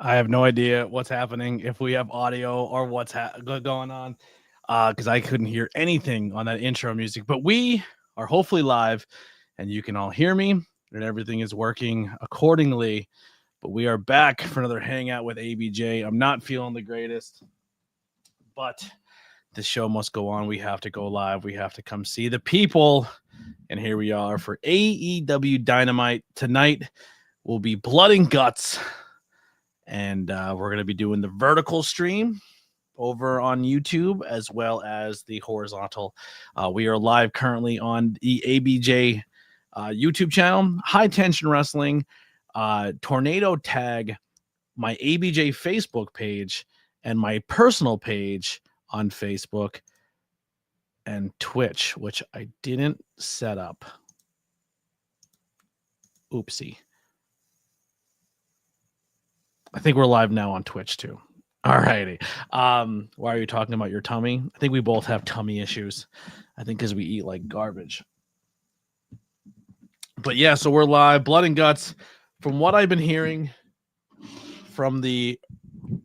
I have no idea what's happening, if we have audio or what's going on, because I couldn't hear anything on that intro music. But we are hopefully live, and you can all hear me, and everything is working accordingly. But we are back for another Hangout with ABJ. I'm not feeling the greatest, but the show must go on. We have to go live. We have to come see the people. And here we are for AEW Dynamite. Tonight will be Blood and Guts. And we're going to be doing the vertical stream over on YouTube as well as the horizontal. We are live currently on the ABJ YouTube channel, High Tension Wrestling, Tornado Tag, my ABJ Facebook page, and my personal page on Facebook and Twitch, which I didn't set up. Oopsie. I think we're live now on Twitch too. All righty. Why are you talking about your tummy? I think we both have tummy issues. I think because we eat like garbage. But yeah, so we're live. Blood and Guts. From what I've been hearing from the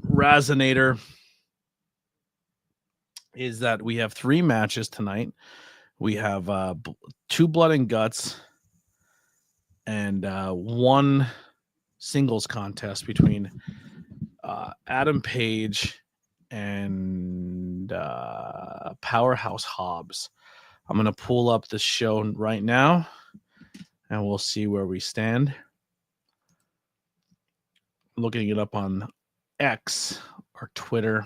Razonator is that we have 3 matches tonight. We have 2 Blood and Guts and 1 singles contest between Adam Page and Powerhouse Hobbs. I'm going to pull up the show right now, and we'll see where we stand. Looking it up on X or Twitter.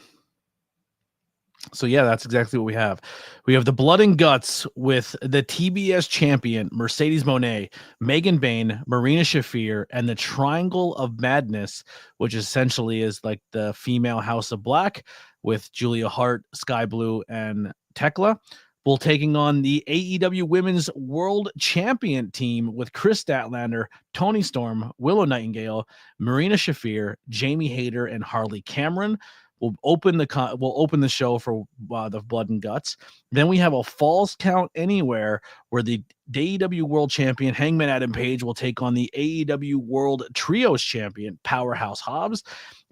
So yeah, that's exactly what we have. We have the Blood and Guts with the TBS champion, Mercedes Moné, Megan Bayne, Marina Shafir, and the Triangle of Madness, which essentially is like the female House of Black with Julia Hart, Sky Blue, and Tekla. Will taking on the AEW Women's World Champion team with Chris Statlander, Toni Storm, Willow Nightingale, Marina Shafir, Jamie Hayter, and Harley Cameron. We'll open the show for the Blood and Guts. Then we have a Falls Count Anywhere where the AEW World Champion Hangman Adam Page will take on the AEW World Trios Champion Powerhouse Hobbs.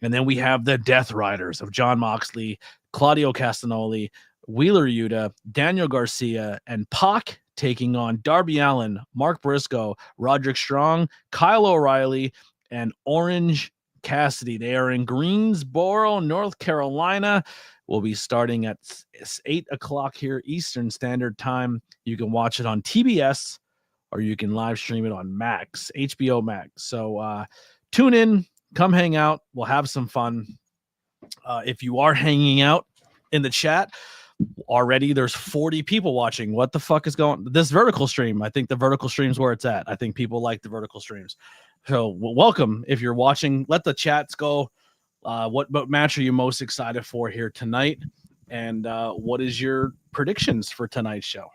And then we have the Death Riders of Jon Moxley, Claudio Castagnoli, Wheeler Yuta, Daniel Garcia, and Pac taking on Darby Allin, Mark Briscoe, Roderick Strong, Kyle O'Reilly, and Orange Cassidy. They are in Greensboro, North Carolina. We'll be starting at 8 o'clock here Eastern Standard Time. You can watch it on TBS or you can live stream it on Max, HBO Max. So tune in, come hang out. We'll have some fun. If you are hanging out in the chat, already there's 40 people watching. What the fuck is going on? This vertical stream? I think the vertical stream's where it's at. I think people like the vertical streams. So welcome. If you're watching, let the chats go. What match are you most excited for here tonight? And what is your predictions for tonight's show?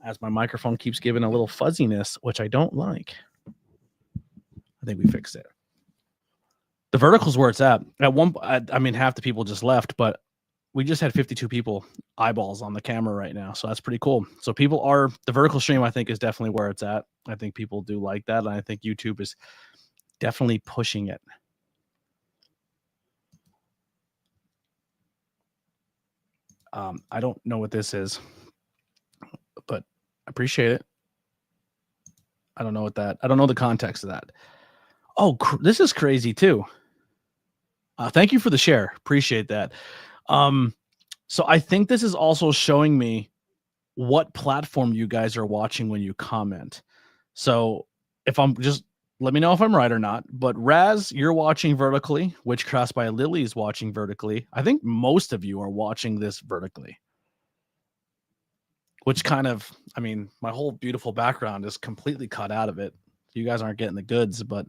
As my microphone keeps giving a little fuzziness, which I don't like. I think we fixed it. The vertical's where it's at. I mean, half the people just left, but we just had 52 people eyeballs on the camera right now. So that's pretty cool. So the vertical stream, I think, is definitely where it's at. I think people do like that. And I think YouTube is definitely pushing it. I don't know what this is, but I appreciate it. I don't know the context of that. Oh, this is crazy too. Thank you for the share. Appreciate that. So I think this is also showing me what platform you guys are watching when you comment. So let me know if I'm right or not, but Raz, you're watching vertically. Witchcraft by Lily is watching vertically. I think most of you are watching this vertically, which kind of, I mean, my whole beautiful background is completely cut out of it. You guys aren't getting the goods, but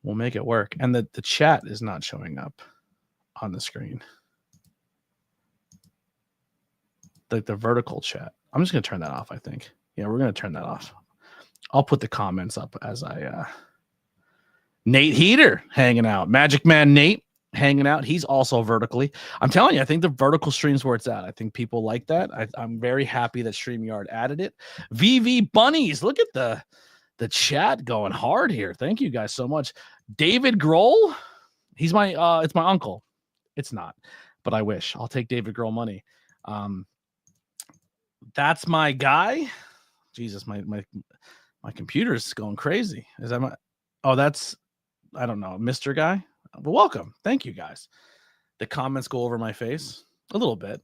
we'll make it work. And the chat is not showing up on the screen. The vertical chat. I'm just going to turn that off, I think. Yeah, we're going to turn that off. I'll put the comments up as Nate Heater hanging out. Magic Man Nate hanging out. He's also vertically. I'm telling you, I think the vertical stream's where it's at. I think people like that. I'm very happy that StreamYard added it. VV Bunnies. Look at the chat going hard here. Thank you guys so much. David Grohl. He's my it's my uncle. It's not, but I wish. I'll take David Grohl money. That's my guy. Jesus, my computer's going crazy. Is that my? Oh, that's, I don't know, Mr. Guy. Well, welcome. Thank you, guys. The comments go over my face a little bit.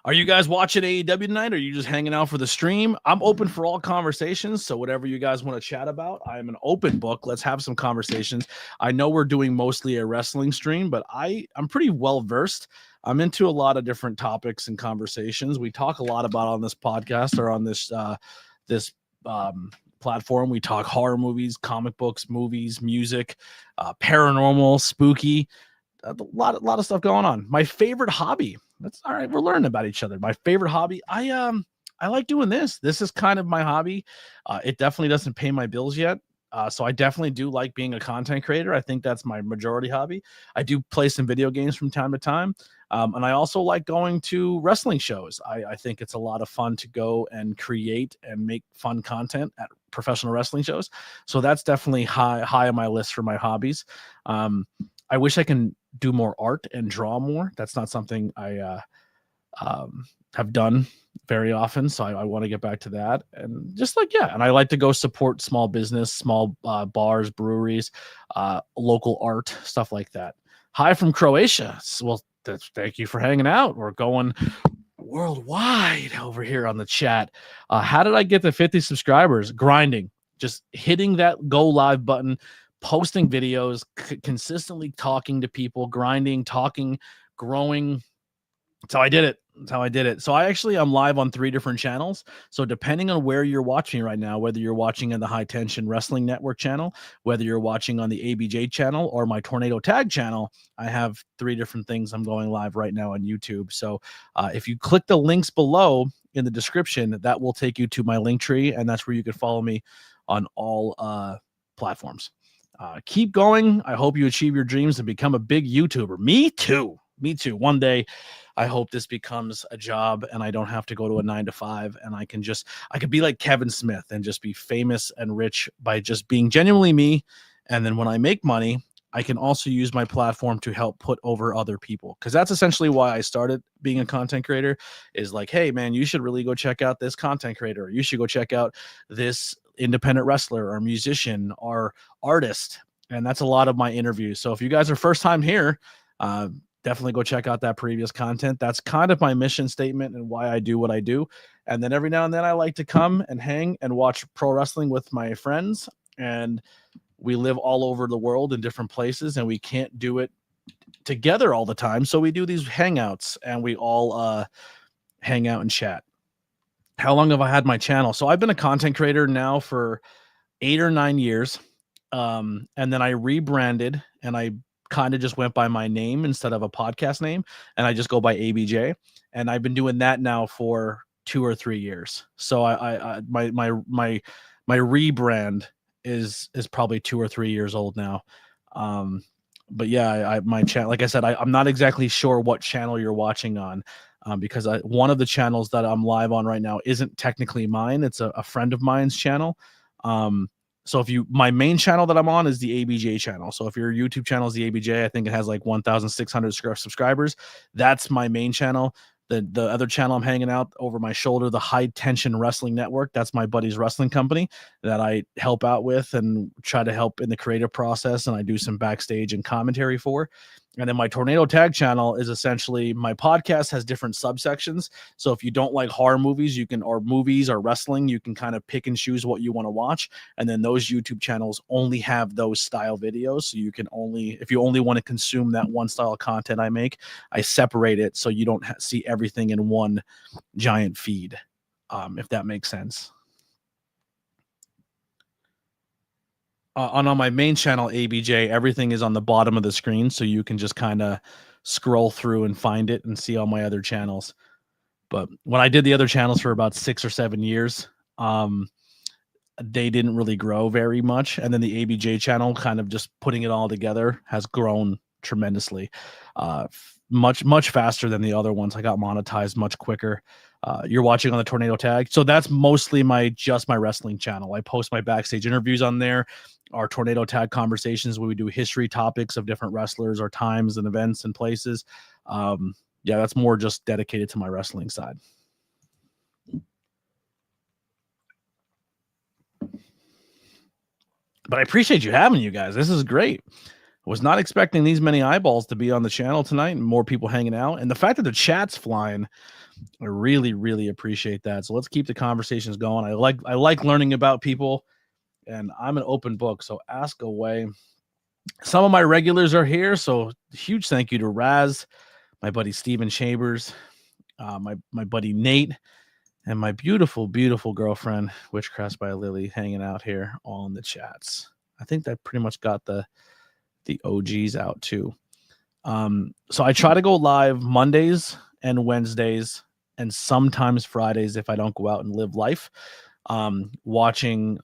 Are you guys watching AEW tonight? Or are you just hanging out for the stream? I'm open for all conversations. So whatever you guys want to chat about, I'm an open book. Let's have some conversations. I know we're doing mostly a wrestling stream, but I'm pretty well versed. I'm into a lot of different topics and conversations. We talk a lot about on this podcast or on this platform. We talk horror movies, comic books, movies, music, paranormal, spooky. A lot of stuff going on. My favorite hobby. That's all right. We're learning about each other. My favorite hobby. I like doing this. This is kind of my hobby. It definitely doesn't pay my bills yet. So I definitely do like being a content creator. I think that's my majority hobby. I do play some video games from time to time. And I also like going to wrestling shows. I think it's a lot of fun to go and create and make fun content at professional wrestling shows. So that's definitely high on my list for my hobbies. I wish I can do more art and draw more. That's not something I have done very often. So I want to get back to that. And just and I like to go support small business, small bars, breweries, local art, stuff like that. Hi from Croatia. Well, thank you for hanging out. We're going worldwide over here on the chat. How did I get to 50 subscribers? Grinding, just hitting that go live button, posting videos, consistently talking to people, grinding, talking, growing. That's how I did it. So I'm live on 3 different channels. So depending on where you're watching right now, whether you're watching on the High Tension Wrestling Network channel, whether you're watching on the ABJ channel or my Tornado Tag channel, I have 3 different things I'm going live right now on YouTube. So if you click the links below in the description, that will take you to my link tree, and that's where you can follow me on all platforms. Keep going. I hope you achieve your dreams and become a big YouTuber. Me too. One day, I hope this becomes a job and I don't have to go to a 9-to-5, and I could be like Kevin Smith and just be famous and rich by just being genuinely me. And then when I make money, I can also use my platform to help put over other people. Because that's essentially why I started being a content creator, is like, hey man, you should really go check out this content creator. You should go check out this independent wrestler or musician or artist. And that's a lot of my interviews. So if you guys are first time here, definitely go check out that previous content. That's kind of my mission statement and why I do what I do. And then every now and then I like to come and hang and watch pro wrestling with my friends. And we live all over the world in different places, and we can't do it together all the time. So we do these hangouts, and we all hang out and chat. How long have I had my channel? So I've been a content creator now for 8 or 9 years. And then I rebranded, and I kind of just went by my name instead of a podcast name, and I just go by ABJ. And I've been doing that now for 2 or 3 years. So my rebrand is probably 2 or 3 years old now. But yeah, my channel, like I said, I'm not exactly sure what channel you're watching on, because one of the channels that I'm live on right now isn't technically mine. It's a friend of mine's channel. So my main channel that I'm on is the ABJ channel. So if your YouTube channel is the ABJ, I think it has like 1,600 subscribers. That's my main channel. The other channel I'm hanging out over my shoulder, the High Tension Wrestling Network, that's my buddy's wrestling company that I help out with and try to help in the creative process, and I do some backstage and commentary for. And then my Tornado Tag channel is essentially, my podcast has different subsections. So if you don't like horror movies, or movies or wrestling, you can kind of pick and choose what you want to watch. And then those YouTube channels only have those style videos. So you can if you only want to consume that one style of content I make, I separate it so you don't see everything in one giant feed, if that makes sense. On my main channel, ABJ, everything is on the bottom of the screen, so you can just kind of scroll through and find it and see all my other channels. But when I did the other channels for about 6 or 7 years, they didn't really grow very much. And then the ABJ channel, kind of just putting it all together, has grown tremendously, much faster than the other ones. I got monetized much quicker. You're watching on the Tornado Tag. So that's mostly my wrestling channel. I post my backstage interviews on there. our tornado tag conversations where we do history topics of different wrestlers or times and events and places. Yeah, that's more just dedicated to my wrestling side. But I appreciate you having you guys. This is great. Was not expecting these many eyeballs to be on the channel tonight and more people hanging out. And the fact that the chat's flying, I really, really appreciate that. So let's keep the conversations going. I like learning about people, and I'm an open book, so ask away. Some of my regulars are here, so huge thank you to Raz, my buddy Steven Chambers, my buddy Nate, and my beautiful, beautiful girlfriend, Witchcraft by Lily, hanging out here all in the chats. I think that pretty much got the OGs out too. So I try to go live Mondays and Wednesdays and sometimes Fridays if I don't go out and live life, watching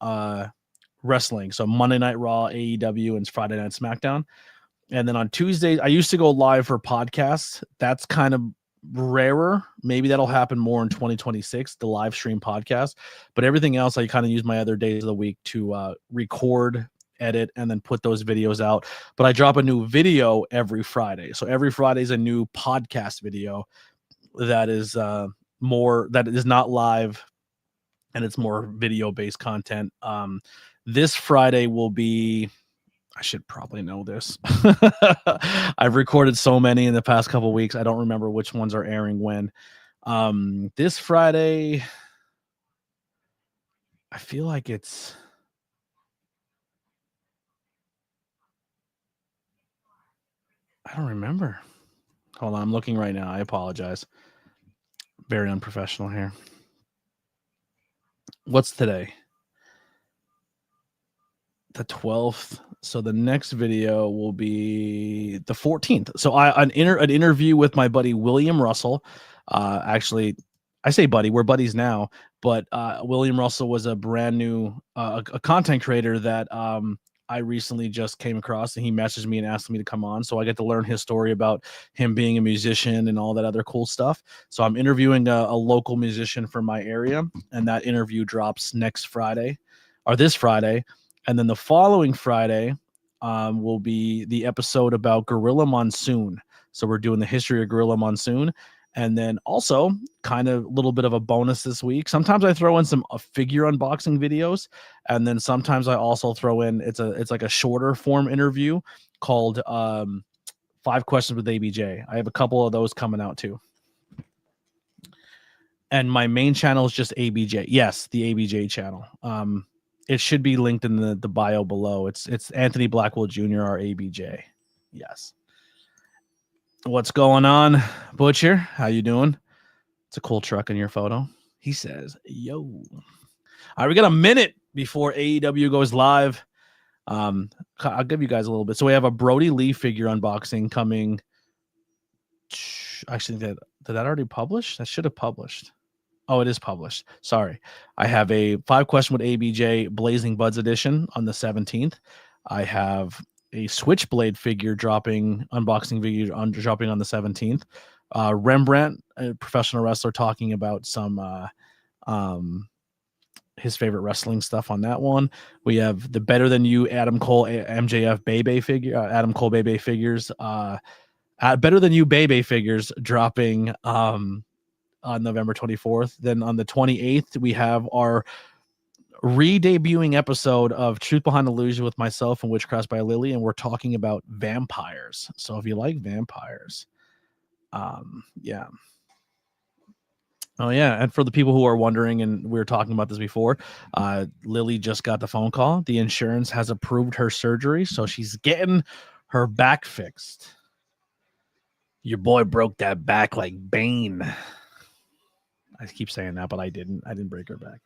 wrestling. So Monday Night Raw, AEW, and Friday Night SmackDown. And then on Tuesdays, I used to go live for podcasts. That's kind of rarer. Maybe that'll happen more in 2026, the live stream podcast. But everything else, I kind of use my other days of the week to record, edit, and then put those videos out. But I drop a new video every Friday. So every Friday is a new podcast video that is that is not live, and it's more video based content. This Friday will be, I should probably know this. I've recorded so many in the past couple weeks. I don't remember which ones are airing when. This Friday, I feel like it's, I don't remember. Hold on, I'm looking right now. I apologize. Very unprofessional here. What's today? The 12th. So the next video will be the 14th. So an interview with my buddy William Russell. Actually, I say buddy, we're buddies now, but William Russell was a brand new a content creator that I recently just came across, and he messaged me and asked me to come on. So I get to learn his story about him being a musician and all that other cool stuff. So I'm interviewing a local musician from my area, and that interview drops next Friday or this Friday. And then the following Friday will be the episode about Gorilla Monsoon. So we're doing the history of Gorilla Monsoon. And then also kind of a little bit of a bonus this week. Sometimes I throw in some figure unboxing videos. And then sometimes I also throw in, it's like a shorter form interview called 5 Questions with ABJ. I have a couple of those coming out too. And my main channel is just ABJ. Yes, the ABJ channel. It should be linked in the bio below. It's Anthony Blackwell Jr., our ABJ. Yes. What's going on, Butcher? How you doing? It's a cool truck in your photo. He says, yo. All right, we got a minute before AEW goes live. I'll give you guys a little bit. So we have a Brody Lee figure unboxing coming. Actually, did that already publish? That should have published. Oh, it is published. Sorry. I have a 5 Question with ABJ Blazing Buds edition on the 17th. I have a Switchblade figure unboxing video dropping on the 17th. Rembrandt, a professional wrestler, talking about some his favorite wrestling stuff on that one. We have the Better Than You Adam Cole MJF Bebe figure, Adam Cole Bebe figures. Better Than You Bebe figures dropping on November 24th. Then on the 28th, we have our re-debuting episode of Truth Behind Illusion with myself and Witchcraft by Lily, and we're talking about vampires. So if you like vampires, yeah. Oh yeah, and for the people who are wondering, and we were talking about this before, Lily just got the phone call. The insurance has approved her surgery, so she's getting her back fixed. Your boy broke that back like Bane. I keep saying that, but I didn't break her back.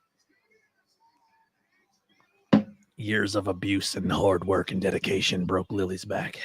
Years of abuse and hard work and dedication broke Lily's back.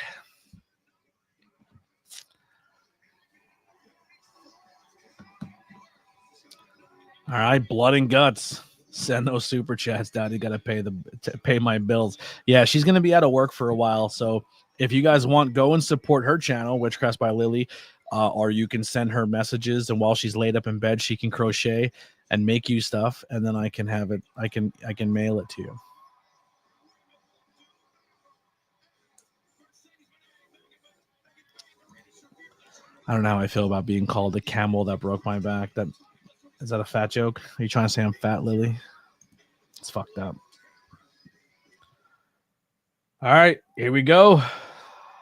All right, blood and guts. Send those super chats down. You got to pay my bills. Yeah, she's going to be out of work for a while. So if you guys want, go and support her channel, Witchcraft by Lily, or you can send her messages. And while she's laid up in bed, she can crochet and make you stuff. And then I can have it. I can mail it to you. I don't know how I feel about being called the camel that broke my back. That is that a fat joke? Are you trying to say I'm fat, Lily? It's fucked up. All right, here we go.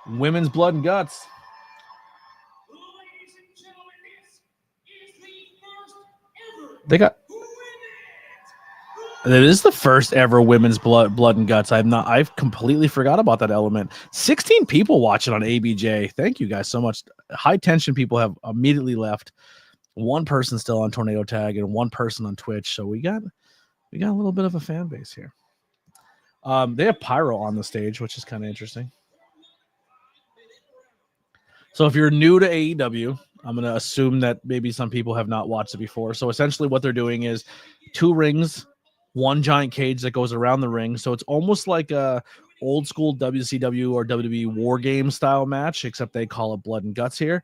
Women's blood and guts. They got. It is the first ever women's blood and guts. I've completely forgot about that element. 16 people watching on ABJ. Thank you guys so much. High tension people have immediately left. One person still on Tornado Tag and one person on Twitch. So we got a little bit of a fan base here. They have Pyro on the stage, which is kind of interesting. So if you're new to AEW, I'm going to assume that maybe some people have not watched it before. So essentially what they're doing is 2 rings, 1 giant cage that goes around the ring. So it's almost like a old school WCW or WWE War Game style match, except they call it blood and guts here.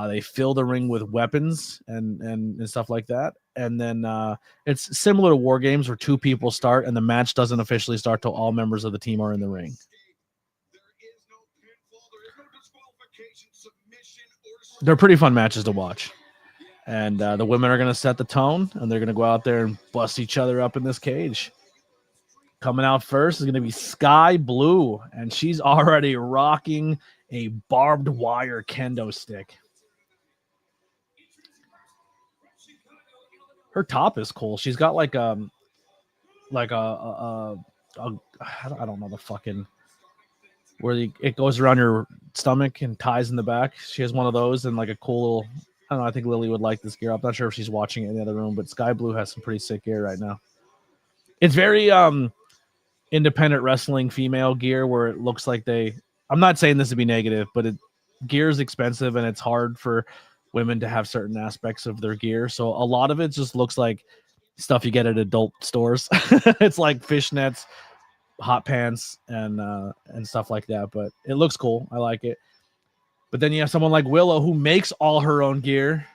They fill the ring with weapons and stuff like that. And then it's similar to War Games where 2 people start and the match doesn't officially start till all members of the team are in the ring. They're pretty fun matches to watch. And the women are going to set the tone, and they're going to go out there and bust each other up in this cage. Coming out first is going to be Sky Blue, and she's already rocking a barbed wire kendo stick. Her top is cool. She's got like I don't know the fucking where it goes around your stomach and ties in the back. She has one of those and like a cool little. I don't know. I think Lily would like this gear. I'm not sure if she's watching it in the other room, but Sky Blue has some pretty sick gear right now. It's very independent wrestling female gear where it looks like I'm not saying this to be negative, but gear is expensive and it's hard for women to have certain aspects of their gear. So a lot of it just looks like stuff you get at adult stores. It's like fishnets, hot pants, and stuff like that. But it looks cool. I like it. But then you have someone like Willow who makes all her own gear.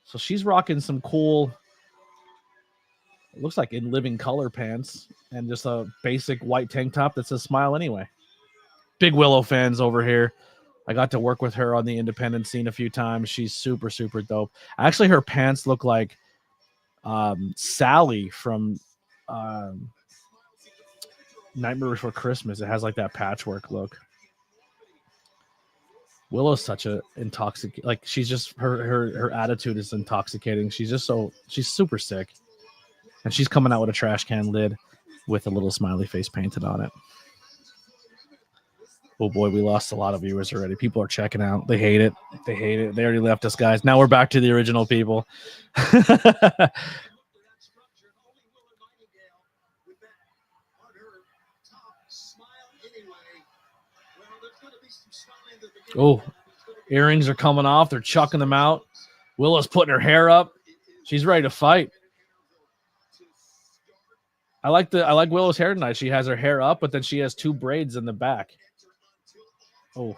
So she's rocking some cool, it looks like in living color pants and just a basic white tank top that says smile anyway. Big Willow fans over here. I got to work with her on the independent scene a few times. She's super, super dope. Actually, her pants look like Sally from Nightmare Before Christmas. It has like that patchwork look. Willow's such a intoxicating, like she's just her attitude is intoxicating. She's super sick. And she's coming out with a trash can lid with a little smiley face painted on it. Oh boy, we lost a lot of viewers already. People are checking out. They hate it. They already left us, guys. Now we're back to the original people. Oh, earrings are coming off. They're chucking them out. Willow's putting her hair up. She's ready to fight. I like Willow's hair tonight. She has her hair up, but then she has 2 braids in the back. Oh,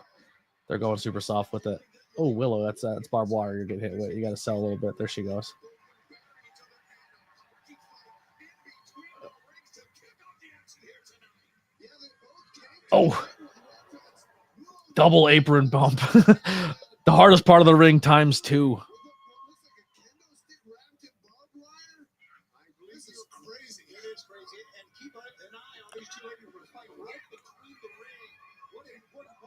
they're going super soft with it. Oh, Willow, that's barbed wire. You're getting hit with. You got to sell a little bit. There she goes. Oh, double apron bump. The hardest part of the ring times 2.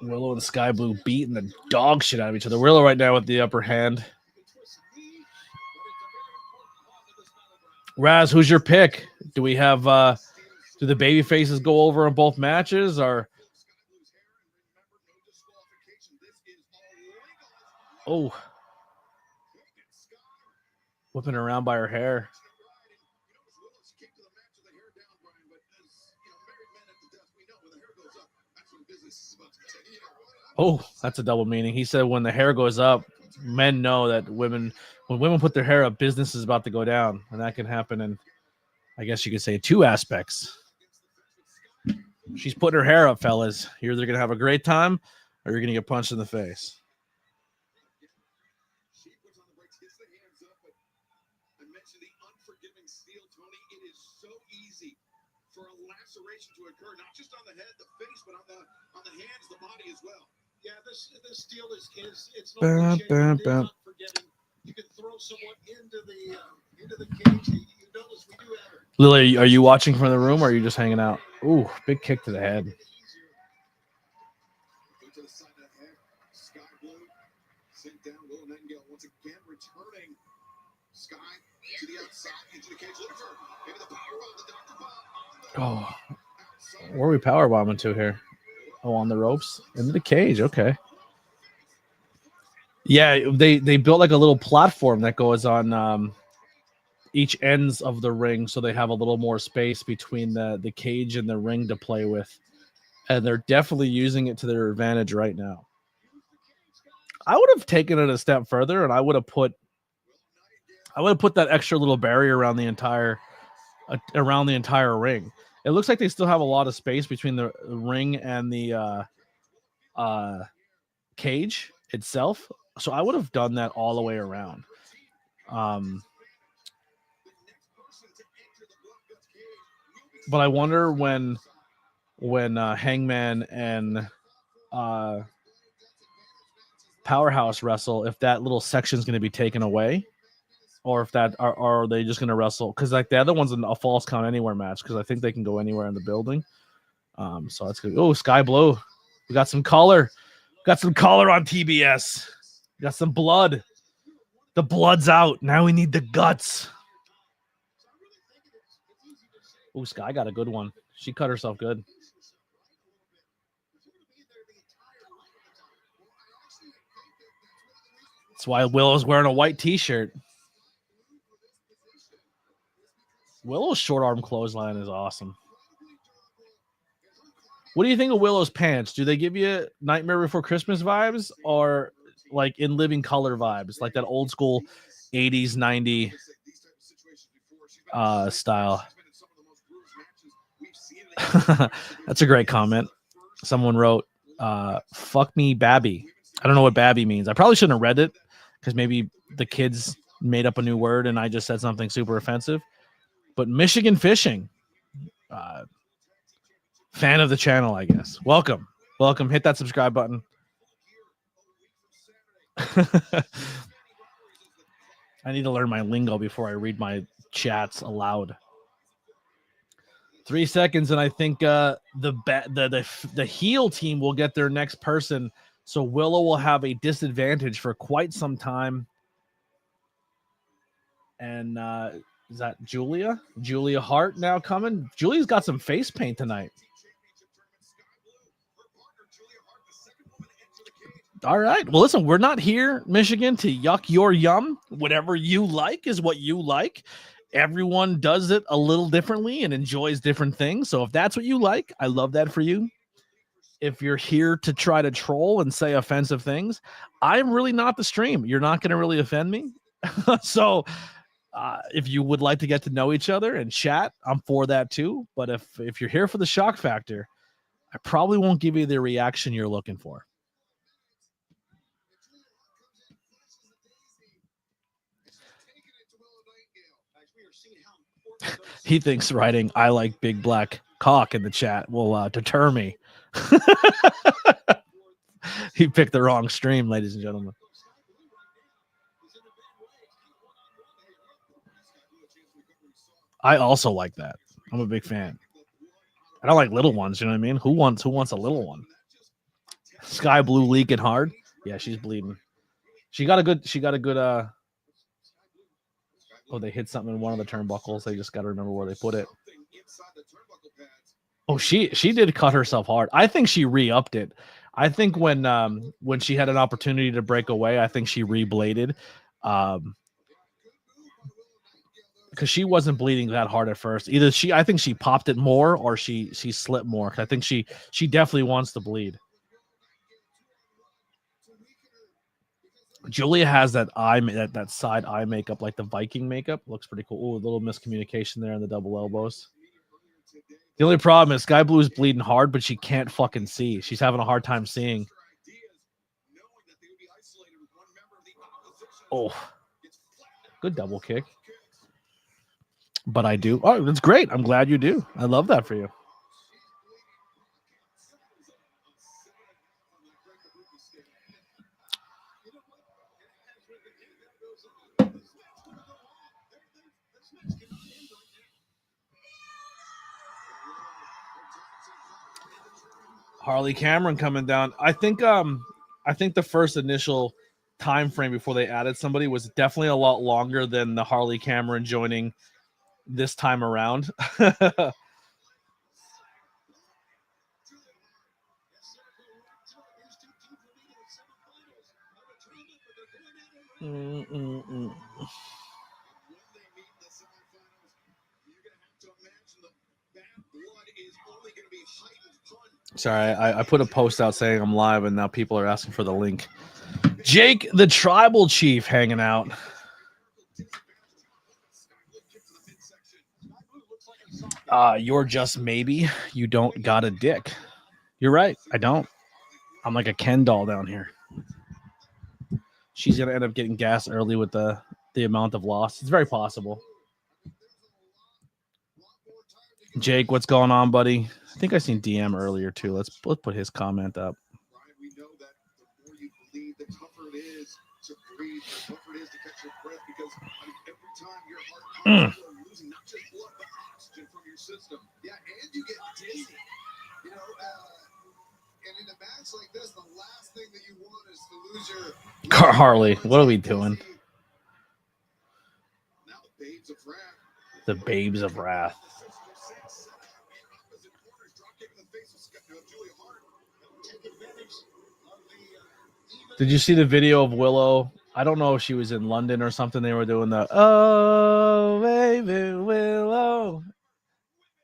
Willow and Sky Blue beating the dog shit out of each other. Willow right now with the upper hand. Raz, who's your pick? Do we have do the baby faces go over in both matches or oh, whipping around by her hair. Oh, that's a double meaning. He said when the hair goes up, men know that when women put their hair up, business is about to go down. And that can happen in, I guess you could say, 2 aspects. She's putting her hair up, fellas. You're either going to have a great time or you're going to get punched in the face. For a laceration to occur, not just on the head, the face, but on the hands, the body as well. This deal is it's no cliche, but it is not forgetting. You can throw someone into the cage. You notice we do have it. Lily, are you watching from the room or are you just hanging out? Ooh, big kick to the head. To the side of the head, Sky Blue sent down. Will Nightingale once again returning. Sky to the outside into the cage. Look for maybe the power bomb, the Dr. Bomb. Oh, where are we power bombing to here? Oh, on the ropes into the cage. Okay. Yeah, they built like a little platform that goes on each ends of the ring, so they have a little more space between the cage and the ring to play with, and they're definitely using it to their advantage right now. I would have taken it a step further, and I would have put that extra little barrier around the entire ring. It looks like they still have a lot of space between the ring and the cage itself. So I would have done that all the way around. But I wonder when Hangman and Powerhouse wrestle, if that little section is going to be taken away, or if that are they just going to wrestle? Because like the other one's a false count anywhere match, because I think they can go anywhere in the building. So that's good. Oh, Sky Blue, we got some color. Got some color on TBS. Got some blood. The blood's out. Now we need the guts. Oh, Sky got a good one. She cut herself good. That's why Willow's wearing a white t-shirt. Willow's short arm clothesline is awesome. What do you think of Willow's pants? Do they give you Nightmare Before Christmas vibes, or like In Living Color vibes, like that old school 80s, 90s style? That's a great comment. Someone wrote, fuck me, Babby. I don't know what Babby means. I probably shouldn't have read it, because maybe the kids made up a new word and I just said something super offensive. But Michigan Fishing, fan of the channel, I guess. Welcome. Hit that subscribe button. I need to learn my lingo before I read my chats aloud. 3 seconds, and I think the heel team will get their next person, so Willow will have a disadvantage for quite some time. And is that Julia? Julia Hart now coming? Julia's got some face paint tonight. All right. Well, listen, we're not here, Michigan, to yuck your yum. Whatever you like is what you like. Everyone does it a little differently and enjoys different things. So if that's what you like, I love that for you. If you're here to try to troll and say offensive things, I'm really not the stream. You're not going to really offend me. So if you would like to get to know each other and chat, I'm for that too. But if you're here for the shock factor, I probably won't give you the reaction you're looking for. He thinks writing "I like big black cock" in the chat will deter me. He picked the wrong stream, ladies and gentlemen. I also like that. I'm a big fan. I don't like little ones. You know what I mean? Who wants a little one? Sky Blue leaking hard. Yeah, she's bleeding. She got a good. Oh, they hit something in one of the turnbuckles. They just got to remember where they put it. Oh, she did cut herself hard. I think she re-upped it. I think when she had an opportunity to break away, I think she rebladed. Because she wasn't bleeding that hard at first. I think she popped it more, or she slipped more. I think she definitely wants to bleed. Julia has that that side eye makeup, like the Viking makeup. Looks pretty cool. Ooh, a little miscommunication there in the double elbows. The only problem is Sky Blue is bleeding hard, but she can't fucking see. She's having a hard time seeing. Oh, good double kick. But I do. Oh, that's great. I'm glad you do. I love that for you. Harley Cameron coming down. I think the first initial time frame before they added somebody was definitely a lot longer than the Harley Cameron joining this time around. Sorry, I put a post out saying I'm live, and now people are asking for the link. Jake, the tribal chief, hanging out. You're just maybe. You don't got a dick. You're right. I don't. I'm like a Ken doll down here. She's gonna end up getting gas early with the amount of loss. It's very possible. Jake, what's going on, buddy? I think I seen DM earlier too. Let's put his comment up. We know that the more you believe, the tougher it is to breathe, the tougher it is to catch your breath, because every time your heart pumps, you're losing not just blood but oxygen from your system. Yeah, and you get dizzy. You know, and in a match like this, the last thing that you want is to lose your Harley. What are we doing? Now the babes of wrath. The babes of wrath. Did you see the video of Willow? I don't know if she was in London or something. They were doing the "Oh baby Willow,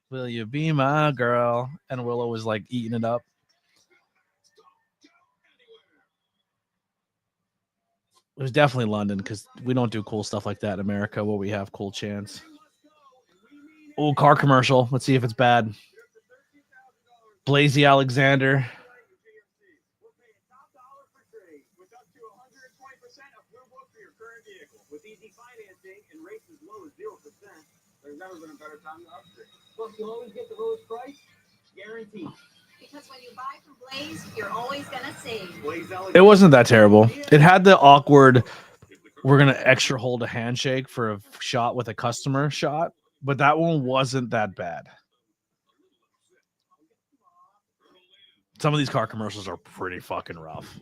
will you be my girl?" And Willow was like eating it up. It was definitely London, because we don't do cool stuff like that in America where we have cool chants. Oh, car commercial. Let's see if it's bad. Blazy Alexander. There's never been a better time to upgrade. Plus, you'll always get the lowest price, guaranteed. Because when you buy from Blaze, you're always gonna save. It wasn't that terrible. It had the awkward, we're gonna extra hold a handshake for a shot with a customer shot, but that one wasn't that bad. Some of these car commercials are pretty fucking rough,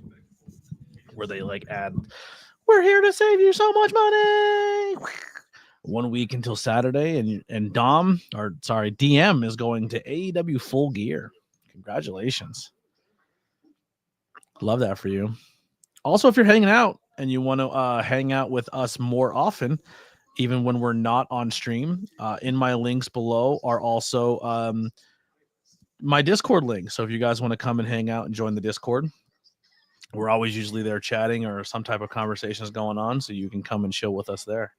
where they like add, "We're here to save you so much money." 1 week until Saturday, and DM is going to AEW Full Gear. Congratulations. Love that for you. Also, if you're hanging out and you want to hang out with us more often, even when we're not on stream, in my links below are also my Discord link. So if you guys want to come and hang out and join the Discord, we're always usually there chatting or some type of conversation is going on, so you can come and chill with us there.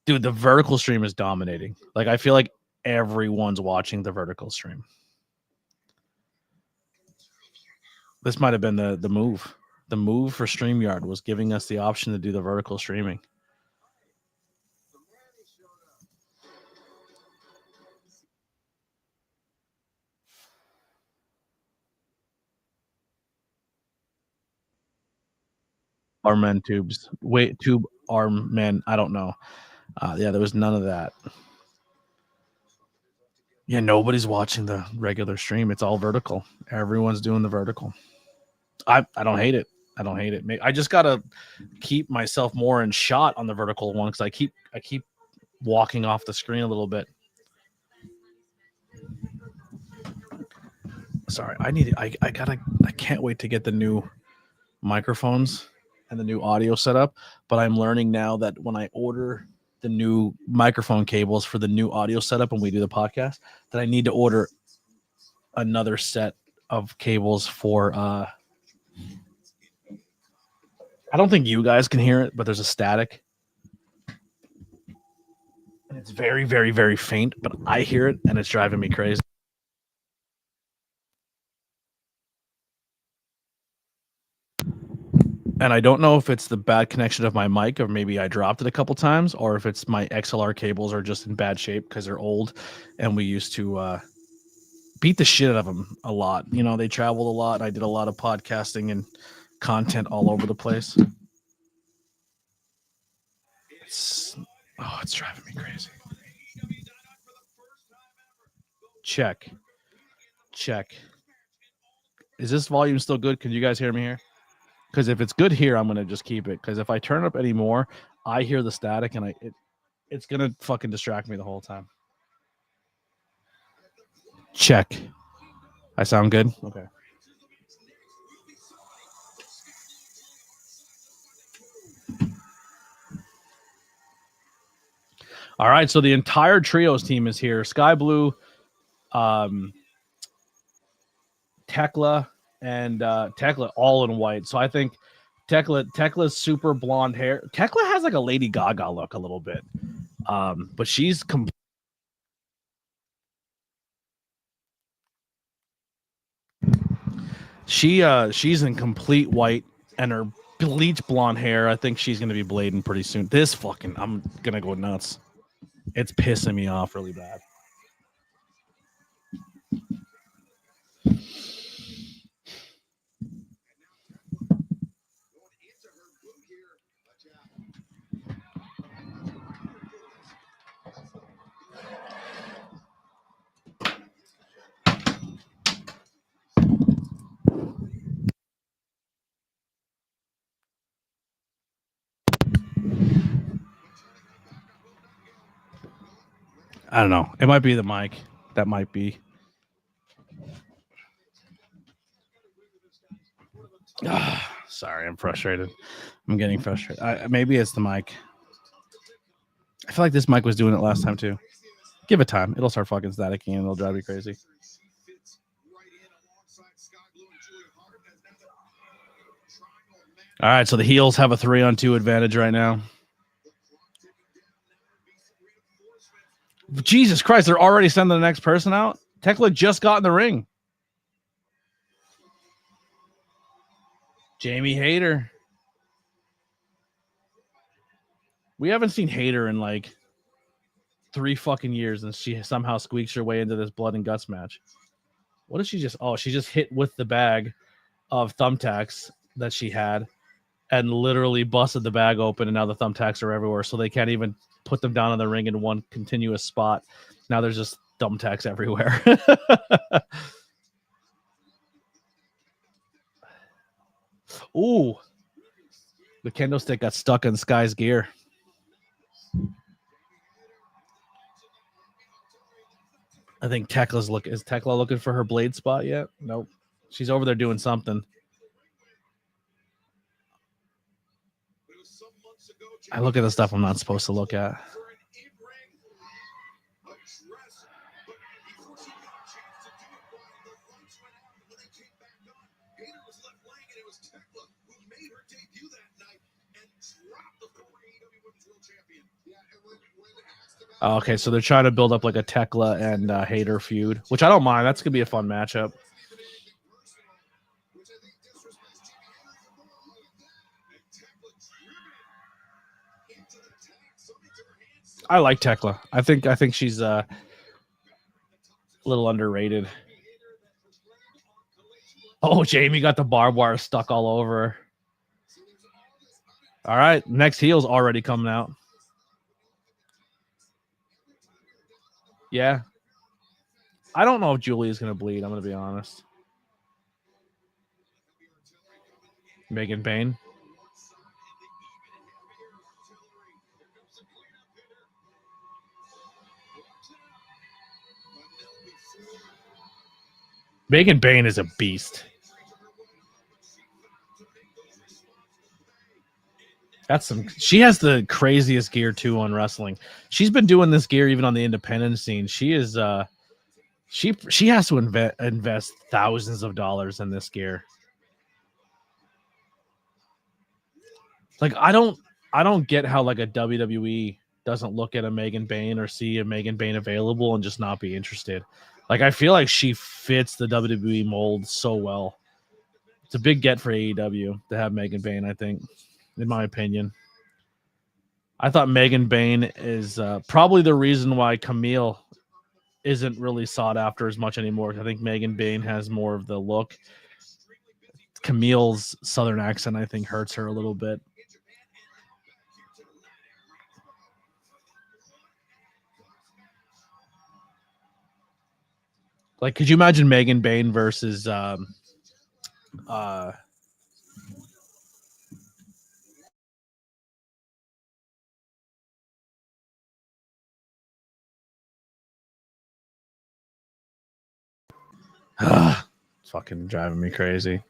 Dude, the vertical stream is dominating. Like, I feel like everyone's watching the vertical stream. This might have been the move. The move for StreamYard was giving us the option to do the vertical streaming. Arm men tubes. Wait, tube arm men. I don't know. Yeah, there was none of that. Yeah, nobody's watching the regular stream. It's all vertical. Everyone's doing the vertical. I don't hate it. I don't hate it. I just gotta keep myself more in shot on the vertical one, because I keep walking off the screen a little bit. Sorry, I can't wait to get the new microphones and the new audio setup. But I'm learning now that when I order the new microphone cables for the new audio setup when we do the podcast, that I need to order another set of cables for I don't think you guys can hear it, but there's a static. And it's very, very, very faint, but I hear it and it's driving me crazy. And I don't know if it's the bad connection of my mic, or maybe I dropped it a couple times, or if it's my XLR cables are just in bad shape because they're old and we used to beat the shit out of them a lot. You know, they traveled a lot. I did a lot of podcasting and content all over the place. It's driving me crazy. Check. Is this volume still good? Can you guys hear me here? Because if it's good here, I'm gonna just keep it. Because if I turn up any more, I hear the static, and it's gonna fucking distract me the whole time. Check. I sound good? Okay. All right, so the entire trios team is here. Sky Blue, Tekla, and Tekla all in white. So I think Tekla's super blonde hair. Tekla has like a Lady Gaga look a little bit. But she's she's in complete white, and her bleach blonde hair. I think she's gonna be blading pretty soon. This fucking, I'm gonna go nuts. It's pissing me off really bad. I don't know. It might be the mic. That might be. Sorry, I'm frustrated. I'm getting frustrated. Maybe it's the mic. I feel like this mic was doing it last time too. Give it time. It'll start fucking staticking and it'll drive you crazy. All right, so the heels have a 3-on-2 advantage right now. Jesus Christ, they're already sending the next person out? Tekla just got in the ring. Jamie Hayter. We haven't seen Hayter in like 3 fucking years, and she somehow squeaks her way into this blood and guts match. What did she just... Oh, she just hit with the bag of thumbtacks that she had and literally busted the bag open, and now the thumbtacks are everywhere, so they can't even put them down in the ring in one continuous spot. Now there's just thumbtacks everywhere. Ooh. The kendo stick got stuck in Sky's gear. I think Tekla's look. Is Tekla looking for her blade spot yet? Nope. She's over there doing something. I look at the stuff I'm not supposed to look at. Okay, so they're trying to build up like a Tekla and Hayter feud, which I don't mind. That's gonna be a fun matchup. I like Tekla. I think she's a little underrated. Oh, Jamie got the barbed wire stuck all over her. All right, next heel's already coming out. Yeah. I don't know if Julia's going to bleed. I'm going to be honest. Megan Payne. Megan Payne is a beast. She has the craziest gear too on wrestling. She's been doing this gear even on the independent scene. She is she has to invest thousands of dollars in this gear. Like I don't get how like a WWE doesn't look at a Megan Payne or see a Megan Payne available and just not be interested. Like I feel like she fits the WWE mold so well. It's a big get for AEW to have Megan Payne, I think, in my opinion. I thought Megan Payne is probably the reason why Camille isn't really sought after as much anymore. I think Megan Payne has more of the look. Camille's southern accent, I think, hurts her a little bit. Like, could you imagine Megan Payne versus It's fucking driving me crazy.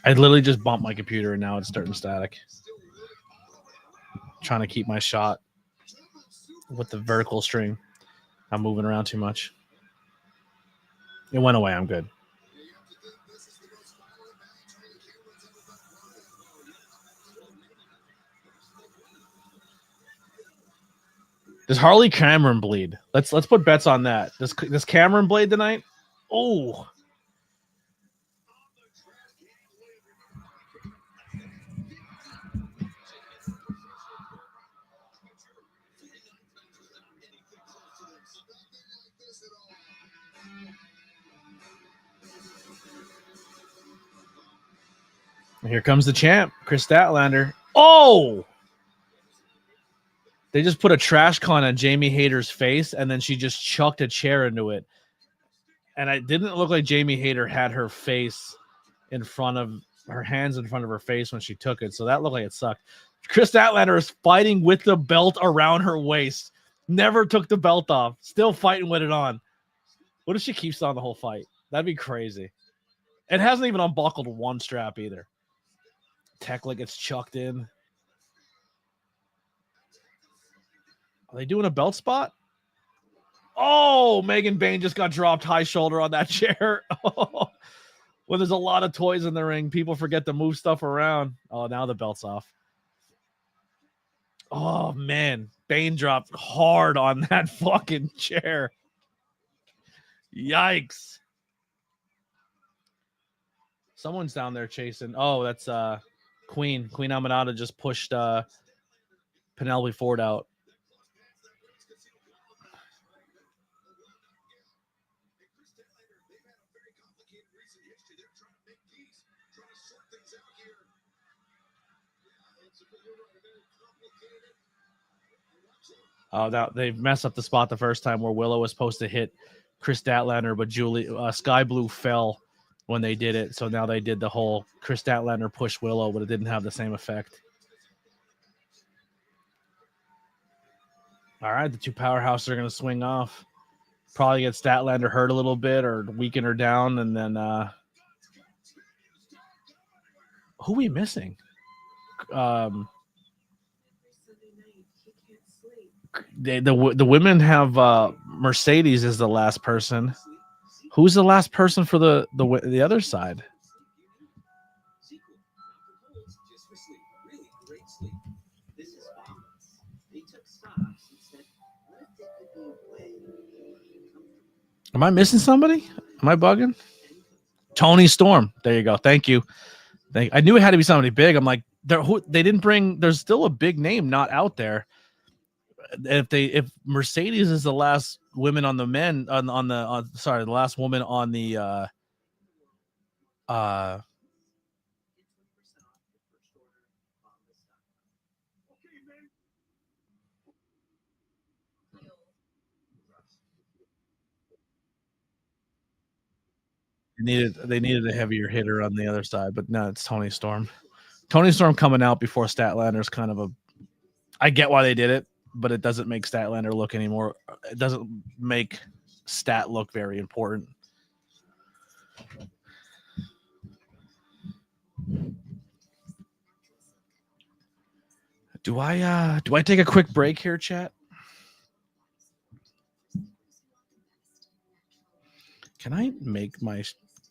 I literally just bumped my computer and now it's starting static. Trying to keep my shot with the vertical string. I'm moving around too much. It went away. I'm good. Does Harley Cameron bleed? Let's put bets on that. Does Cameron bleed tonight? Oh. Here comes the champ, Chris Statlander. Oh! They just put a trash can on Jamie Hayter's face, and then she just chucked a chair into it. And it didn't look like Jamie Hayter had her face in front of her hands in front of her face when she took it. So that looked like it sucked. Chris Statlander is fighting with the belt around her waist. Never took the belt off. Still fighting with it on. What if she keeps on the whole fight? That'd be crazy. It hasn't even unbuckled one strap either. Tekla gets chucked in. Are they doing a belt spot? Oh, Megan Bain just got dropped high shoulder on that chair. When there's a lot of toys in the ring, people forget to move stuff around. Oh, now the belt's off. Oh, man. Bain dropped hard on that fucking chair. Yikes. Someone's down there chasing. Oh, that's Queen. Queen Aminata just pushed Penelope Ford out. Oh, that they messed up the spot the first time where Willow was supposed to hit Chris Statlander, but Sky Blue fell when they did it. So now they did the whole Chris Statlander push Willow, but it didn't have the same effect. All right, the two powerhouses are going to swing off. Probably get Statlander hurt a little bit or weaken her down, and then who are we missing? The women have Mercedes is the last person. Who's the last person for the other side? Am I missing somebody? Am I bugging? Tony Storm. There you go. Thank you. I knew it had to be somebody big. I'm like, they didn't bring. There's still a big name not out there. If Mercedes is the last women on the men the last woman on the they needed a heavier hitter on the other side, but no, it's Tony Storm. Tony Storm coming out before Statlander is kind of a. I get why they did it, but it doesn't make Statlander look anymore. It doesn't make Stat look very important. Do I take a quick break here, chat? Can I make my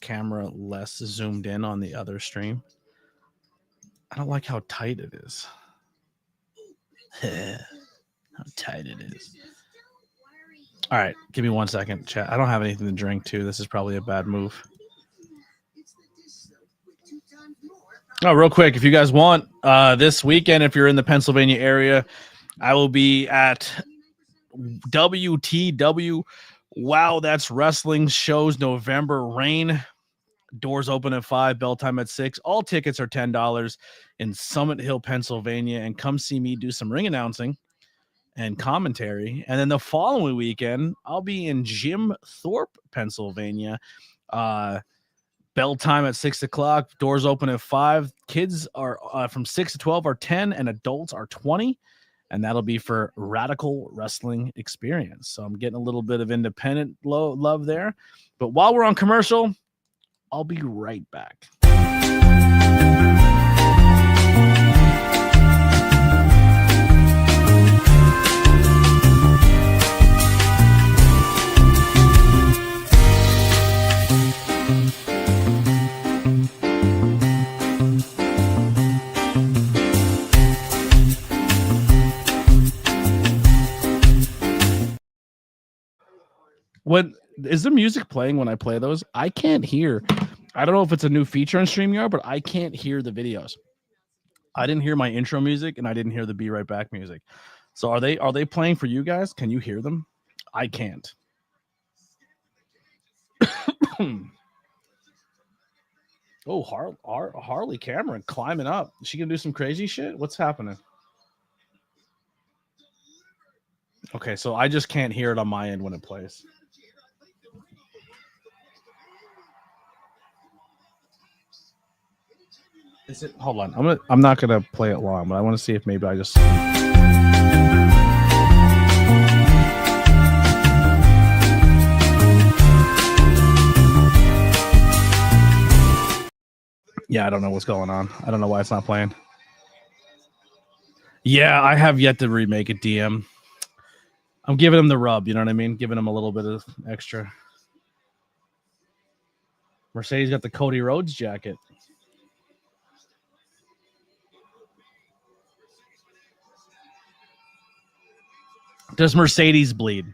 camera less zoomed in on the other stream? I don't like how tight it is. How tight it is. All right, give me 1 second, chat. I don't have anything to drink, too. This is probably a bad move. Oh, real quick, if you guys want, this weekend, if you're in the Pennsylvania area, I will be at WTW. Wow, that's wrestling shows November Rain. Doors open at 5, bell time at 6. All tickets are $10 in Summit Hill, Pennsylvania. And come see me do some ring announcing and commentary. And then the following weekend, I'll be in Jim Thorpe, Pennsylvania, Bell time at 6 o'clock. Doors open at 5. Kids are from 6 to 12 are 10, and adults are 20. And that'll be for Radical Wrestling Experience. So I'm getting a little bit of independent love there. But while we're on commercial, I'll be right back. When is the music playing when I play those? I can't hear. I don't know if it's a new feature on StreamYard, but I can't hear the videos. I didn't hear my intro music and I didn't hear the Be Right Back music. So are they playing for you guys? Can you hear them? I can't. Oh, Harley Cameron climbing up. Is she gonna do some crazy shit? What's happening? Okay, so I just can't hear it on my end when it plays. Is it? Hold on. I'm not gonna play it long, but I want to see if maybe I just. Yeah, I don't know what's going on. I don't know why it's not playing. Yeah, I have yet to remake a DM. I'm giving him the rub, you know what I mean? Giving him a little bit of extra. Mercedes got the Cody Rhodes jacket. Does Mercedes bleed?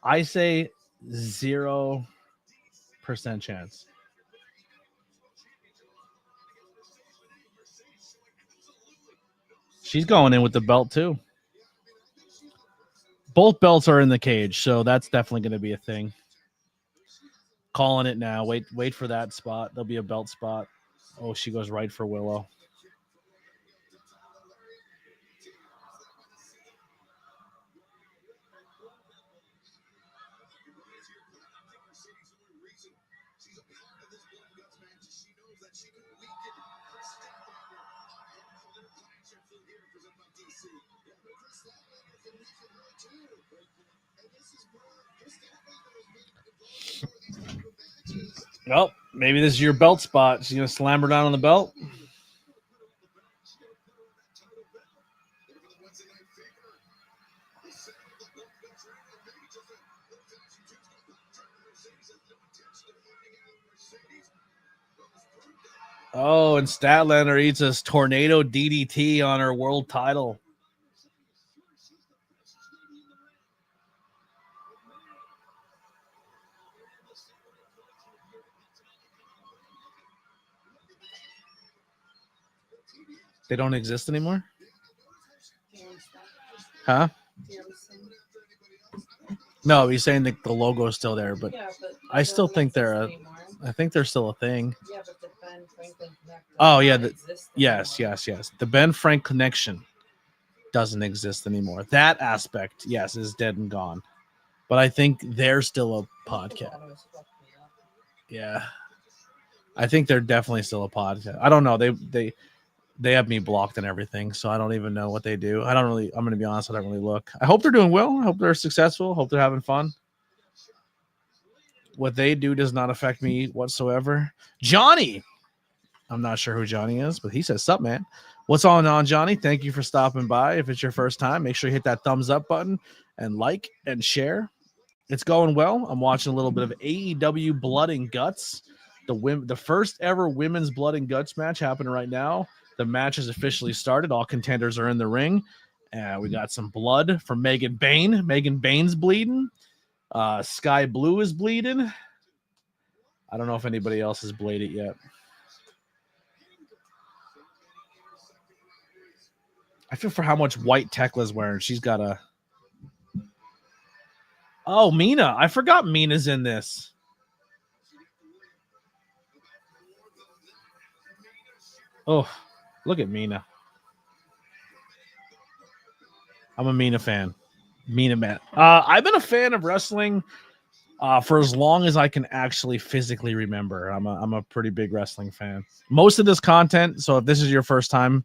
I say 0% chance. She's going in with the belt too. Both belts are in the cage, so that's definitely going to be a thing. Calling it now. Wait for that spot. There'll be a belt spot. Oh, she goes right for Willow. Well, maybe this is your belt spot. She's going to slam her down on the belt. Oh, and Statlander eats a tornado DDT on her world title. They don't exist anymore? Huh? No, he's saying that the logo is still there, but I still think I think they're still a thing. Yeah, but the Ben Franklin connector. Oh, yeah. Yes. The Ben Frank connection doesn't exist anymore. That aspect, yes, is dead and gone. But I think they're still a podcast. Yeah. I think they're definitely still a podcast. I don't know. They have me blocked and everything, so I don't even know what they do. I'm going to be honest, I don't really look. I hope they're doing well. I hope they're successful. Hope they're having fun. What they do does not affect me whatsoever. Johnny. I'm not sure who Johnny is, but he says, "Sup, man? What's on, Johnny? Thank you for stopping by. If it's your first time, make sure you hit that thumbs up button and like and share. It's going well. I'm watching a little bit of AEW Blood and Guts. The first ever women's Blood and Guts match happening right now. The match has officially started. All contenders are in the ring. We got some blood from Megan Bain. Megan Bain's bleeding. Sky Blue is bleeding. I don't know if anybody else has bleeded yet. I feel for how much white Tekla's wearing. She's got a... Oh, Mina. I forgot Mina's in this. Oh, look at Mina. I'm a Mina fan. Mina man. I've been a fan of wrestling For as long as I can actually physically remember. I'm a pretty big wrestling fan. Most of this content, so if this is your first time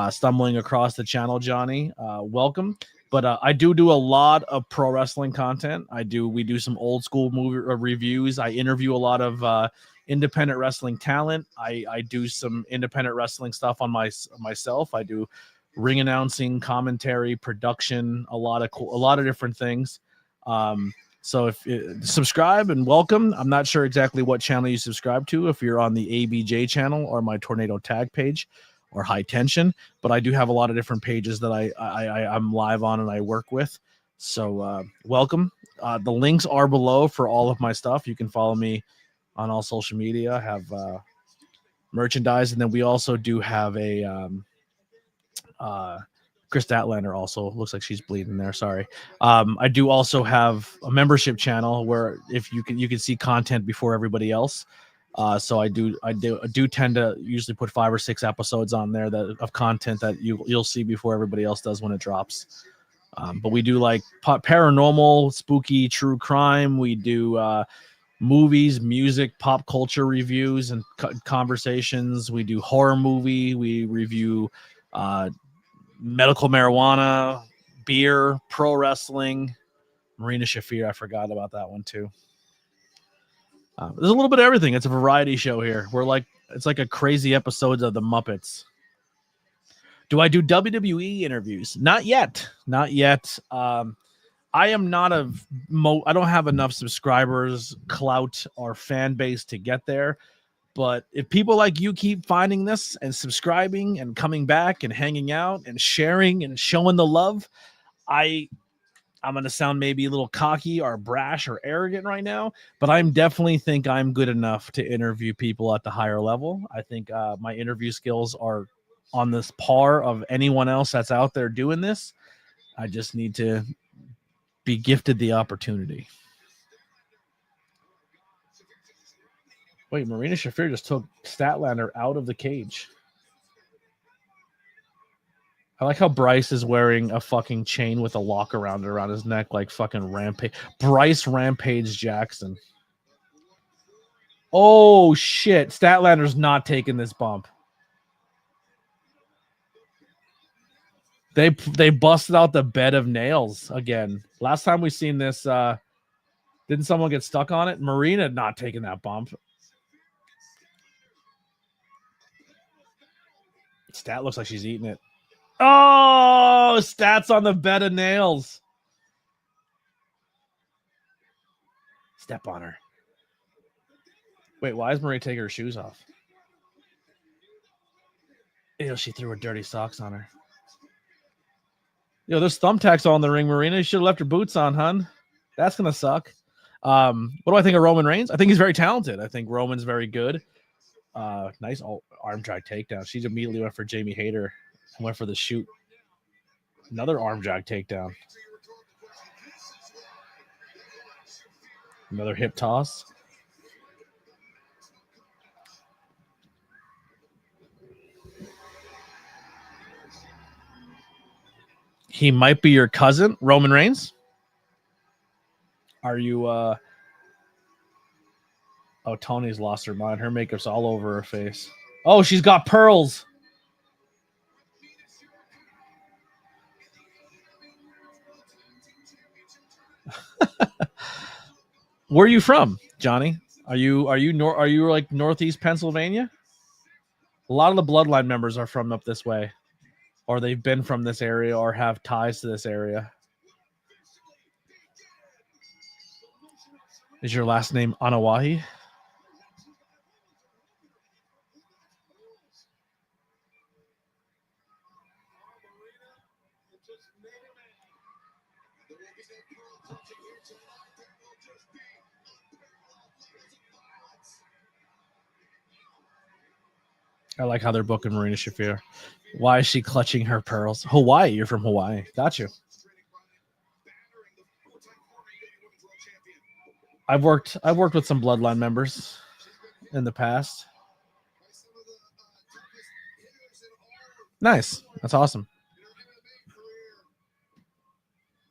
stumbling across the channel, Johnny, welcome. But I do a lot of pro wrestling content. We do some old school movie reviews. I interview a lot of independent wrestling talent. I do some independent wrestling stuff on myself. I do ring announcing, commentary, production, a lot of different things. So if subscribe and welcome. I'm not sure exactly what channel you subscribe to, if you're on the ABJ channel or my Tornado Tag page or High Tension, but I do have a lot of different pages that I'm live on and I work with. So welcome. The links are below for all of my stuff. You can follow me on all social media. I have merchandise, and then we also do have a Chris Statlander also looks like she's bleeding there. Sorry. I do also have a membership channel where if you can see content before everybody else. So I do tend to usually put 5 or 6 episodes on there of content that you'll see before everybody else does when it drops. But we do like paranormal, spooky, true crime. We do movies, music, pop culture reviews and conversations. We do horror movie. We review medical marijuana, beer, pro wrestling, Marina Shafir. I forgot about that one too. There's a little bit of everything. It's a variety show here. It's like a crazy episode of the Muppets. Do I do WWE interviews? Not yet. Not yet. I am not I don't have enough subscribers, clout, or fan base to get there. But if people like you keep finding this and subscribing and coming back and hanging out and sharing and showing the love, I'm going to sound maybe a little cocky or brash or arrogant right now, but I'm definitely think I'm good enough to interview people at the higher level. I think my interview skills are on this par of anyone else that's out there doing this. I just need to be gifted the opportunity. Wait, Marina Shafir just took Statlander out of the cage. I like how Bryce is wearing a fucking chain with a lock around his neck, like fucking Rampage. Bryce Rampage Jackson. Oh shit! Statlander's not taking this bump. They busted out the bed of nails again. Last time we seen this, didn't someone get stuck on it? Marina not taking that bump. Stat looks like she's eating it. Oh, Stats on the bed of nails. Step on her. Wait, why is Marie taking her shoes off? Ew, she threw her dirty socks on her. Yo, there's thumbtacks all in the ring, Marina. You should have left her boots on, hun. That's going to suck. What do I think of Roman Reigns? I think he's very talented. I think Roman's very good. Nice arm drag takedown. She immediately went for Jamie Hayter and went for the shoot. Another arm drag takedown. Another hip toss. He might be your cousin, Roman Reigns. Are you Oh, Tony's lost her mind. Her makeup's all over her face. Oh, she's got pearls. Where are you from, Johnny? Are you like Northeast Pennsylvania? A lot of the Bloodline members are from up this way, or they've been from this area or have ties to this area. Is your last name Anawahi? I like how they're booking Marina Shafir. Why is she clutching her pearls? Hawaii. You're from Hawaii. Got you. I've worked with some Bloodline members in the past. Nice. That's awesome.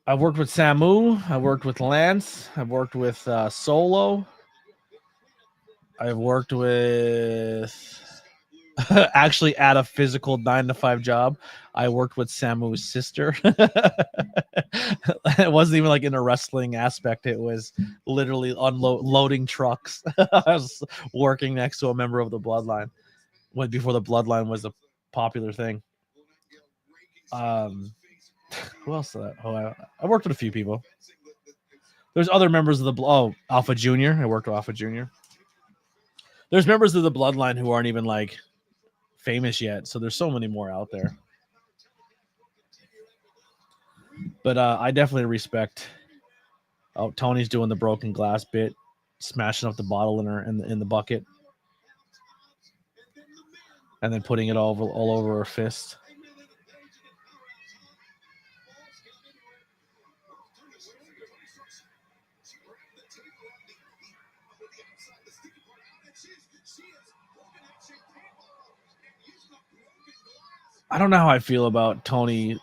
I've worked with Samu. I've worked with Lance. I've worked with Solo. I've worked with actually at a physical 9-to-5 job. I worked with Samu's sister. It wasn't even like in a wrestling aspect. It was literally loading trucks. I was working next to a member of the Bloodline before the Bloodline was a popular thing. Who else? I worked with a few people. There's other members of the Alpha Junior. I worked with Alpha Junior. There's members of the Bloodline who aren't even like famous yet, so there's so many more out there. But I definitely respect. Oh, Tony's doing the broken glass bit, smashing up the bottle in the bucket, and then putting it all over her fist. I don't know how I feel about Tony,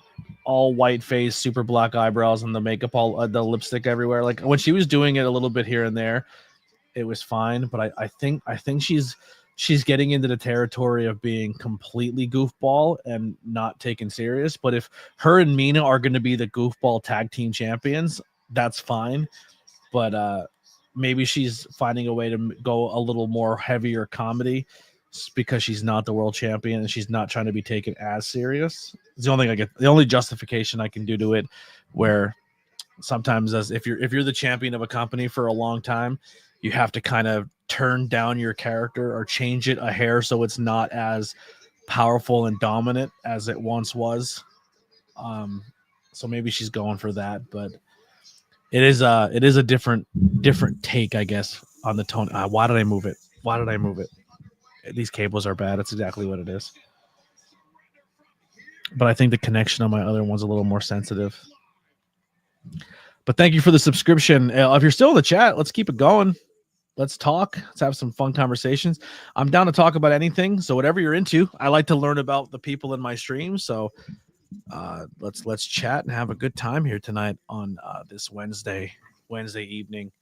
all white face, super black eyebrows, and the makeup, all the lipstick everywhere. Like when she was doing it a little bit here and there, it was fine. But I think she's getting into the territory of being completely goofball and not taken serious. But if her and Mina are going to be the goofball tag team champions, that's fine. But maybe she's finding a way to go a little more heavier comedy because she's not the world champion and she's not trying to be taken as serious. It's the only thing I get. The only justification I can do to it, where sometimes as if you're the champion of a company for a long time, you have to kind of turn down your character or change it a hair so it's not as powerful and dominant as it once was. So maybe she's going for that, but it is a different take, I guess, on the tone. Why did I move it? These cables are bad. That's exactly what it is. But I think the connection on my other one's a little more sensitive. But thank you for the subscription. If you're still in the chat, let's keep it going. Let's talk. Let's have some fun conversations. I'm down to talk about anything. So whatever you're into, I like to learn about the people in my stream. So let's chat and have a good time here tonight on this Wednesday evening.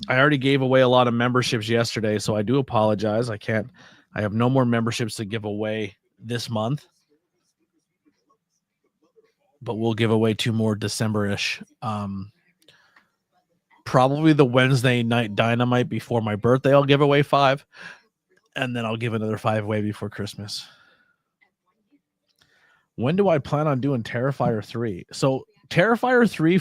I already gave away a lot of memberships yesterday, so I do apologize. I have no more memberships to give away this month, but we'll give away 2 more December-ish. Probably the Wednesday night Dynamite before my birthday, I'll give away 5, and then I'll give another 5 away before Christmas. When do I plan on doing Terrifier 3? So Terrifier 3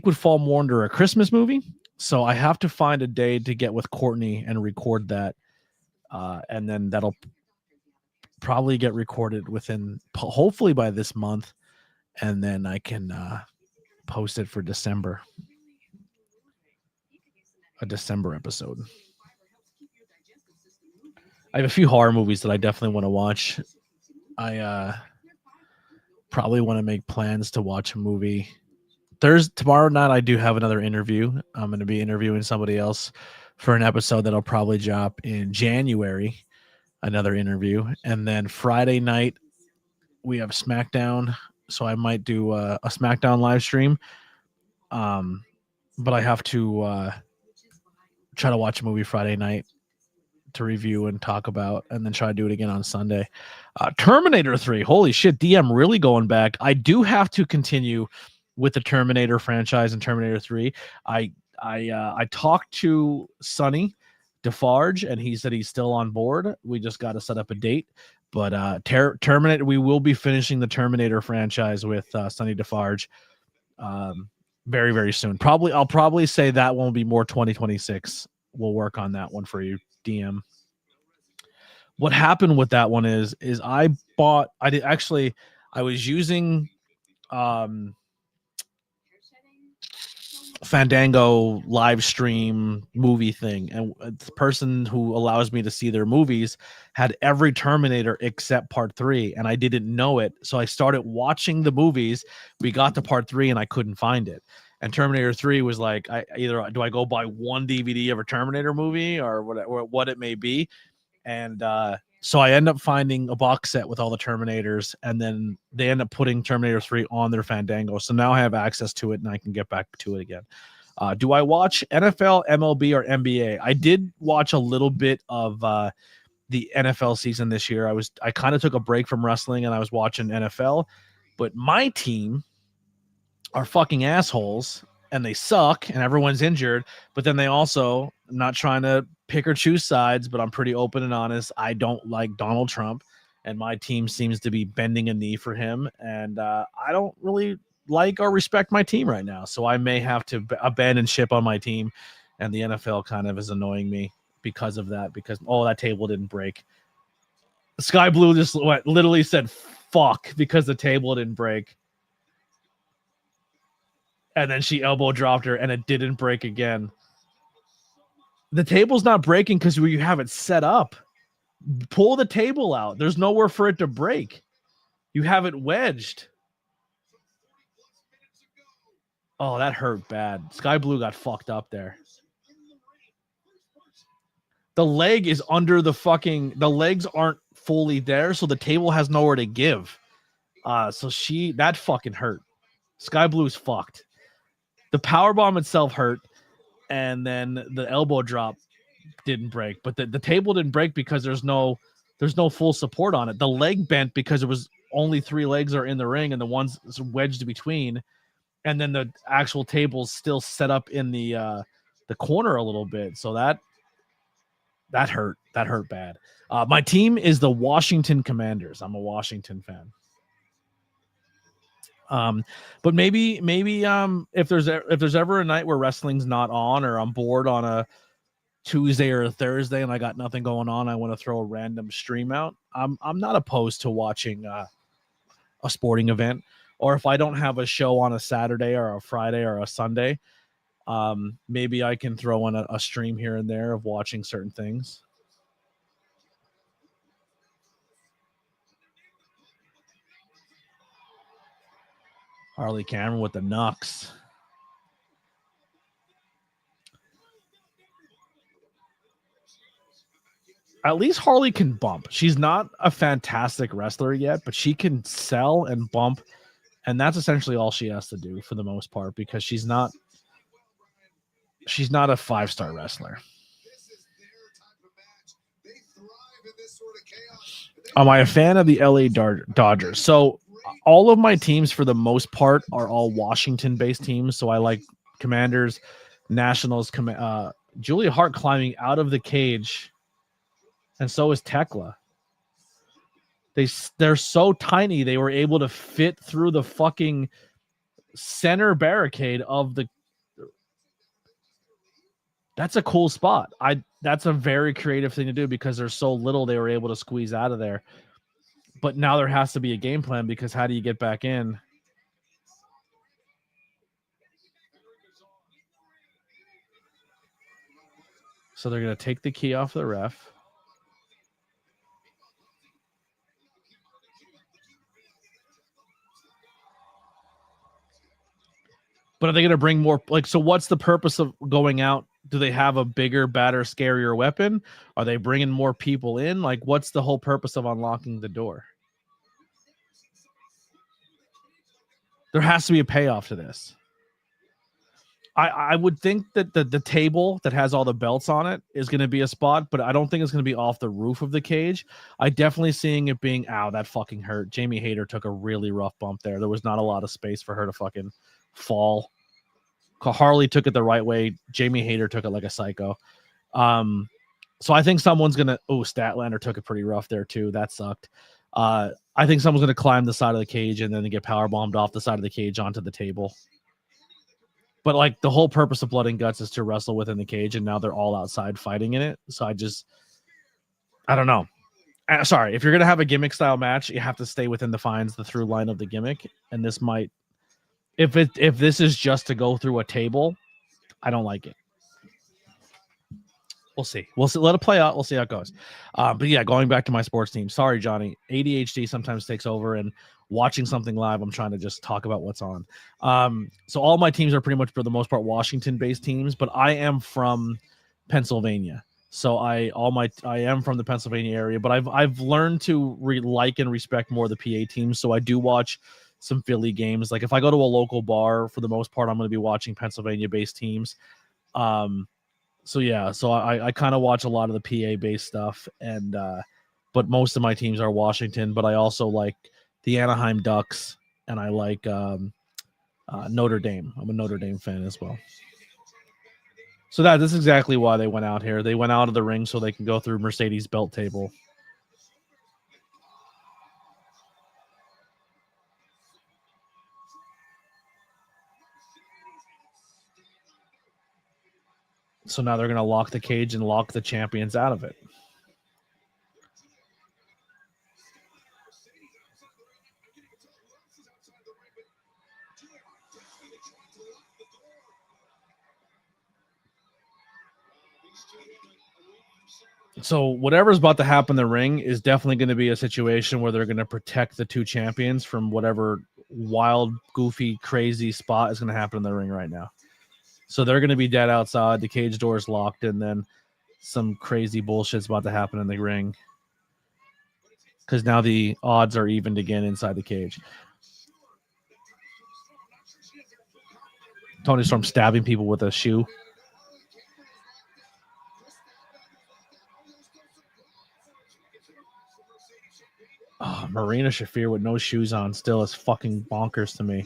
would fall more under a Christmas movie. So I have to find a day to get with Courtney and record that. And then that'll probably get recorded hopefully by this month. And then I can post it for December. A December episode. I have a few horror movies that I definitely want to watch. I probably want to make plans to watch a movie. Tomorrow night, I do have another interview. I'm going to be interviewing somebody else for an episode that'll probably drop in January. Another interview. And then Friday night, we have SmackDown. So I might do a SmackDown live stream. But I have to try to watch a movie Friday night to review and talk about, and then try to do it again on Sunday. Terminator 3. Holy shit, DM really going back. I do have to continue with the Terminator franchise and Terminator 3. I talked to Sonny Defarge, and he said he's still on board. We just got to set up a date. But Terminator, we will be finishing the Terminator franchise with Sonny Defarge very, very soon. I'll probably say that won't be more 2026. We'll work on that one for you, DM. What happened with that one is I was using Fandango live stream movie thing, and the person who allows me to see their movies had every Terminator except part 3, and I didn't know it. So I started watching the movies. We got to part 3 and I couldn't find it. And Terminator 3 was like, either do I go buy one DVD of a Terminator movie or what it may be. And So I end up finding a box set with all the Terminators, and then they end up putting Terminator 3 on their Fandango. So now I have access to it, and I can get back to it again. Do I watch NFL, MLB, or NBA? I did watch a little bit of the NFL season this year. I kind of took a break from wrestling, and I was watching NFL. But my team are fucking assholes, and they suck, and everyone's injured. But then they also, not trying to pick or choose sides, but I'm pretty open and honest. I don't like Donald Trump, and my team seems to be bending a knee for him. And I don't really like or respect my team right now. So I may have to abandon ship on my team, and the NFL kind of is annoying me because of that, because that table didn't break. Sky Blue just literally said fuck because the table didn't break. And then she elbow dropped her, and it didn't break again. The table's not breaking because you have it set up. Pull the table out. There's nowhere for it to break. You have it wedged. Oh, that hurt bad. Sky Blue got fucked up there. The leg is under the legs aren't fully there, so the table has nowhere to give. So that fucking hurt. Sky Blue's fucked. The powerbomb itself hurt, and then the elbow drop didn't break. But the table didn't break because there's no full support on it. The leg bent because it was only 3 legs are in the ring, and the one's wedged between, and then the actual table's still set up in the corner a little bit. So that hurt. That hurt bad. My team is the Washington Commanders. I'm a Washington fan. But maybe if there's ever a night where wrestling's not on, or I'm bored on a Tuesday or a Thursday and I got nothing going on, I want to throw a random stream out. I'm not opposed to watching a sporting event, or if I don't have a show on a Saturday or a Friday or a Sunday, maybe I can throw in a stream here and there of watching certain things. Harley Cameron with the Nux. At least Harley can bump. She's not a fantastic wrestler yet, but she can sell and bump, and that's essentially all she has to do for the most part, because she's not a 5-star wrestler. Am I a fan of the LA Dodgers? So all of my teams, for the most part, are all Washington-based teams. So I like Commanders, Nationals. Julia Hart climbing out of the cage, and so is Tekla. They're so tiny, they were able to fit through the fucking center barricade of the. That's a cool spot. That's a very creative thing to do, because they're so little, they were able to squeeze out of there. But now there has to be a game plan, because how do you get back in? So they're going to take the key off the ref. But are they going to bring more? So what's the purpose of going out? Do they have a bigger, badder, scarier weapon? Are they bringing more people in? What's the whole purpose of unlocking the door? There has to be a payoff to this. I would think that the table that has all the belts on it is going to be a spot, but I don't think it's going to be off the roof of the cage. I definitely seeing it being, ow, that fucking hurt. Jamie Hayter took a really rough bump there. There was not a lot of space for her to fucking fall. Harley took it the right way. Jamie Hayter took it like a psycho. So I think someone's going to, Statlander took it pretty rough there too. That sucked. I think someone's going to climb the side of the cage and then get power bombed off the side of the cage onto the table. But the whole purpose of Blood and Guts is to wrestle within the cage, and now they're all outside fighting in it. So I don't know. Sorry, if you're going to have a gimmick style match, you have to stay within the through line of the gimmick. And this might, if this is just to go through a table, I don't like it. We'll see. Let it play out. We'll see how it goes. But yeah, going back to my sports team. Sorry, Johnny. ADHD sometimes takes over, and watching something live, I'm trying to just talk about what's on. So all my teams are pretty much, for the most part, Washington-based teams, but I am from Pennsylvania. So I am from the Pennsylvania area, but I've learned to like and respect more the PA teams. So I do watch some Philly games. Like if I go to a local bar, for the most part, I'm going to be watching Pennsylvania-based teams. So yeah, so I kind of watch a lot of the PA-based stuff, and but most of my teams are Washington. But I also like the Anaheim Ducks, and I like Notre Dame. I'm a Notre Dame fan as well. So that's exactly why they went out here. They went out of the ring so they can go through Mercedes' belt table. So now they're going to lock the cage and lock the champions out of it. So whatever's about to happen in the ring is definitely going to be a situation where they're going to protect the two champions from whatever wild, goofy, crazy spot is going to happen in the ring right now. So they're going to be dead outside. The cage door is locked, and then some crazy bullshit's about to happen in the ring. Because now the odds are evened again inside the cage. Tony Storm stabbing people with a shoe. Oh, Marina Shafir with no shoes on still is fucking bonkers to me.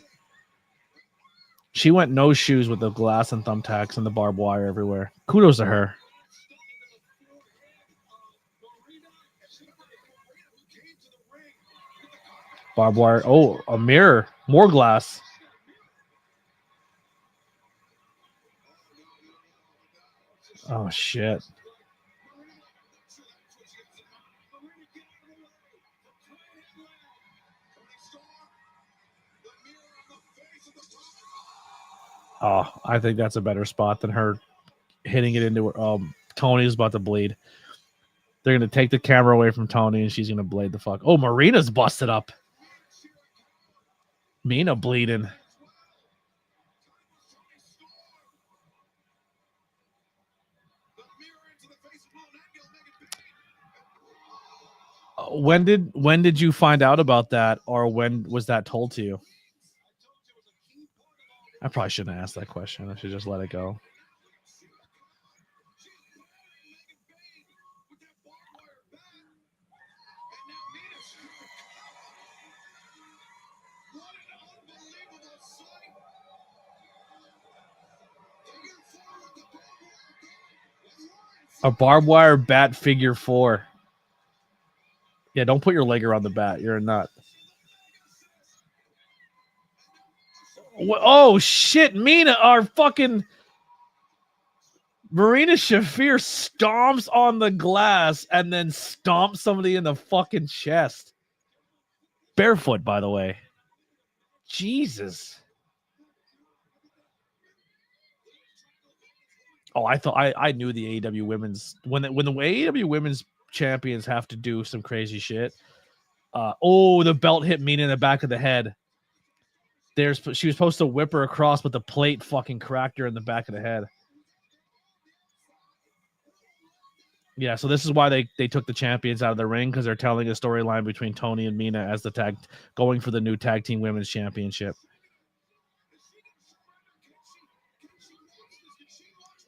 She went no shoes with the glass and thumbtacks and the barbed wire everywhere. Kudos to her. Barbed wire. Oh, a mirror. More glass. Oh, shit. Oh, I think that's a better spot than her hitting it into her. Tony's about to bleed. They're going to take the camera away from Tony, and she's going to blade the fuck. Oh, Marina's busted up. Mina bleeding. When did you find out about that, or when was that told to you? I probably shouldn't have asked that question. I should just let it go. A barbed wire bat figure 4. Yeah, don't put your leg around the bat. You're a nut. Oh, shit. Mina, our fucking Marina Shafir stomps on the glass and then stomps somebody in the fucking chest. Barefoot, by the way. Jesus. Oh, I knew the AEW women's when the AEW women's champions have to do some crazy shit. The belt hit Mina in the back of the head. She was supposed to whip her across, but the plate fucking cracked her in the back of the head. Yeah, so this is why they took the champions out of the ring, because they're telling a storyline between Tony and Mina as the going for the new tag team women's championship.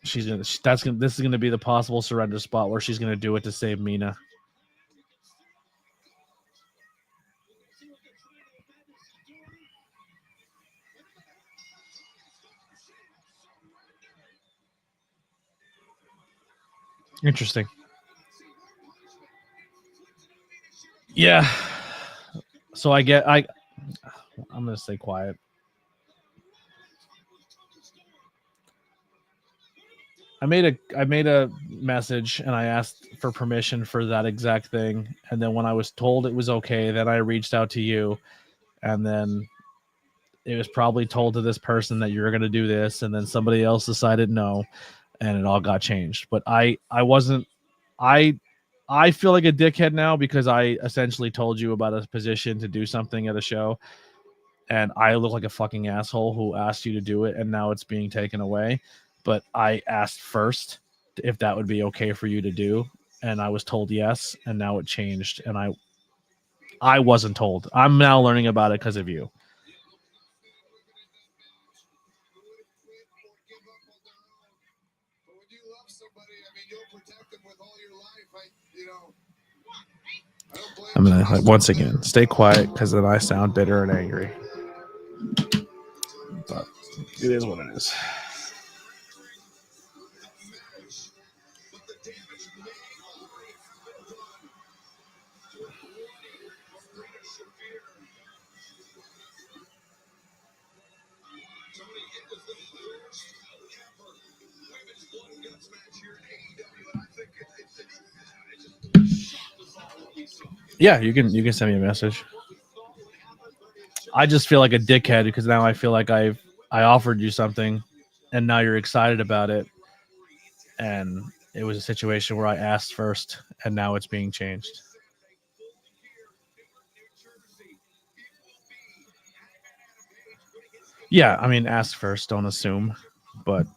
This is gonna be the possible surrender spot where she's gonna do it to save Mina. Interesting. Yeah. So I'm gonna stay quiet. I made a message and I asked for permission for that exact thing, and then when I was told it was okay, then I reached out to you, and then it was probably told to this person that you're going to do this, and then somebody else decided no, and it all got changed. But I feel like a dickhead now because I essentially told you about a position to do something at a show, and I look like a fucking asshole who asked you to do it, and now it's being taken away. But I asked first, if that would be okay for you to do. And I was told yes, and now it changed, and I wasn't told. I'm now learning about it because of you. But when you love somebody, I mean, you'll protect them with all your life. I don't blame I'm gonna once again stay quiet because then I sound bitter and angry. But it is what it is. Tony, it was the first ever women's blood and guts match here in AEW, and I think it just shocked us all what we saw. Yeah, you can send me a message. I just feel like a dickhead because now I feel like I offered you something, and now you're excited about it, and it was a situation where I asked first, and now it's being changed. Yeah, I mean, ask first, don't assume, but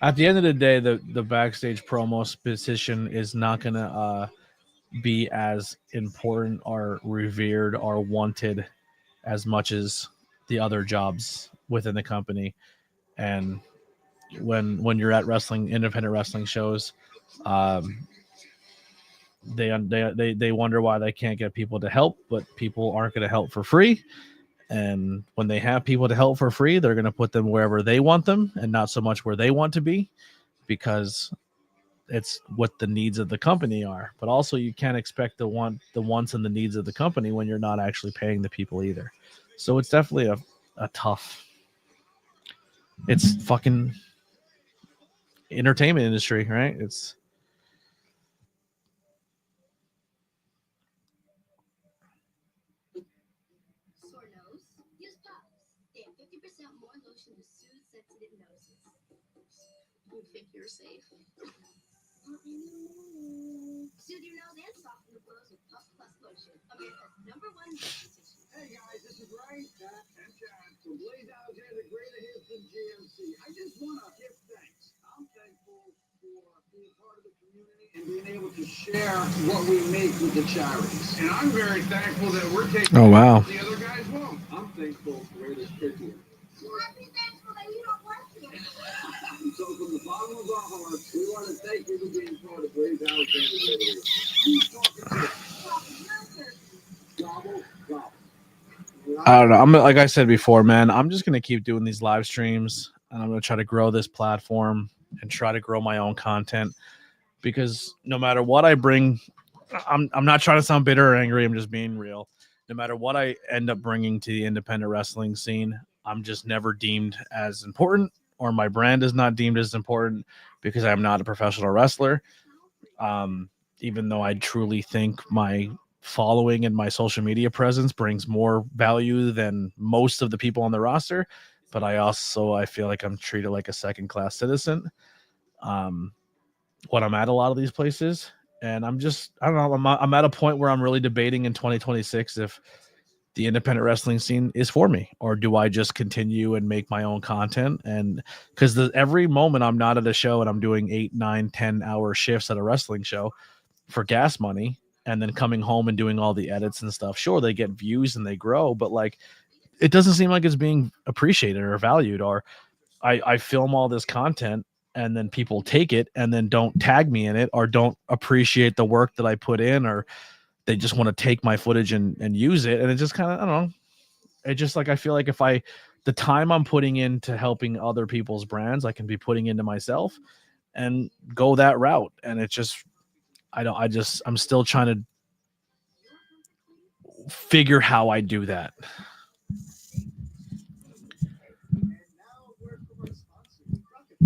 at the end of the day, the backstage promo position is not gonna be as important or revered or wanted as much as the other jobs within the company. And when you're at independent wrestling shows, they wonder why they can't get people to help, but people aren't going to help for free. And when they have people to help for free, they're going to put them wherever they want them and not so much where they want to be, because it's what the needs of the company are. But also, you can't expect the wants and the needs of the company when you're not actually paying the people either. So it's definitely a tough. It's fucking entertainment industry, right? It's Sore nose? Use Puffs. They have 50% more lotion to soothe sensitive noses. You think you're safe? Soothe your nose and soften the blows with Puff Plus lotion. America's #1 nasal tissue. Hey guys, this is Ray, Pat, and Chad from Blaze Alexander, Greater Houston GMC. I just want to give thanks. I'm thankful for being part of the community and being able to share what we make with the charities. And I'm very thankful that we're taking Oh, wow. the other guys won't. I'm thankful for where this kid here. You must be thankful that you don't work here. So from the bottom of our hearts, we want to thank you for being part of Blaze Alexander, Greater Houston. Who's talking to us? Gobble, gobble. I don't know. I'm like I said before, man. I'm just gonna keep doing these live streams, and I'm gonna try to grow this platform and try to grow my own content. Because no matter what I bring, I'm not trying to sound bitter or angry. I'm just being real. No matter what I end up bringing to the independent wrestling scene, I'm just never deemed as important, or my brand is not deemed as important because I'm not a professional wrestler. Even though I truly think my following and my social media presence brings more value than most of the people on the roster, but I feel like I'm treated like a second-class citizen when I'm at a lot of these places. And I don't know, I'm at a point where I'm really debating in 2026 if the independent wrestling scene is for me, or do I just continue and make my own content? And because every moment I'm not at a show and I'm doing 8, 9, 10-hour shifts at a wrestling show for gas money, and then coming home and doing all the edits and stuff. Sure, they get views and they grow, but like, it doesn't seem like it's being appreciated or valued. Or I film all this content and then people take it and then don't tag me in it, or don't appreciate the work that I put in, or they just want to take my footage and use it. And it just kind of, I don't know. It just like, I feel like the time I'm putting into helping other people's brands, I can be putting into myself and go that route. And it just, I'm still trying to figure how I do that.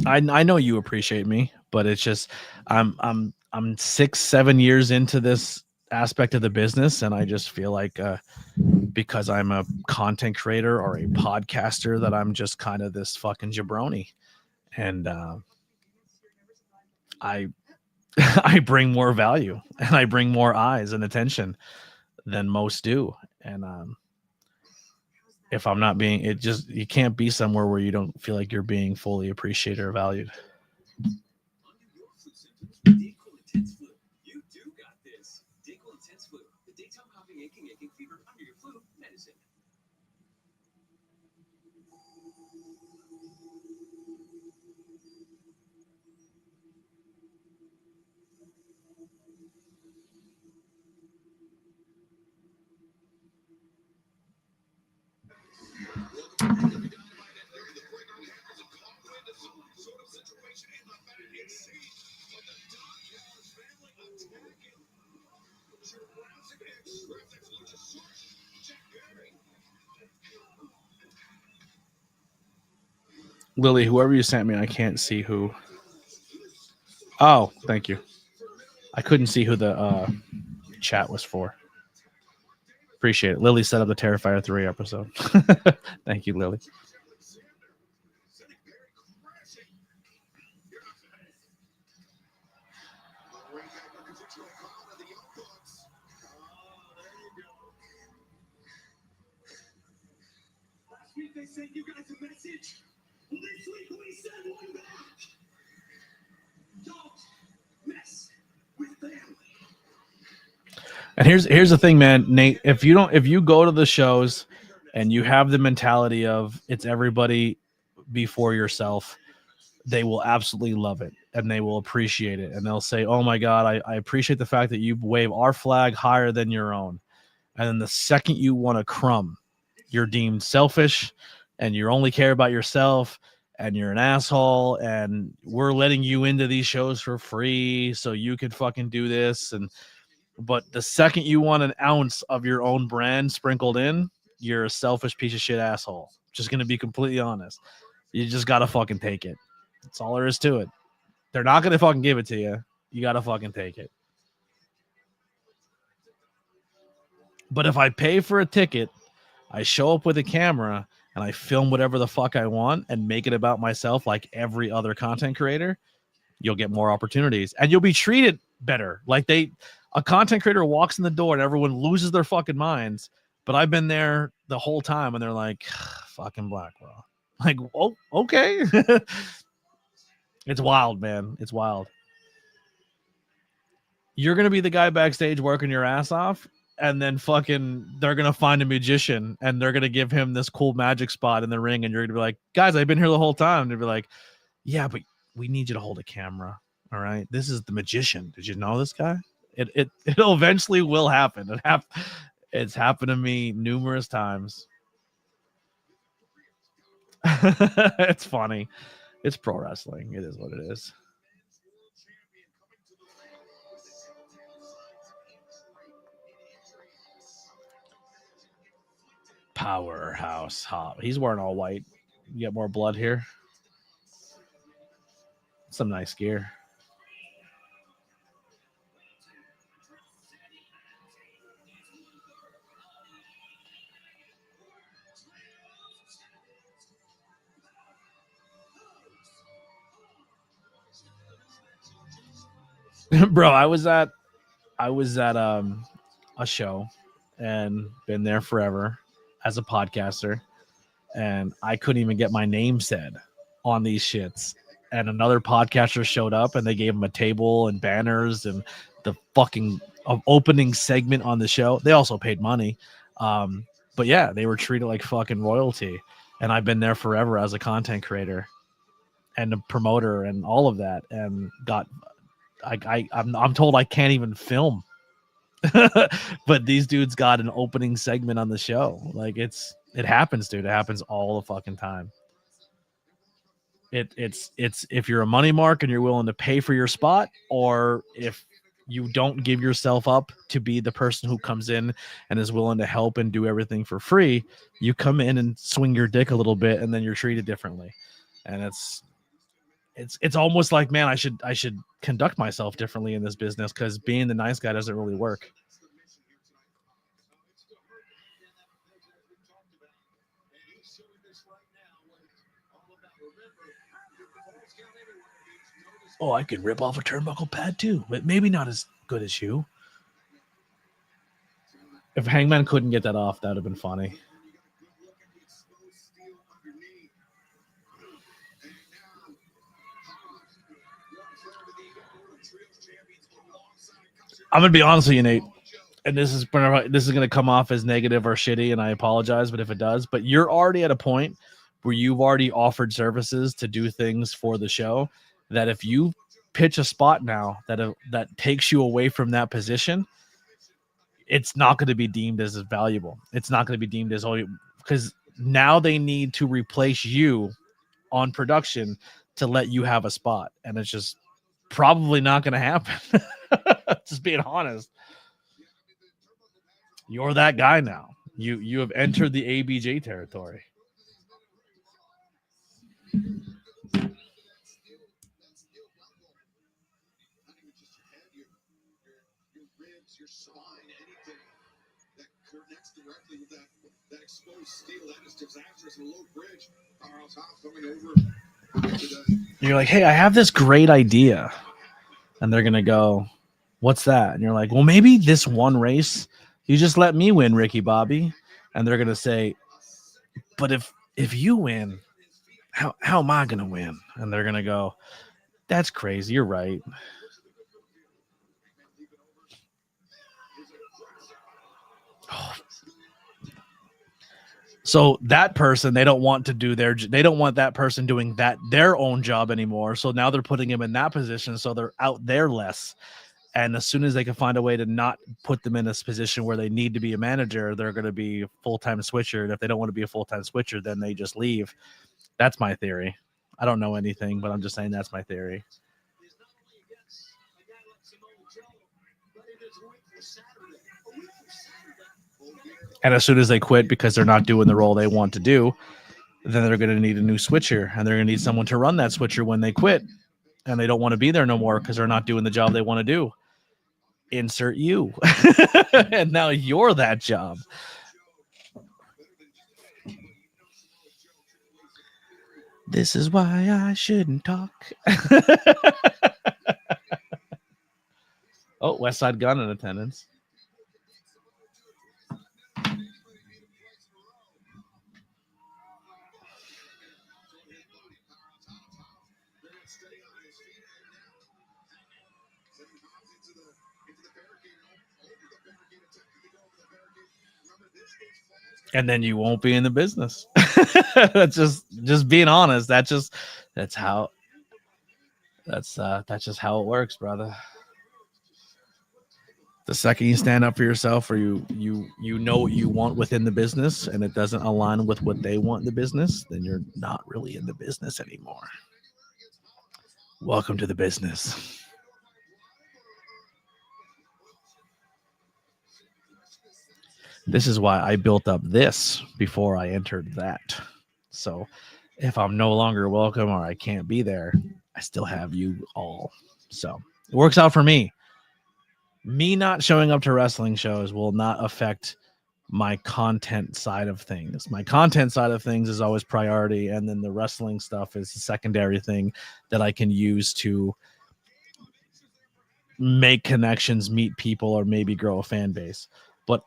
I know you appreciate me, but it's just I'm 6-7 years into this aspect of the business, and I just feel like because I'm a content creator or a podcaster, that I'm just kind of this fucking jabroni. And I I bring more value and I bring more eyes and attention than most do. And if I'm not being, you can't be somewhere where you don't feel like you're being fully appreciated or valued. Under your flu symptoms with Dayquil Intense Flu. You do got this. Dayquil Intense Flu, the daytime coughing, aching fever under your flu medicine. Welcome to AEW Dynamite, and during the break, we have a call into some sort of situation in the back. It seems, but the Dodgers family attacking. Jurassic X, Luchasaurus, Jack Perry. Lily, whoever you sent me, I can't see who. Oh, thank you. I couldn't see who the chat was for. Appreciate it. Lily set up the Terrifier 3 episode. Thank you, Lily. Sending Perry crashing. The Rainmaker constitutional crowd of the Young Bucks. Oh, there you go. Last week they sent you guys a message. Well, this week we send one back. Don't mess with family. And here's the thing, man, Nate. If you go to the shows and you have the mentality of it's everybody before yourself, they will absolutely love it and they will appreciate it. And they'll say, oh my God, I appreciate the fact that you wave our flag higher than your own. And then the second you want a crumb, you're deemed selfish and you only care about yourself and you're an asshole and we're letting you into these shows for free so you can fucking do this. But the second you want an ounce of your own brand sprinkled in, you're a selfish piece of shit asshole. Just going to be completely honest. You just got to fucking take it. That's all there is to it. They're not going to fucking give it to you. You got to fucking take it. But if I pay for a ticket, I show up with a camera and I film whatever the fuck I want and make it about myself like every other content creator, you'll get more opportunities and you'll be treated better. Like a content creator walks in the door and everyone loses their fucking minds. But I've been there the whole time and they're like, fucking black, bro. Like, oh, okay. It's wild, man. It's wild. You're going to be the guy backstage working your ass off. And then fucking they're going to find a magician and they're going to give him this cool magic spot in the ring. And you're going to be like, guys, I've been here the whole time. And they'll be like, yeah, but we need you to hold a camera. All right. This is the magician. Did you know this guy? It'll eventually will happen. It's happened to me numerous times. It's funny. It's pro wrestling. It is what it is. Powerhouse Hop. He's wearing all white. You get more blood here. Some nice gear. Bro, I was at a show and been there forever as a podcaster, and I couldn't even get my name said on these shits. And another podcaster showed up and they gave him a table and banners and the fucking opening segment on the show. They also paid money. But yeah, they were treated like fucking royalty. And I've been there forever as a content creator and a promoter and all of that. And I'm told I can't even film. But these dudes got an opening segment on the show. Like it happens, dude. It happens all the fucking time. It's if you're a money mark and you're willing to pay for your spot, or if you don't give yourself up to be the person who comes in and is willing to help and do everything for free, you come in and swing your dick a little bit and then you're treated differently. And it's almost like, man, I should conduct myself differently in this business, because being the nice guy doesn't really work. Oh, I could rip off a turnbuckle pad too, but maybe not as good as you. If Hangman couldn't get that off, that would have been funny. I'm gonna be honest with you, Nate, and this is gonna come off as negative or shitty, and I apologize, but if it does, but you're already at a point where you've already offered services to do things for the show that if you pitch a spot now that takes you away from that position, it's not going to be deemed as valuable. It's not going to be deemed as all because now they need to replace you on production to let you have a spot, and it's just probably not going to happen. Just being honest, you're that guy now. You have entered the ABJ territory. Your spine, anything that connects directly with that exposed steel, that is disastrous. A low bridge, Powerhouse Hobbs coming over. You're like, hey, I have this great idea, and they're gonna go, what's that? And you're like, well, maybe this one race, you just let me win, Ricky Bobby, and they're gonna say, but if you win, how am I gonna win? And they're gonna go, that's crazy. You're right. So that person, they don't want that person doing their own job anymore. So now they're putting him in that position. So they're out there less. And as soon as they can find a way to not put them in this position where they need to be a manager, they're going to be a full-time switcher. And if they don't want to be a full-time switcher, then they just leave. That's my theory. I don't know anything, but I'm just saying that's my theory. And as soon as they quit because they're not doing the role they want to do, then they're going to need a new switcher, and they're going to need someone to run that switcher when they quit, and they don't want to be there no more because they're not doing the job they want to do. Insert you. And now you're that job. This is why I shouldn't talk. Oh, West Side Gun in attendance. And then you won't be in the business. That's just being honest. That's just how it works, brother. The second you stand up for yourself, or you know what you want within the business, and it doesn't align with what they want in the business, then you're not really in the business anymore. Welcome to the business. This is why I built up this before I entered that. So if I'm no longer welcome or I can't be there, I still have you all. So it works out for me. Me not showing up to wrestling shows will not affect my content side of things. My content side of things is always priority, and then the wrestling stuff is the secondary thing that I can use to make connections, meet people, or maybe grow a fan base. But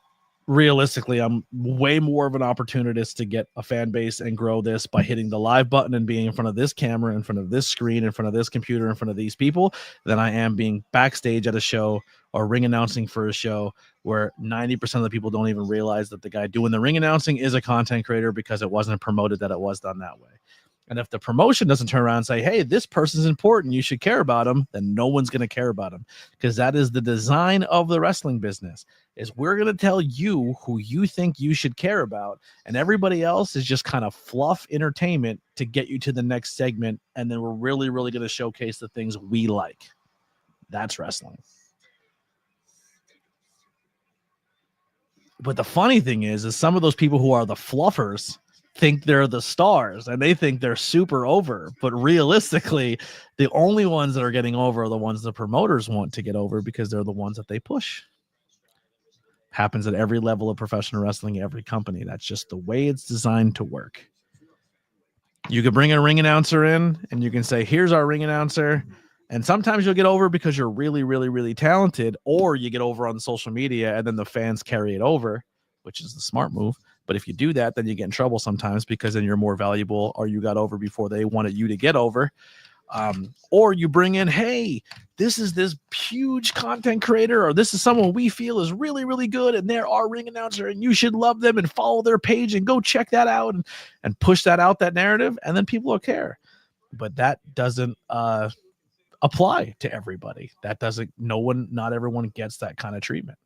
realistically, I'm way more of an opportunist to get a fan base and grow this by hitting the live button and being in front of this camera, in front of this screen, in front of this computer, in front of these people, than I am being backstage at a show or ring announcing for a show where 90% of the people don't even realize that the guy doing the ring announcing is a content creator because it wasn't promoted that it was done that way. And if the promotion doesn't turn around and say, hey, this person's important, you should care about him, then no one's going to care about him, because that is the design of the wrestling business, is we're going to tell you who you think you should care about, and everybody else is just kind of fluff entertainment to get you to the next segment, and then we're really, really going to showcase the things we like. That's wrestling. But the funny thing is some of those people who are the fluffers think they're the stars and they think they're super over, but realistically the only ones that are getting over are the ones the promoters want to get over, because they're the ones that they push. Happens at every level of professional wrestling, every company. That's just the way it's designed to work. You could bring a ring announcer in and you can say, here's our ring announcer. And sometimes you'll get over because you're really, really, really talented, or you get over on social media and then the fans carry it over, which is the smart move. But if you do that, then you get in trouble sometimes because then you're more valuable or you got over before they wanted you to get over. Or you bring in, hey, this is this huge content creator, or this is someone we feel is really, really good, and they're our ring announcer, and you should love them and follow their page and go check that out and push that out, that narrative, and then people will care. But that doesn't apply to everybody. That doesn't, not everyone gets that kind of treatment.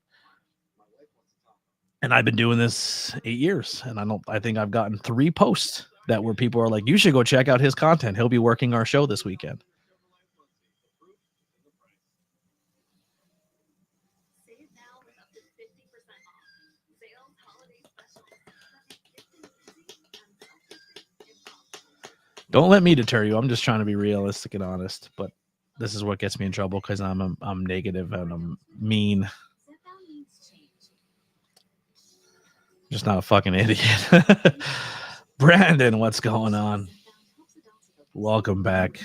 And I've been doing this 8 years, and I think I've gotten 3 posts that where people are like, you should go check out his content. He'll be working our show this weekend. Save now with up to 50% off. Sales, holiday specials. Don't let me deter you. I'm just trying to be realistic and honest, but this is what gets me in trouble because I'm negative and I'm mean. Just not a fucking idiot. Brandon, what's going on? Welcome back.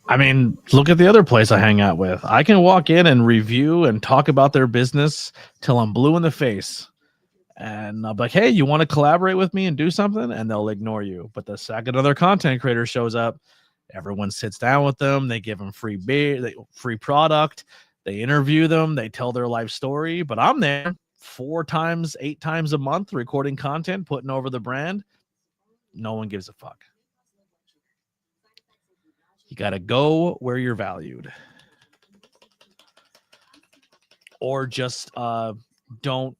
I mean, look at the other place I hang out with. I can walk in and review and talk about their business till I'm blue in the face. And I'll be like, hey, you want to collaborate with me and do something? And they'll ignore you. But the second other content creator shows up, everyone sits down with them. They give them free beer, free product. They interview them. They tell their life story. But I'm there 4 times, 8 times a month recording content, putting over the brand. No one gives a fuck. You got to go where you're valued. Or just don't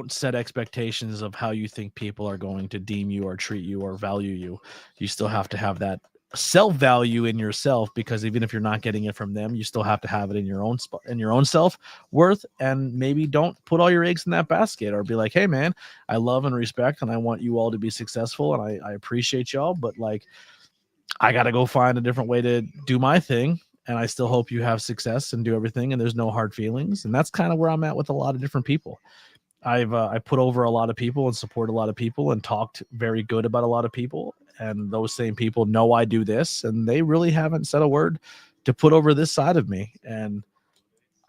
set expectations of how you think people are going to deem you or treat you or value you. You still have to have that self-value in yourself, because even if you're not getting it from them, you still have to have it in your own self-worth. And maybe don't put all your eggs in that basket, or be like, hey man, I love and respect and I want you all to be successful and I appreciate y'all, but like, I got to go find a different way to do my thing. And I still hope you have success and do everything. And there's no hard feelings. And that's kind of where I'm at with a lot of different people. I put over a lot of people and support a lot of people and talked very good about a lot of people. And those same people know I do this, and they really haven't said a word to put over this side of me. And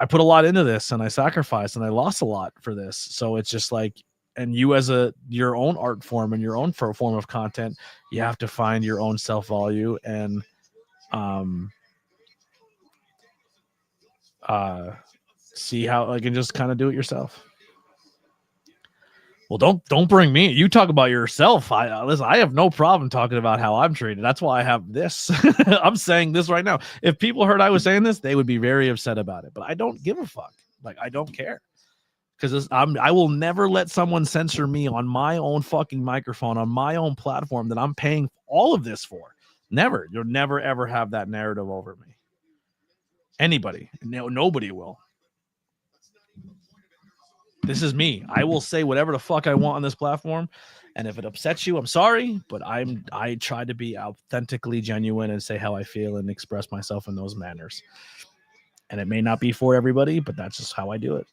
I put a lot into this, and I sacrificed, and I lost a lot for this. So it's just like, and you as your own art form and your own form of content, you have to find your own self-value and see how I can just kind of do it yourself. Well, don't bring me. You talk about yourself. Listen, I have no problem talking about how I'm treated. That's why I have this. I'm saying this right now. If people heard I was saying this, they would be very upset about it. But I don't give a fuck. Like, I don't care. Because I will never let someone censor me on my own fucking microphone, on my own platform that I'm paying all of this for. Never. You'll never, ever have that narrative over me. Anybody. No, nobody will. This is me. I will say whatever the fuck I want on this platform. And if it upsets you, I'm sorry. But I try to be authentically genuine and say how I feel and express myself in those manners. And it may not be for everybody, but that's just how I do it.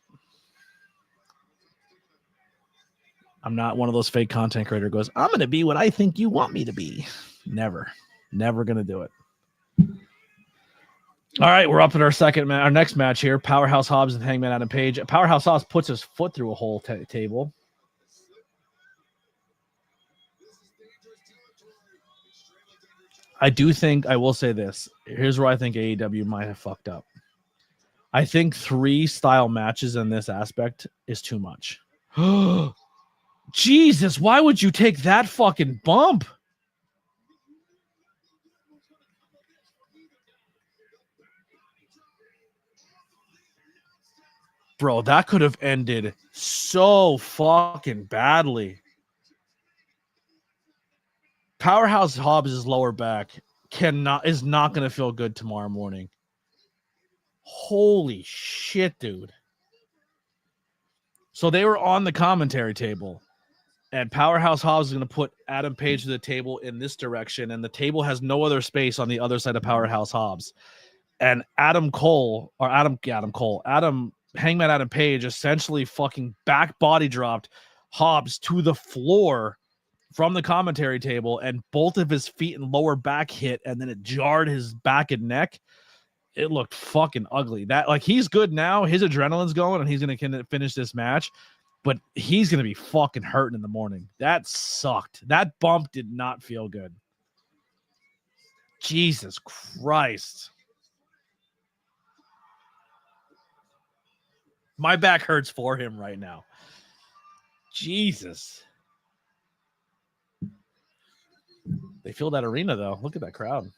I'm not one of those fake content creator goes, I'm going to be what I think you want me to be. Never going to do it. All right, we're up at our next match here. Powerhouse Hobbs and Hangman Adam Page. Powerhouse Hobbs puts his foot through a whole table. I do think, I will say this. Here's where I think AEW might have fucked up. I think 3 style matches in this aspect is too much. Jesus, why would you take that fucking bump? Bro, that could have ended so fucking badly. Powerhouse Hobbs' lower back is not going to feel good tomorrow morning. Holy shit, dude. So they were on the commentary table, and Powerhouse Hobbs is going to put Adam Page to the table in this direction, and the table has no other space on the other side of Powerhouse Hobbs. and Adam Hangman Adam Page essentially fucking back body dropped Hobbs to the floor from the commentary table, and both of his feet and lower back hit, and then it jarred his back and neck. It looked fucking ugly. That, like, he's good now. His adrenaline's going, and he's going to finish this match, but he's going to be fucking hurting in the morning. That sucked. That bump did not feel good. Jesus Christ. My back hurts for him right now. Jesus. They fill that arena, though. Look at that crowd.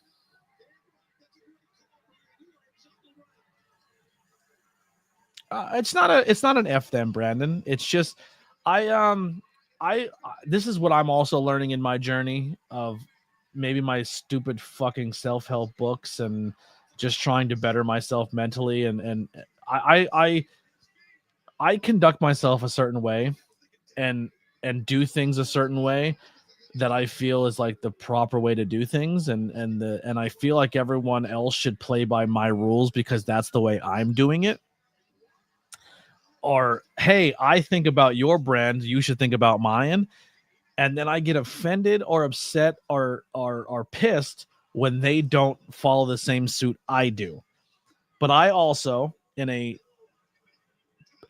It's not an F them, Brandon. It's just this is what I'm also learning in my journey of maybe my stupid fucking self-help books and just trying to better myself mentally, and I conduct myself a certain way and do things a certain way that I feel is like the proper way to do things, and I feel like everyone else should play by my rules because that's the way I'm doing it. Or, hey, I think about your brand, you should think about mine. And then I get offended or upset or pissed when they don't follow the same suit I do. But I also, and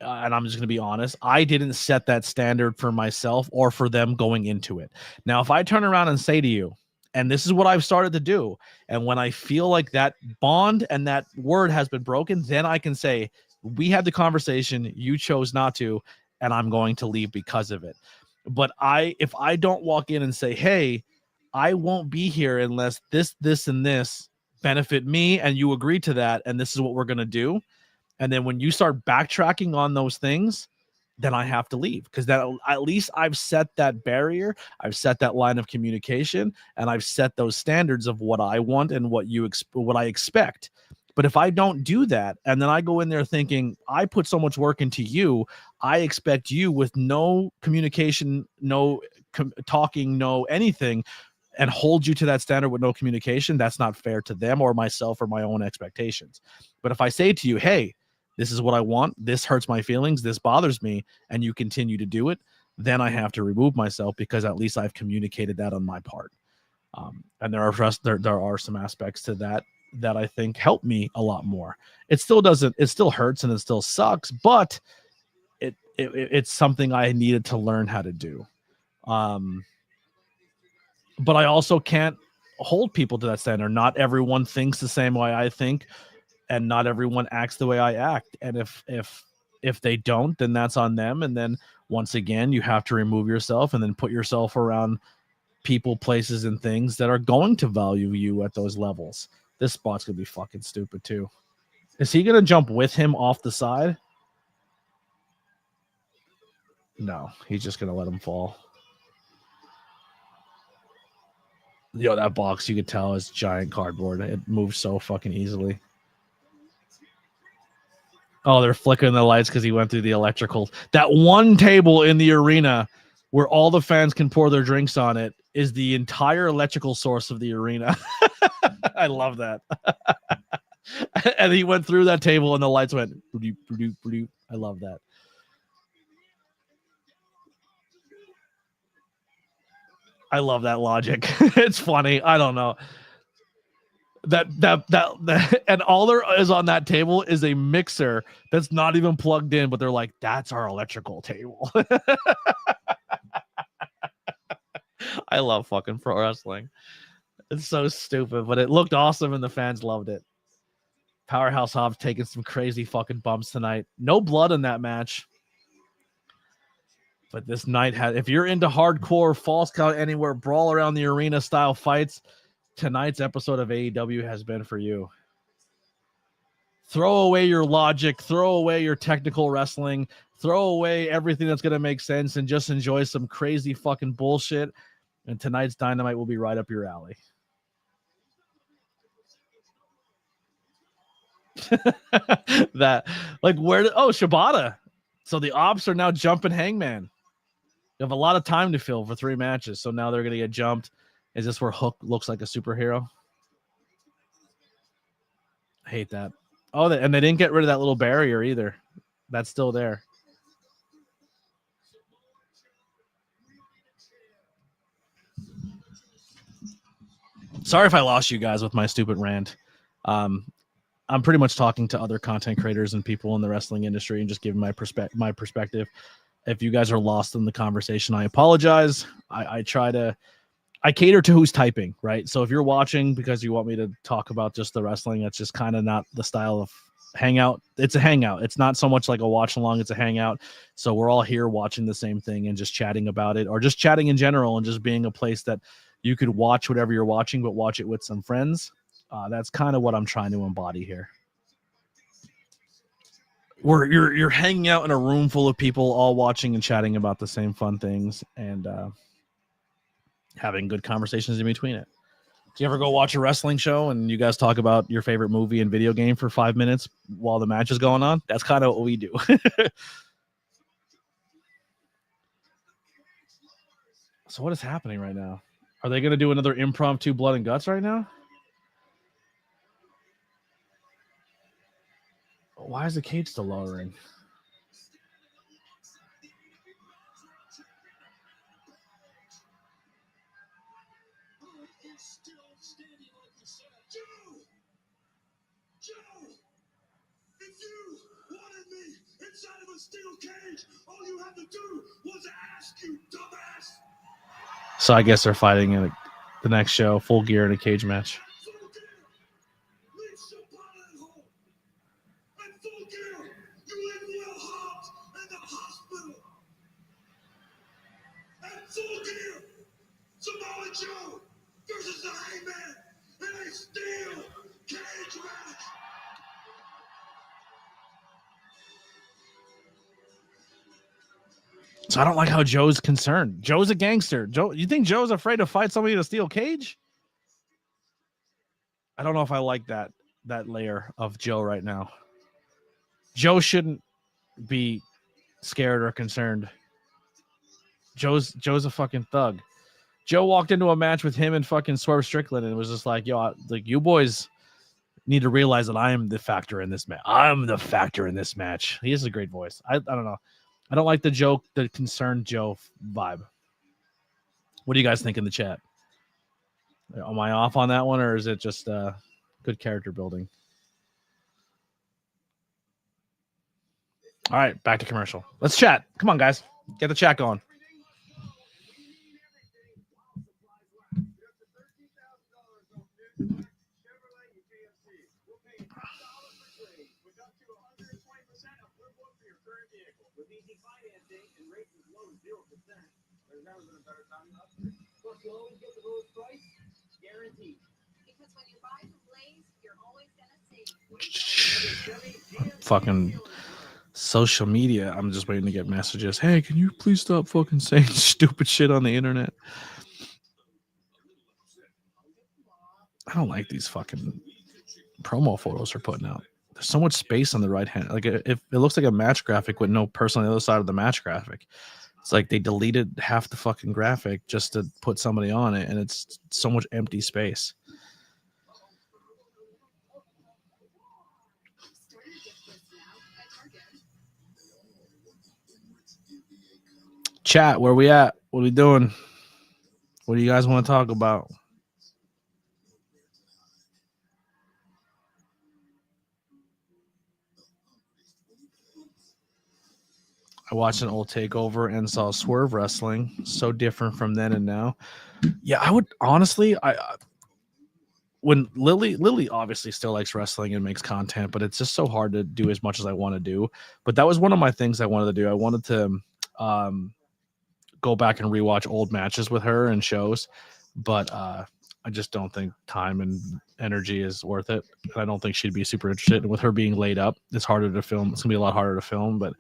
I'm just going to be honest, I didn't set that standard for myself or for them going into it. Now, if I turn around and say to you, and this is what I've started to do, and when I feel like that bond and that word has been broken, then I can say, we had the conversation, you chose not to, and I'm going to leave because of it. But if I don't walk in and say, hey, I won't be here unless this, and this benefit me, and you agree to that, and this is what we're going to do. And then when you start backtracking on those things, then I have to leave, because that, at least I've set that barrier, I've set that line of communication, and I've set those standards of what I want and what I expect. But if I don't do that, and then I go in there thinking I put so much work into you, I expect you with no communication, no talking, no anything, and hold you to that standard with no communication, that's not fair to them or myself or my own expectations. But if I say to you, hey, this is what I want, this hurts my feelings, this bothers me, and you continue to do it, then I have to remove myself, because at least I've communicated that on my part. And there are some aspects to that I think help me a lot more. It still hurts and it still sucks, but it's something I needed to learn how to do. But I also can't hold people to that standard. Not everyone thinks the same way I think, and not everyone acts the way I act. And if they don't, then that's on them. And then once again, you have to remove yourself and then put yourself around people, places, and things that are going to value you at those levels. This spot's gonna be fucking stupid too. Is he gonna jump with him off the side? No, he's just gonna let him fall. Yo, that box, you could tell, is giant cardboard. It moves so fucking easily. Oh, they're flickering the lights because he went through the electrical. That one table in the arena where all the fans can pour their drinks on it is the entire electrical source of the arena. I love that. And he went through that table and the lights went. I love that. I love that logic. It's funny. I don't know. That and all there is on that table is a mixer that's not even plugged in, but they're like, that's our electrical table. I love fucking pro wrestling. It's so stupid, but it looked awesome and the fans loved it. Powerhouse Hobbs taking some crazy fucking bumps tonight. No blood in that match. But this night had, if you're into hardcore false count anywhere, brawl around the arena style fights, tonight's episode of AEW has been for you. Throw away your logic, throw away your technical wrestling, throw away everything that's going to make sense, and just enjoy some crazy fucking bullshit. And tonight's Dynamite will be right up your alley. That, like, Shibata. So the ops are now jumping Hangman. You have a lot of time to fill for 3 matches, so now they're going to get jumped. Is this where Hook looks like a superhero? hate that. Oh, and they didn't get rid of that little barrier either. That's still there. Sorry if I lost you guys with my stupid rant. I'm pretty much talking to other content creators and people in the wrestling industry and just giving my perspective. If you guys are lost in the conversation, I apologize. I cater to who's typing, right? So if you're watching because you want me to talk about just the wrestling, that's just kind of not the style of Hangout. It's a Hangout. It's not so much like a watch along. It's a Hangout. So we're all here watching the same thing and just chatting about it, or just chatting in general, and just being a place that you could watch whatever you're watching, but watch it with some friends. That's kind of what I'm trying to embody here. Where you're hanging out in a room full of people all watching and chatting about the same fun things, and having good conversations in between it. Do you ever go watch a wrestling show and you guys talk about your favorite movie and video game for 5 minutes while the match is going on? That's kind of what we do. So what is happening right now? Are they going to do another impromptu blood and guts right now? Why is the cage still lowering? Joe! If you wanted me inside of a steel cage, all you had to do was ask, you dumbass! So I guess they're fighting in the next show, Full Gear in a cage match. Full Gear! Leave Chopin at home! And Full Gear, you leave Will Hobbs in the hospital! And Full Gear, Samoa Joe versus the Hangman in a steel cage match! So I don't like how Joe's concerned. Joe's a gangster. Joe, you think Joe's afraid to fight somebody in a steel cage? I don't know if I like that layer of Joe right now. Joe shouldn't be scared or concerned. Joe's a fucking thug. Joe walked into a match with him and fucking Swerve Strickland and was just like, yo, like, you boys need to realize that I am the factor in this match. I'm the factor in this match. He has a great voice. I don't know. I don't like the concerned Joe vibe. What do you guys think in the chat? Am I off on that one, or is it just good character building? All right, back to commercial. Let's chat. Come on, guys. Get the chat going. Fucking social media. I'm just waiting to get messages. Hey, can you please stop fucking saying stupid shit on the internet? I don't like these fucking promo photos they're putting out. There's so much space on the right hand. Like, if it looks like a match graphic with no person on the other side of the match graphic. It's like they deleted half the fucking graphic just to put somebody on it, and it's so much empty space. Chat, where we at? What are we doing? What do you guys want to talk about? I watched an old takeover and saw Swerve wrestling. So different from then and now. Yeah, I would honestly, when Lily obviously still likes wrestling and makes content, but it's just so hard to do as much as I want to do. But that was one of my things I wanted to do. I wanted to go back and rewatch old matches with her and shows, but I just don't think time and energy is worth it. And I don't think she'd be super interested. And with her being laid up, it's harder to film. It's gonna be a lot harder to film, but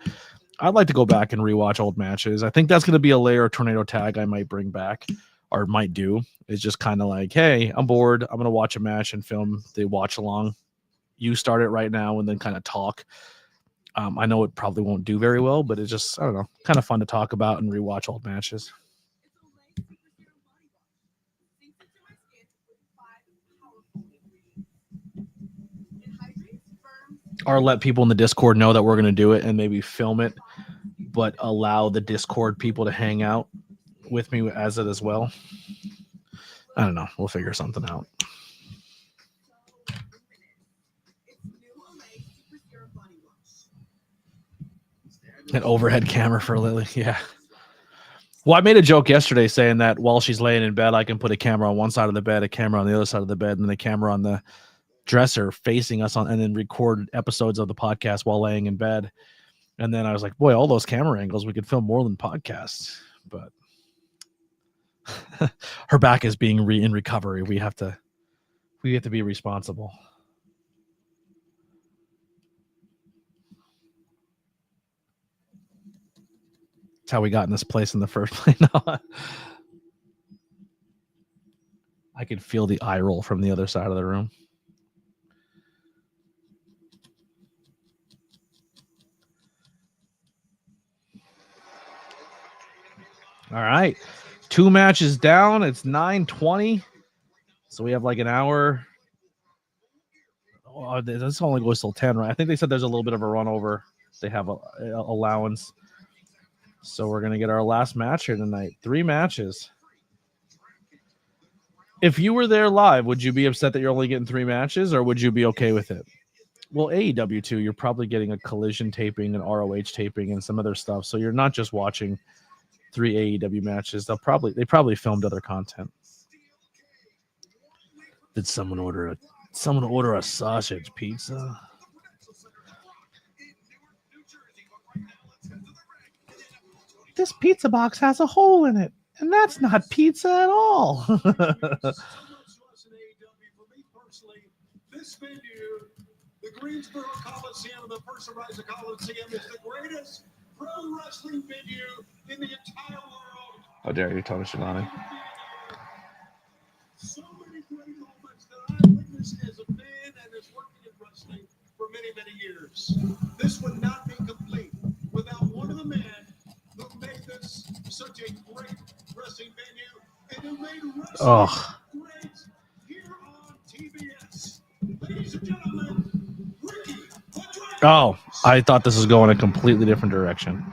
I'd like to go back and rewatch old matches. I think that's going to be a layer of tornado tag I might bring back or might do. It's just kind of like, hey, I'm bored. I'm going to watch a match and film the watch along. You start it right now and then kind of talk. I know it probably won't do very well, but it's just, I don't know, kind of fun to talk about and rewatch old matches. or let people in the Discord know that we're going to do it and maybe film it, but allow the Discord people to hang out with me as it as well. I don't know. We'll figure something out. An overhead camera for Lily. Yeah. Well, I made a joke yesterday saying that while she's laying in bed, I can put a camera on one side of the bed, a camera on the other side of the bed, and then a camera on the dresser facing us on, and then record episodes of the podcast while laying in bed. And then I was like, boy, all those camera angles, we could film more than podcasts. But her back is being in recovery. We have to be responsible. That's how we got in this place in the first place. No. I could feel the eye roll from the other side of the room. All right. 2 matches down. It's 9:20. So we have like an hour. Oh, this only goes till 10, right? I think they said there's a little bit of a run over. They have a allowance. So we're going to get our last match here tonight. 3 matches. If you were there live, would you be upset that you're only getting 3 matches, or would you be okay with it? Well, AEW too, you're probably getting a Collision taping, an ROH taping, and some other stuff. So you're not just watching 3 AEW matches. They probably filmed other content. Did someone order a sausage pizza? This pizza box has a hole in it, and that's not pizza at all. This venue, the Greensboro Coliseum, the First Rise Coliseum, is the greatest pro wrestling venue in the entire world. How dare you, Tony Schiavone? So many great moments that I witnessed as a fan and as working in wrestling for many, many years. This would not be complete without one of the men who made this such a great wrestling venue and who made wrestling great here on TBS. Ladies and gentlemen, Ricky. Oh, I thought this was going a completely different direction.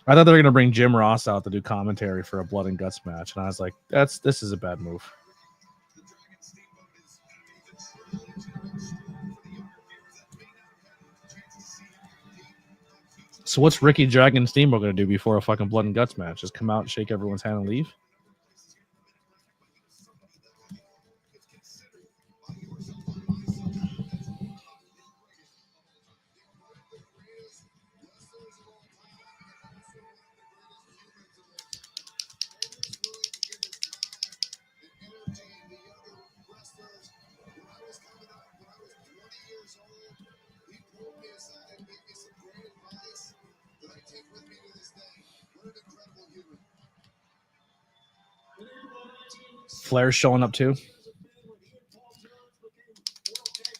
I thought they were going to bring Jim Ross out to do commentary for a Blood and Guts match, and I was like, this is a bad move. So what's Ricky Dragon Steamboat going to do before a fucking Blood and Guts match? Just come out and shake everyone's hand and leave? Flair's showing up too.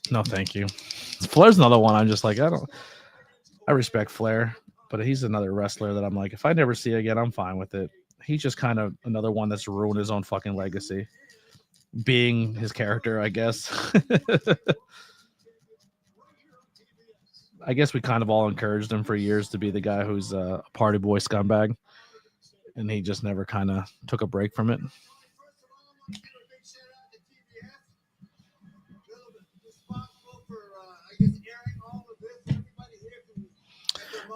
No, thank you. Flair's another one. I'm just like, I respect Flair, but he's another wrestler that I'm like, if I never see again, I'm fine with it. He's just kind of another one that's ruined his own fucking legacy, being his character, I guess. I guess we kind of all encouraged him for years to be the guy who's a party boy scumbag, and he just never kind of took a break from it.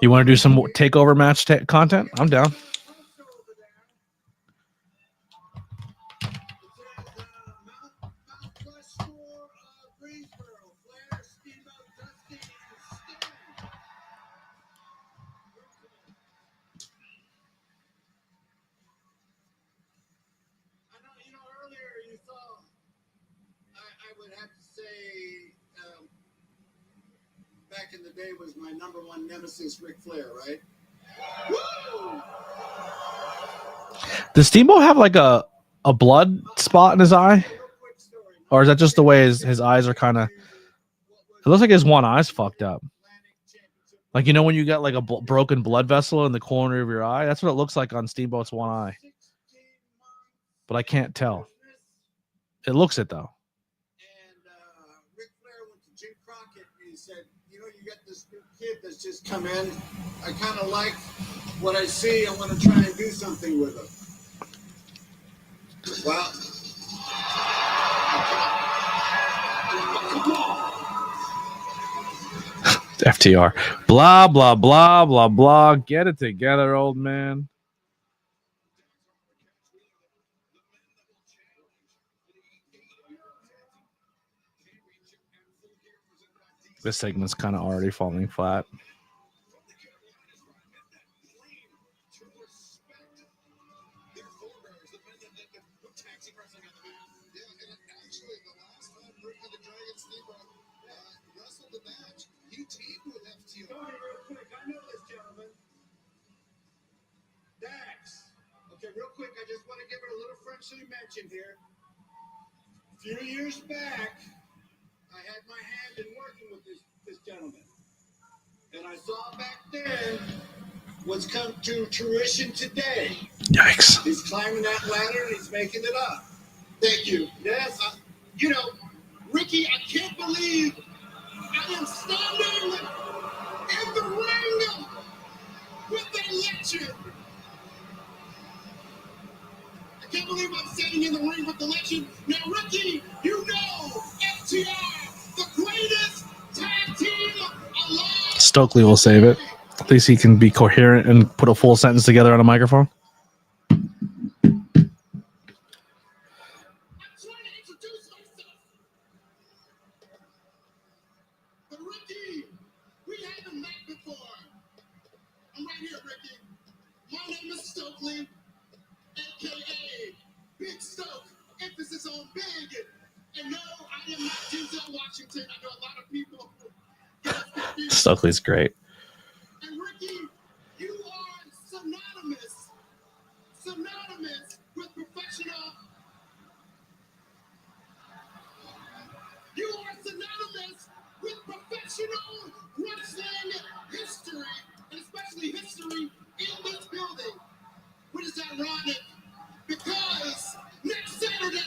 You want to do some more takeover match content? I'm down. Back in the day was my number one nemesis, Ric Flair, right? Woo! Does Steamboat have like a blood spot in his eye? Or is that just the way his eyes are kind of... It looks like his one eye's fucked up. Like, you know when you got like a broken blood vessel in the corner of your eye? That's what it looks like on Steamboat's one eye. But I can't tell. It looks it, though. And Ric Flair went to Jim Crockett he said, you got this new kid that's just come in. I kind of like what I see. I want to try and do something with him. Well, come on. FTR. Blah, blah, blah, blah, blah. Get it together, old man. This segment's kind of already falling flat. Okay, real quick, I just want to give it a little friendly mention here. A few years back, I had my hand in working with this gentleman. And I saw back then what's come to fruition today. Yikes. He's climbing that ladder and he's making it up. Thank you. Yes, Ricky, I can't believe I am standing in the ring with a legend. I can't believe I'm standing in the ring with the legend. Now, Ricky, you know FTR, the greatest tag team alive. Stokely will save it. At least he can be coherent and put a full sentence together on a microphone. I'm trying to introduce myself. But Ricky, we haven't met before. I'm right here, Ricky. My name is Stokely, a.k.a. Big Stoke, emphasis on big. And no, I am not Denzel Washington. I know a lot of people get us confused. Stokely's great. And Ricky, you are synonymous with professional. You are synonymous with professional wrestling history, and especially history in this building. What is ironic? Because next Saturday,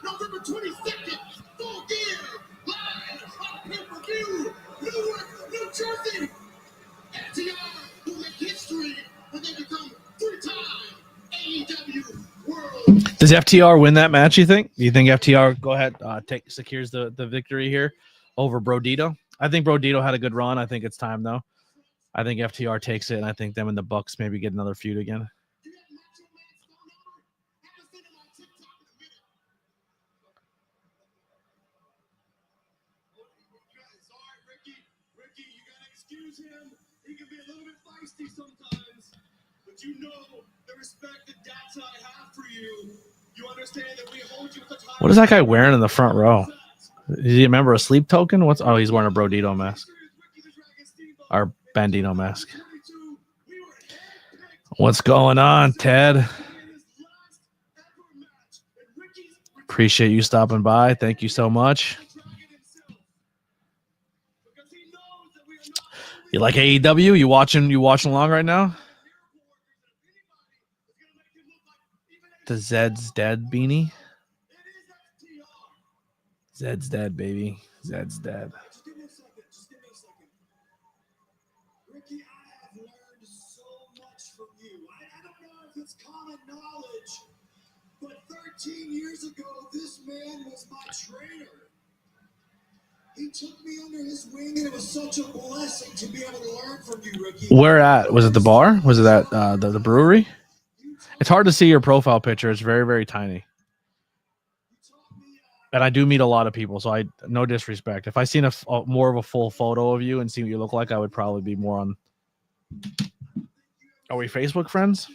November 22nd, Full Gear, live on pay-per-view, Newark, New Jersey, FTR will make history when they become three-time AEW World. Does FTR win that match, you think? Do you think FTR go ahead secures the victory here over Brodito? I think Brodito had a good run. I think it's time, though. I think FTR takes it, and I think them and the Bucks maybe get another feud again. Do you have Macho Man's phone number? Haven't seen him on TikTok in a minute. Sorry, Ricky. Ricky, you gotta excuse him. He can be a little bit feisty sometimes. But you know the respect that Dax and I have for you. You understand that we hold you with such high. What is that guy wearing in the front row? Is he a member of Sleep Token? Oh, he's wearing a Brodito mask. Or Bandito mask. What's going on, Ted? Appreciate you stopping by. Thank you so much. You like AEW? You watching along right now? The Zed's dead beanie. Zed's dead, baby. Zed's dead. Just give me a second. Ricky, I have learned so much from you. I don't know if it's common knowledge, but 13 years ago, this man was my trainer. He took me under his wing, and it was such a blessing to be able to learn from you, Ricky. Where at? Was it the bar? Was it at the brewery? It's hard to see your profile picture. It's very, very tiny. And I do meet a lot of people, so no disrespect. If I seen more of a full photo of you and see what you look like, I would probably be more on. Are we Facebook friends?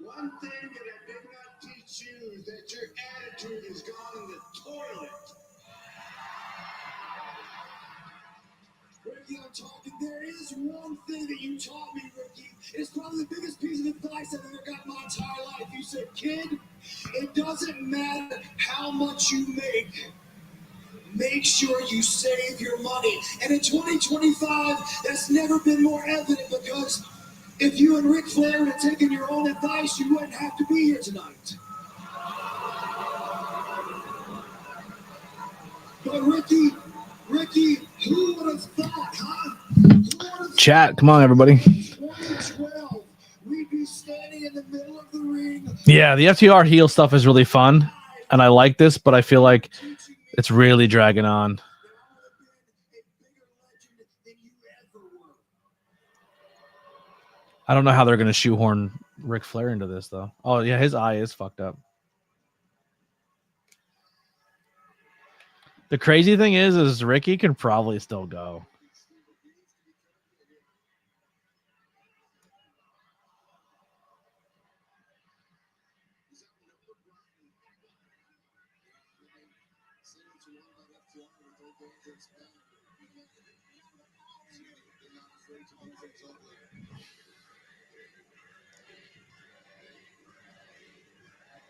One thing that I did not teach you is that your attitude has gone in the toilet. Ricky, I'm talking. There is one thing that you taught me, Ricky. It's probably the biggest piece of advice I've ever got in my entire life. You said, kid, it doesn't matter how much you make. make sure you save your money. And in 2025, that's never been more evident, because if you and Ric Flair had taken your own advice, you wouldn't have to be here tonight. But Ricky, who would have thought, huh? Chat, come on, everybody. 2012, we'd be standing in the middle of the ring. Yeah, the FTR heel stuff is really fun, and I like this, but I feel like it's really dragging on. I don't know how they're going to shoehorn Ric Flair into this, though. Oh, yeah, his eye is fucked up. The crazy thing is Ricky can probably still go.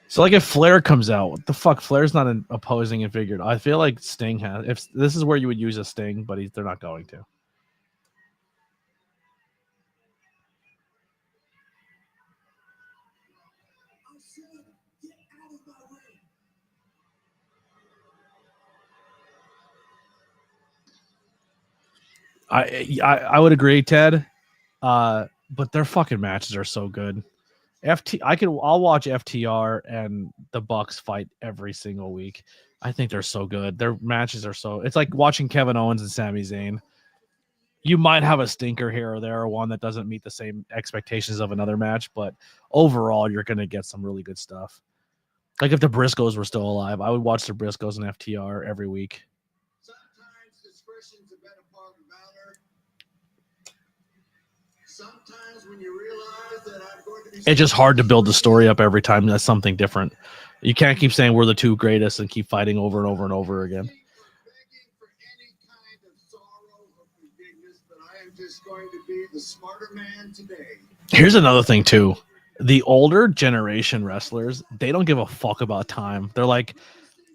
So, like, if Flair comes out, what the fuck? Flair's not an opposing and figured. I feel like Sting has. If this is where you would use a Sting, but they're not going to. I would agree, Ted. But their fucking matches are so good. I'll watch FTR and the Bucks fight every single week. I think they're so good. Their matches are so. It's like watching Kevin Owens and Sami Zayn. You might have a stinker here or there, or one that doesn't meet the same expectations of another match, but overall, you're gonna get some really good stuff. Like if the Briscoes were still alive, I would watch the Briscoes and FTR every week. Sometimes discretion's a better part of valor. Sometimes when you realize that I'm going to be... It's just hard to build the story up every time. That's something different. You can't keep saying we're the two greatest and keep fighting over and over and over again. Just going to be the smarter man today. Here's another thing too. The older generation wrestlers, they don't give a fuck about time. They're like,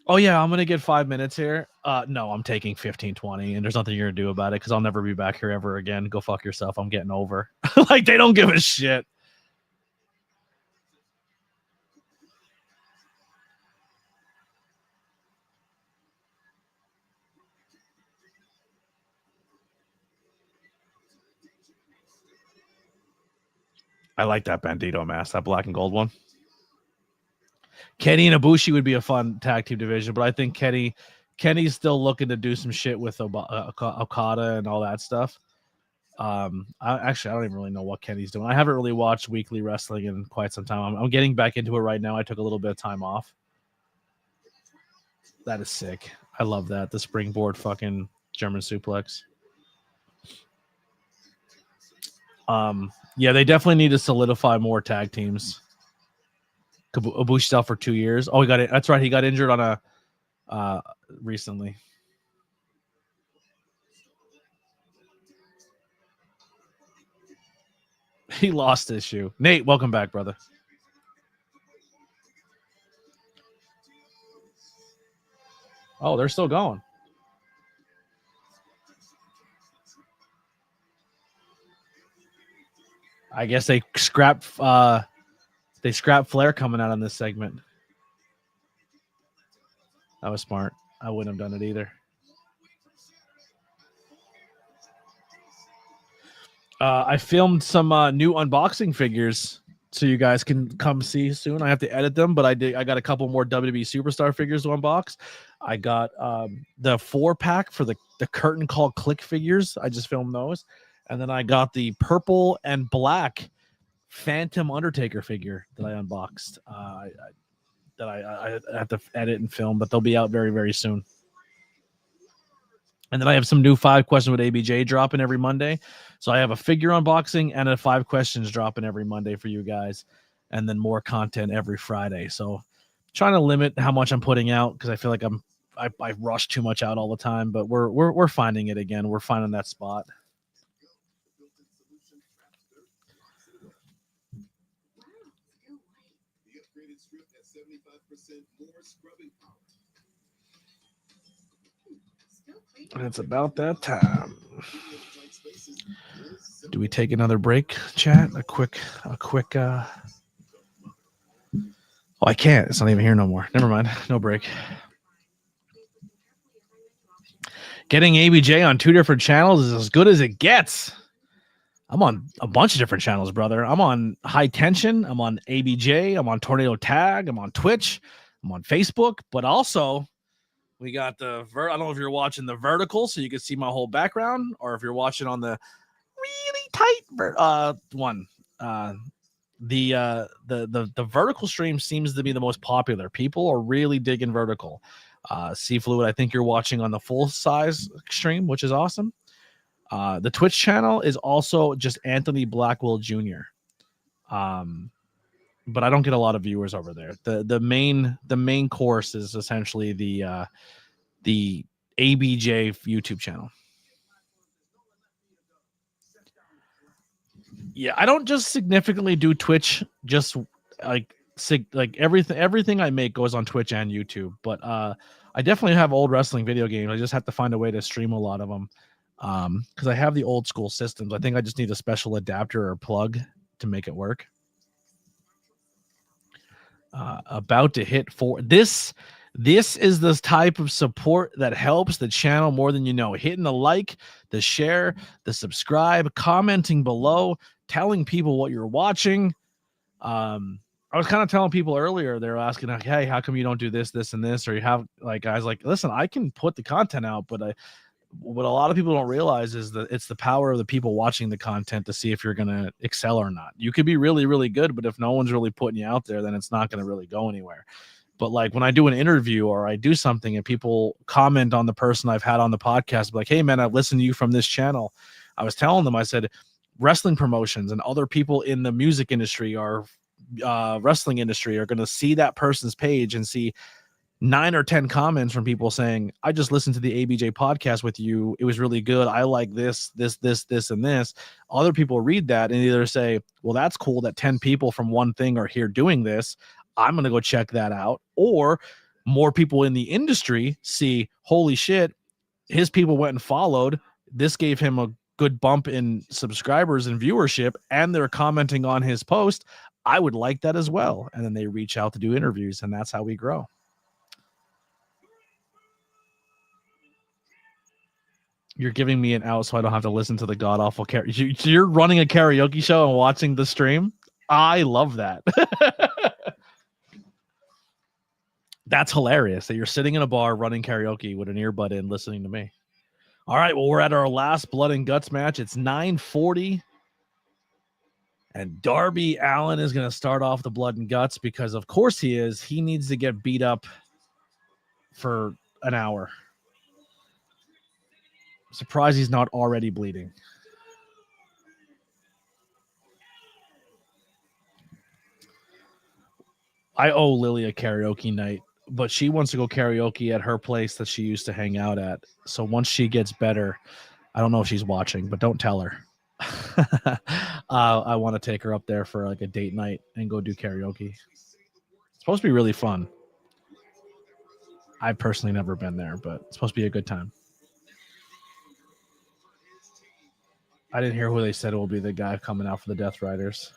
oh yeah, I'm going to get 5 minutes here. No, I'm taking 15, 20, and there's nothing you're going to do about it because I'll never be back here ever again. Go fuck yourself. I'm getting over. Like, they don't give a shit. I like that Bandito mask, that black and gold one. Kenny and Ibushi would be a fun tag team division, but I think Kenny's still looking to do some shit with Okada and all that stuff. I don't even really know what Kenny's doing. I haven't really watched weekly wrestling in quite some time. I'm getting back into it right now. I took a little bit of time off. That is sick. I love that. The springboard fucking German suplex. Yeah, they definitely need to solidify more tag teams. Ibushi's out for 2 years. Oh, he got it. That's right. He got injured on a recently. He lost his shoe. Nate, welcome back, brother. Oh, they're still going. I guess they scrapped Flair coming out on this segment. That was smart. I wouldn't have done it either. I filmed some new unboxing figures so you guys can come see soon. I have to edit them, but I got a couple more WWE Superstar figures to unbox. I got the 4-pack for the curtain call click figures. I just filmed those. And then I got the purple and black Phantom Undertaker figure that I unboxed. I have to edit and film, but they'll be out very, very soon. And then I have some new 5 questions with ABJ dropping every Monday. So I have a figure unboxing and a 5 questions dropping every Monday for you guys. And then more content every Friday. So trying to limit how much I'm putting out because I feel like I rush too much out all the time, but we're finding it again. We're finding that spot. The upgraded strip has 75% more scrubbing power. And it's about that time. Do we take another break, chat? A quick oh, I can't. It's not even here no more. Never mind. No break. Getting ABJ on 2 different channels is as good as it gets. I'm on a bunch of different channels, brother. I'm on High Tension. I'm on ABJ. I'm on Tornado Tag. I'm on Twitch. I'm on Facebook. But also, we got the I don't know if you're watching the vertical, so you can see my whole background, or if you're watching on the really tight one. The vertical stream seems to be the most popular. People are really digging vertical. C Fluid, I think you're watching on the full size stream, which is awesome. The Twitch channel is also just Anthony Blackwell Jr. But I don't get a lot of viewers over there. The main course is essentially the ABJ YouTube channel. Yeah, I don't just significantly do Twitch, just like everything I make goes on Twitch and YouTube. But I definitely have old wrestling video games. I just have to find a way to stream a lot of them. Because I have the old school systems. I think I just need a special adapter or plug to make it work. About to hit 4. This is the type of support that helps the channel more than you know. Hitting the like, the share, the subscribe, commenting below, telling people what you're watching. I was kind of telling people earlier, they were asking, like, hey, how come you don't do this, this, and this? Or you have like guys like, listen, I can put the content out, but what a lot of people don't realize is that it's the power of the people watching the content to see if you're going to excel or not. You could be really, really good, but if no one's really putting you out there, then it's not going to really go anywhere. But like when I do an interview or I do something and people comment on the person I've had on the podcast, like, hey man, I've listened to you from this channel. I was telling them, I said, wrestling promotions and other people in the music industry or wrestling industry are going to see that person's page and see 9 or 10 comments from people saying, I just listened to the ABJ podcast with you. It was really good. I like this, and this. Other people read that and either say, well, that's cool that 10 people from one thing are here doing this. I'm going to go check that out. Or more people in the industry see, holy shit, his people went and followed. This gave him a good bump in subscribers and viewership, and they're commenting on his post. I would like that as well. And then they reach out to do interviews, and that's how we grow. You're giving me an out so I don't have to listen to the god-awful karaoke. You're running a karaoke show and watching the stream? I love that. That's hilarious that you're sitting in a bar running karaoke with an earbud in listening to me. All right, well, we're at our last Blood and Guts match. It's 9:40. And Darby Allin is going to start off the Blood and Guts because, of course, he is. He needs to get beat up for an hour. Surprised he's not already bleeding. I owe Lily a karaoke night, but she wants to go karaoke at her place that she used to hang out at. So once she gets better, I don't know if she's watching, but don't tell her. I want to take her up there for like a date night and go do karaoke. It's supposed to be really fun. I've personally never been there, but it's supposed to be a good time. I didn't hear who they said will be the guy coming out for the Death Riders.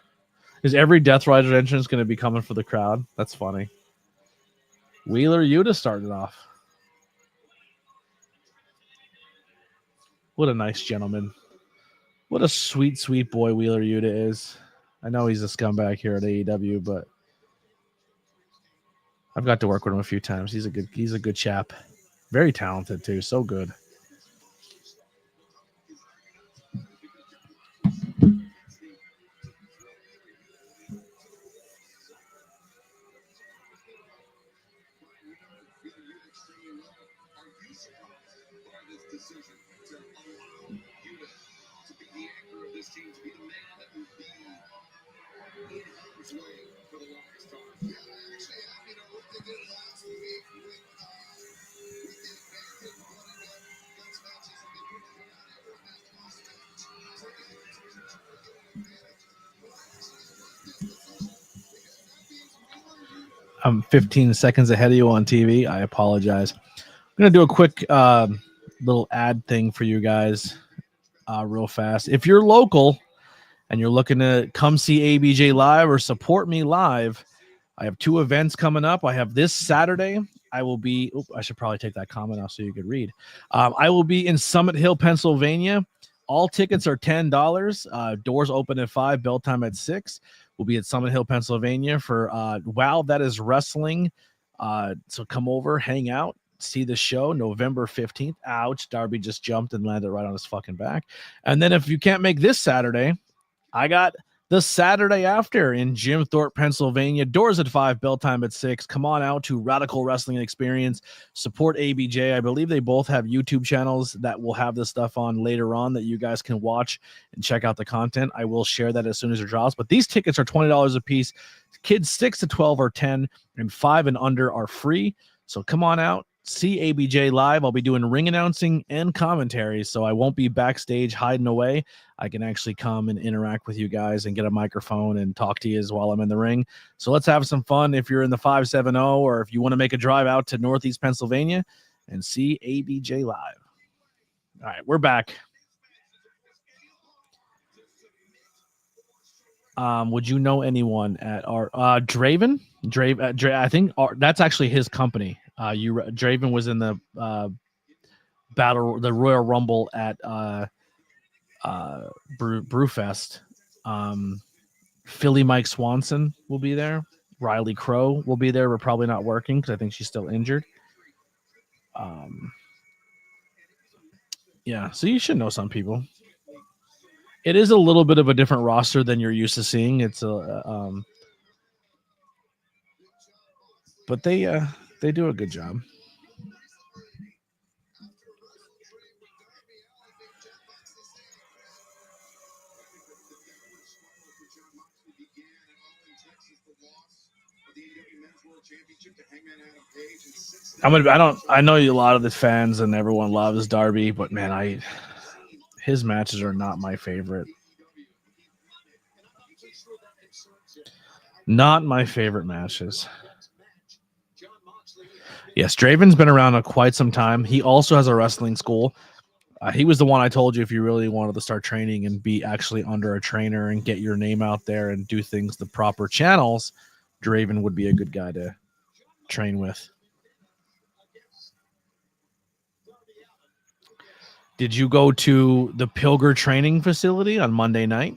Is every Death Rider entrance going to be coming for the crowd? That's funny. Wheeler Yuta started off. What a nice gentleman. What a sweet, sweet boy Wheeler Yuta is. I know he's a scumbag here at AEW, but I've got to work with him a few times. He's a good chap. Very talented too. So good. I'm 15 seconds ahead of you on TV. I apologize. I'm going to do a quick little ad thing for you guys real fast. If you're local and you're looking to come see ABJ live or support me live, I have 2 events coming up. I have this Saturday. I will be, I should probably take that comment off so you could read. I will be in Summit Hill, Pennsylvania. All tickets are $10. Doors open at 5, bell time at 6. We'll be at Summit Hill, Pennsylvania for Wow, That Is Wrestling. So come over, hang out, see the show November 15th. Ouch, Darby just jumped and landed right on his fucking back. And then if you can't make this Saturday, I got the Saturday after in Jim Thorpe, Pennsylvania. Doors at 5, bell time at 6. Come on out to Radical Wrestling Experience. Support ABJ. I believe they both have YouTube channels that will have this stuff on later on that you guys can watch and check out the content. I will share that as soon as it drops. But these tickets are $20 a piece. Kids 6 to 12 are 10, and 5 and under are free. So come on out. See ABJ live. I'll be doing ring announcing and commentary, so I won't be backstage hiding away. I can actually come and interact with you guys and get a microphone and talk to you while I'm in the ring. So let's have some fun if you're in the 570 or if you want to make a drive out to Northeast Pennsylvania and see ABJ live. All right, we're back. Would you know anyone at our Draven? I think that's actually his company. Draven was in the the Royal Rumble at Brewfest. Philly Mike Swanson will be there. Riley Crow will be there, but probably not working because I think she's still injured. Yeah, so you should know some people. It is a little bit of a different roster than you're used to seeing. It's a but they do a good job. I know a lot of the fans and everyone loves Darby, but man, his matches are not my favorite. Not my favorite matches. Yes, Draven's been around quite some time. He also has a wrestling school. He was the one I told you if you really wanted to start training and be actually under a trainer and get your name out there and do things the proper channels, Draven would be a good guy to train with. Did you go to the Pilger training facility on Monday night?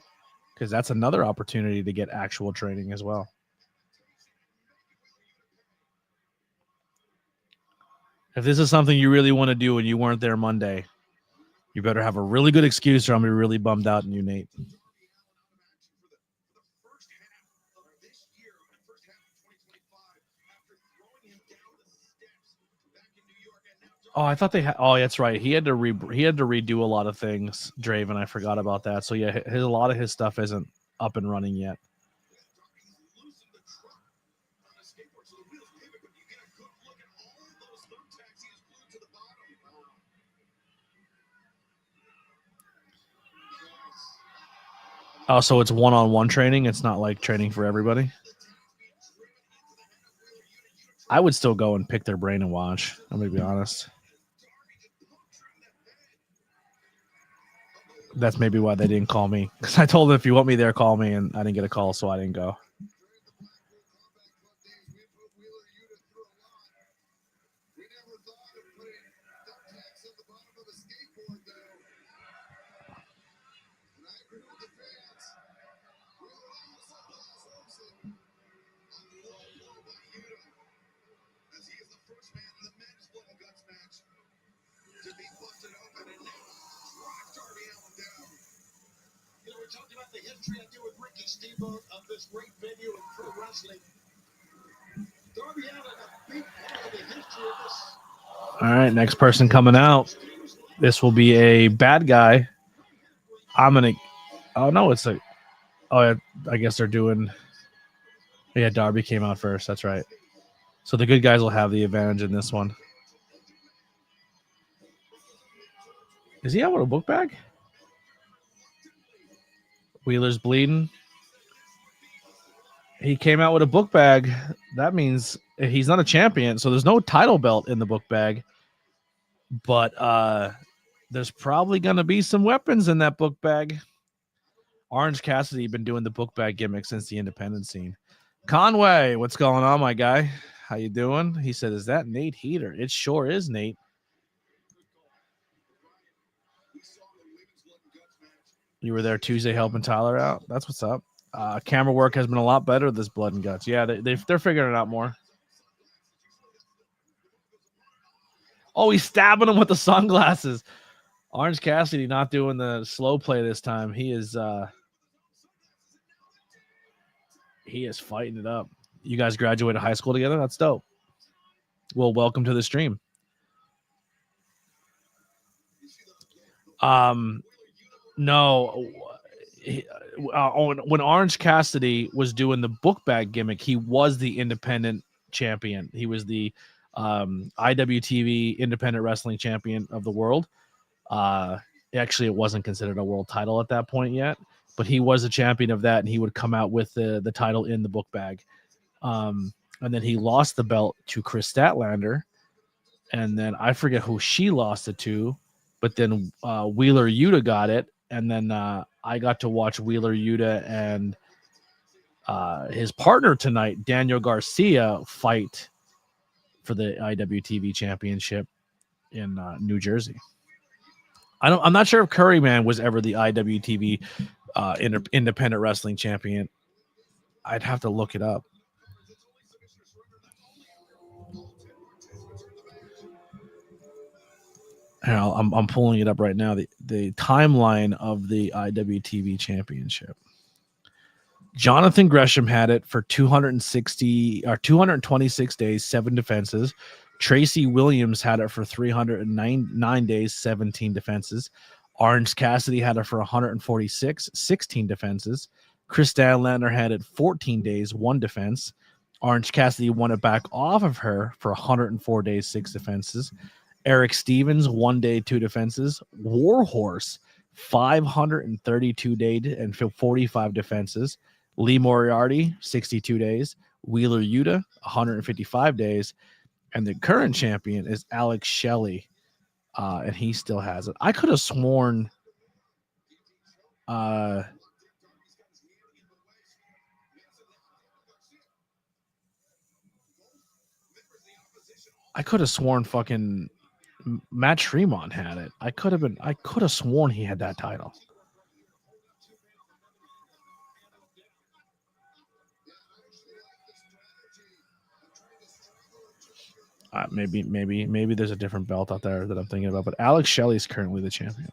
Because that's another opportunity to get actual training as well. If this is something you really want to do and you weren't there Monday, you better have a really good excuse or I'm going to be really bummed out in you, Nate. Oh, I thought they had. Oh, that's right. He had to redo a lot of things, Draven. I forgot about that. So yeah, a lot of his stuff isn't up and running yet. Oh, so it's one-on-one training. It's not like training for everybody. I would still go and pick their brain and watch. I'm going to be honest. That's maybe why they didn't call me. Because I told them if you want me there, call me, and I didn't get a call, so I didn't go. Talked about the history I do with Ricky Steamboat of this great venue in pro wrestling. Darby Allin, a big part of the history of this. All right, next person coming out. This will be a bad guy. I'm gonna. Oh no, it's a. Oh, I guess they're doing. Yeah, Darby came out first. That's right. So the good guys will have the advantage in this one. Is he out with a book bag? Wheeler's bleeding. He came out with a book bag. That means he's not a champion, so there's no title belt in the book bag. But there's probably going to be some weapons in that book bag. Orange Cassidy been doing the book bag gimmick since the independent scene. Conway, what's going on, my guy? How you doing? He said, is that Nate Heater? It sure is, Nate. You were there Tuesday helping Tyler out. That's what's up. Camera work has been a lot better this Blood and Guts. Yeah, they're figuring it out more. Oh, he's stabbing him with the sunglasses. Orange Cassidy not doing the slow play this time. He is fighting it up. You guys graduated high school together? That's dope. Well, welcome to the stream. No. When Orange Cassidy was doing the book bag gimmick, he was the independent champion. He was the IWTV independent wrestling champion of the world. Actually, it wasn't considered a world title at that point yet, but he was a champion of that, and he would come out with the title in the book bag. And then he lost the belt to Chris Statlander, and then I forget who she lost it to, but then Wheeler Yuta got it, and then I got to watch Wheeler Yuta and his partner tonight, Daniel Garcia, fight for the IWTV Championship in New Jersey. I'm not sure if Curryman was ever the IWTV independent wrestling champion. I'd have to look it up. I'm pulling it up right now. The timeline of the IWTV Championship. Jonathan Gresham had it for 226 days, 7 defenses. Tracy Williams had it for 309 days, 17 defenses. Orange Cassidy had it for 146, 16 defenses. Chris Statlander had it 14 days, 1 defense. Orange Cassidy won it back off of her for 104 days, 6 defenses. Eric Stevens, 1 day, 2 defenses. Warhorse, 532 days and 45 defenses. Lee Moriarty, 62 days. Wheeler Yuta, 155 days. And the current champion is Alex Shelley, and he still has it. I could have sworn fucking Matt Tremont had it. I could have sworn he had that title. Maybe there's a different belt out there that I'm thinking about, but Alex Shelley is currently the champion.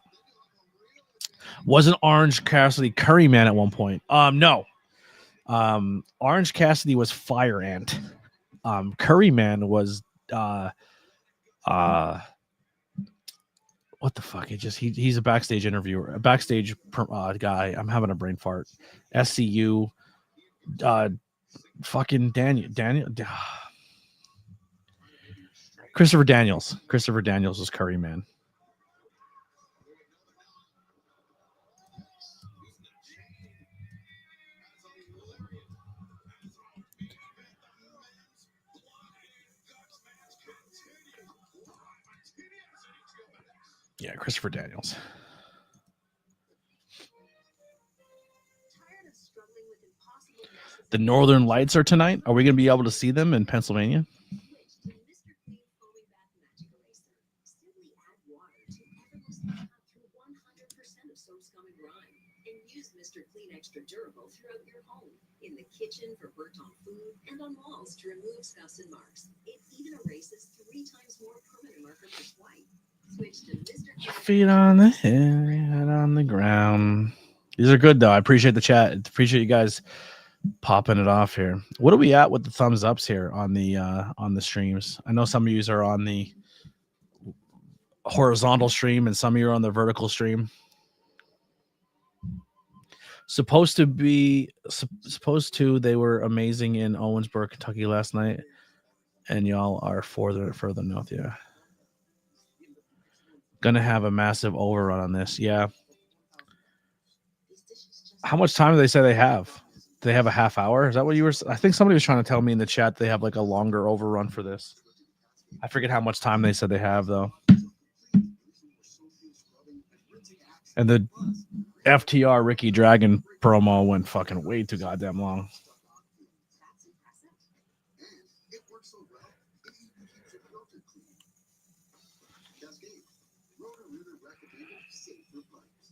Wasn't Orange Cassidy Curryman at one point? No. Orange Cassidy was Fire Ant. Curryman was what the fuck? He's a backstage interviewer, a backstage guy. I'm having a brain fart. SCU, fucking Daniel. Christopher Daniels. Christopher Daniels was Curryman. Yeah, Christopher Daniels. The Northern Lights are tonight. Are we going to be able to see them in Pennsylvania? Extra durable throughout your home, in the kitchen for burnt on food, and on walls to remove scuffs and marks. It even erases 3 times more permanent markers than white. Switch to Mr. Feet on the hill, head on the ground. These are good though. I appreciate the chat. Appreciate you guys popping it off here. What are we at with the thumbs ups here on the streams? I know some of you are on the horizontal stream and some of you are on the vertical stream. Supposed to, they were amazing in Owensboro, Kentucky last night, and y'all are further north. Yeah, gonna have a massive overrun on this. Yeah. How much time do they say they have? Do they have a half hour? Is that what you were? I think somebody was trying to tell me in the chat they have like a longer overrun for this. I forget how much time they said they have though. And the FTR Ricky Dragon promo went fucking way too goddamn long. That's impressive. And it works so well, it even keeps it filter clean. Cascade. Roto-Rooter recommended safer pipes.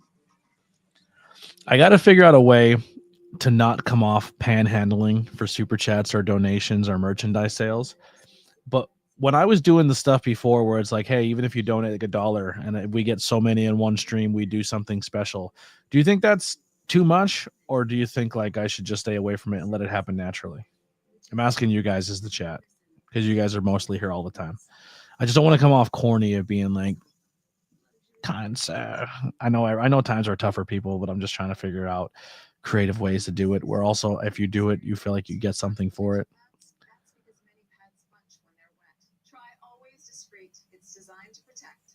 I got to figure out a way to not come off panhandling for super chats or donations or merchandise sales. But when I was doing the stuff before where it's like, hey, even if you donate like $1 and we get so many in one stream, we do something special. Do you think that's too much, or do you think like I should just stay away from it and let it happen naturally? I'm asking you guys as the chat because you guys are mostly here all the time. I just don't want to come off corny of being like, times. I know times are tough for people, but I'm just trying to figure out creative ways to do it. Where also, if you do it, you feel like you get something for it. That's because many pads bunch when they're wet. Try Always Discreet. It's designed to protect.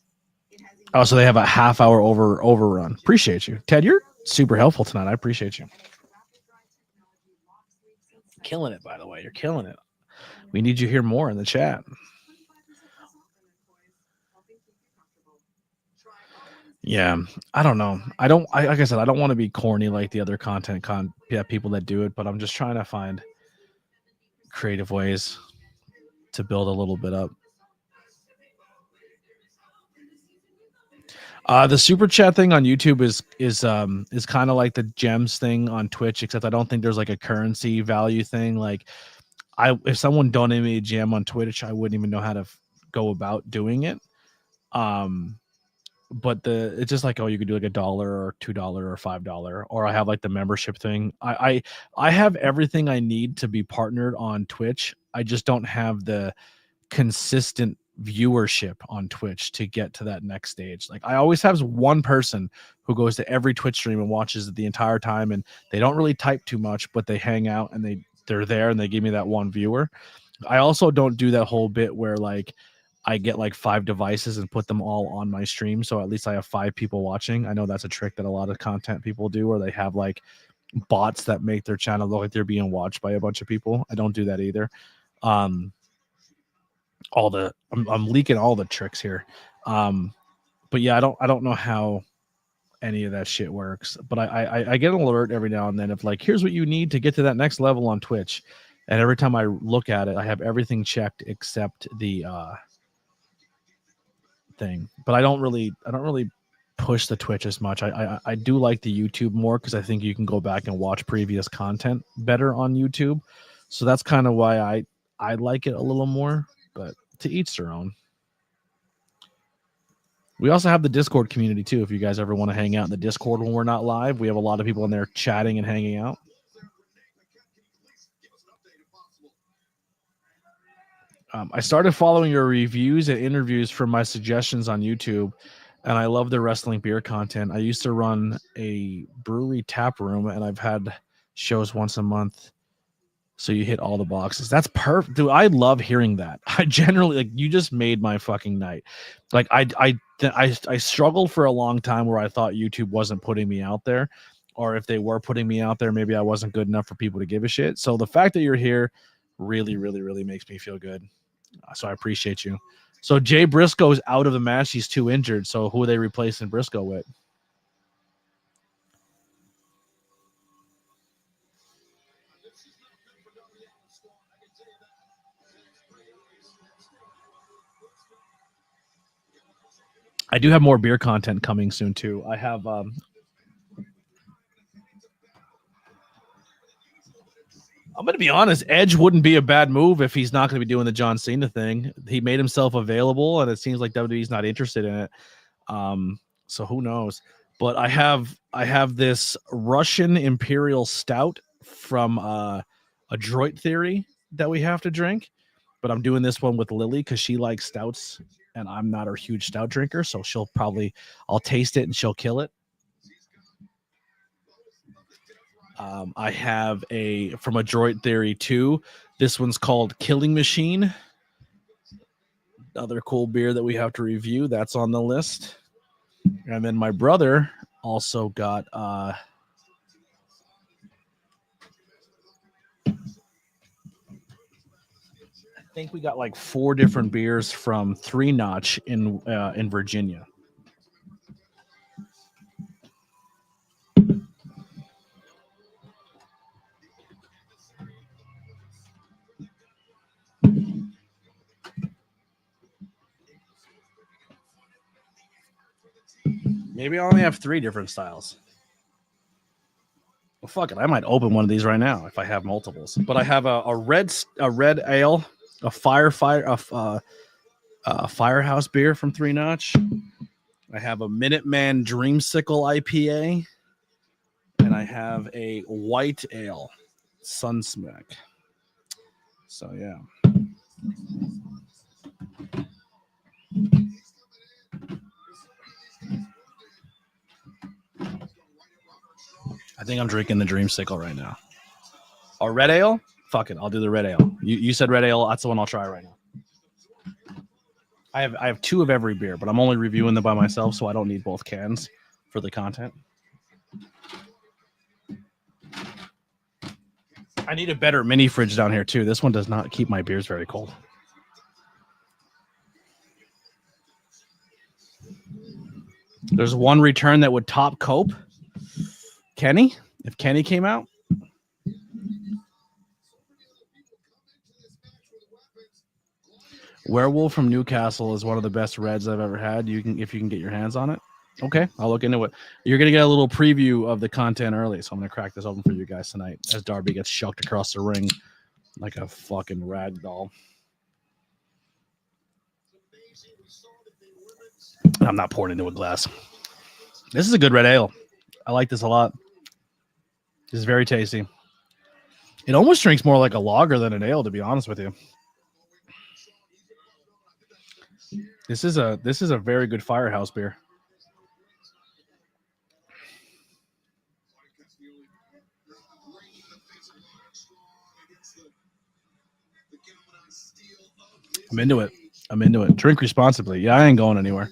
It has Oh, so they have a half-hour overrun. Appreciate you, Ted. You're super helpful tonight. I appreciate you. Killing it, by the way. You're killing it. We need you here more in the chat. Yeah, I don't know. Like I said, I don't want to be corny like the other people that do it, but I'm just trying to find creative ways to build a little bit up. The super chat thing on YouTube is kind of like the gems thing on Twitch, except I don't think there's like a currency value thing. Like, if someone donated me a gem on Twitch, I wouldn't even know how to go about doing it. But it's just like, oh, you could do like $1 or $2 or $5, or I have like the membership thing. I have everything I need to be partnered on Twitch. I just don't have the consistent viewership on Twitch to get to that next stage. Like, I always have one person who goes to every Twitch stream and watches it the entire time, and they don't really type too much, but they hang out and they're there and they give me that one viewer. I also don't do that whole bit where like I get like 5 devices and put them all on my stream, so at least I have 5 people watching. I know that's a trick that a lot of content people do, where they have like bots that make their channel look like they're being watched by a bunch of people. I don't do that either. I'm leaking all the tricks here. But yeah, I don't know how any of that shit works, but I get an alert every now and then of like, here's what you need to get to that next level on Twitch. And every time I look at it, I have everything checked except the thing. But I don't really push the Twitch as much. I do like the YouTube more because I think you can go back and watch previous content better on YouTube. So that's kind of why I like it a little more, but to each their own. We also have the Discord community too. If you guys ever want to hang out in the Discord when we're not live, we have a lot of people in there chatting and hanging out. I started following your reviews and interviews from my suggestions on YouTube, and I love the wrestling beer content. I used to run a brewery tap room, and I've had shows once a month. So you hit all the boxes. That's perfect, dude. I love hearing that. I generally, like, you just made my fucking night. Like, I struggled for a long time where I thought YouTube wasn't putting me out there, or if they were putting me out there, maybe I wasn't good enough for people to give a shit. So the fact that you're here really, really, really makes me feel good. So I appreciate you. So Jay Briscoe's out of the match. He's too injured. So who are they replacing Briscoe with? I do have more beer content coming soon too. I have I'm going to be honest, Edge wouldn't be a bad move if he's not going to be doing the John Cena thing. He made himself available, and it seems like WWE's not interested in it. So who knows? But I have this Russian Imperial Stout from a Droid Theory that we have to drink. But I'm doing this one with Lily because she likes stouts, and I'm not a huge stout drinker. So I'll taste it and she'll kill it. I have from a Droid Theory 2. This one's called Killing Machine. Another cool beer that we have to review. That's on the list. And then my brother also got I think we got like 4 different beers from 3 Notch in Virginia. Maybe I only have 3 different styles. Well, fuck it. I might open one of these right now if I have multiples. But I have a red ale, a Firehouse beer from 3 Notch. I have a Minuteman Dreamsicle IPA, and I have a white ale, Sunsmack. So yeah. I think I'm drinking the Dreamsicle right now. A red ale? Fuck it, I'll do the red ale. You said red ale. That's the one I'll try right now. I have 2 of every beer, but I'm only reviewing them by myself, so I don't need both cans for the content. I need a better mini fridge down here too. This one does not keep my beers very cold. There's one return that would top Cope. Kenny? If Kenny came out? Werewolf from Newcastle is one of the best reds I've ever had. If you can get your hands on it. Okay, I'll look into it. You're going to get a little preview of the content early, so I'm going to crack this open for you guys tonight as Darby gets shucked across the ring like a fucking rag doll. I'm not pouring into a glass. This is a good red ale. I like this a lot. This is very tasty. It almost drinks more like a lager than an ale, to be honest with you. This is a very good Firehouse beer. I'm into it. Drink responsibly. Yeah, I ain't going anywhere.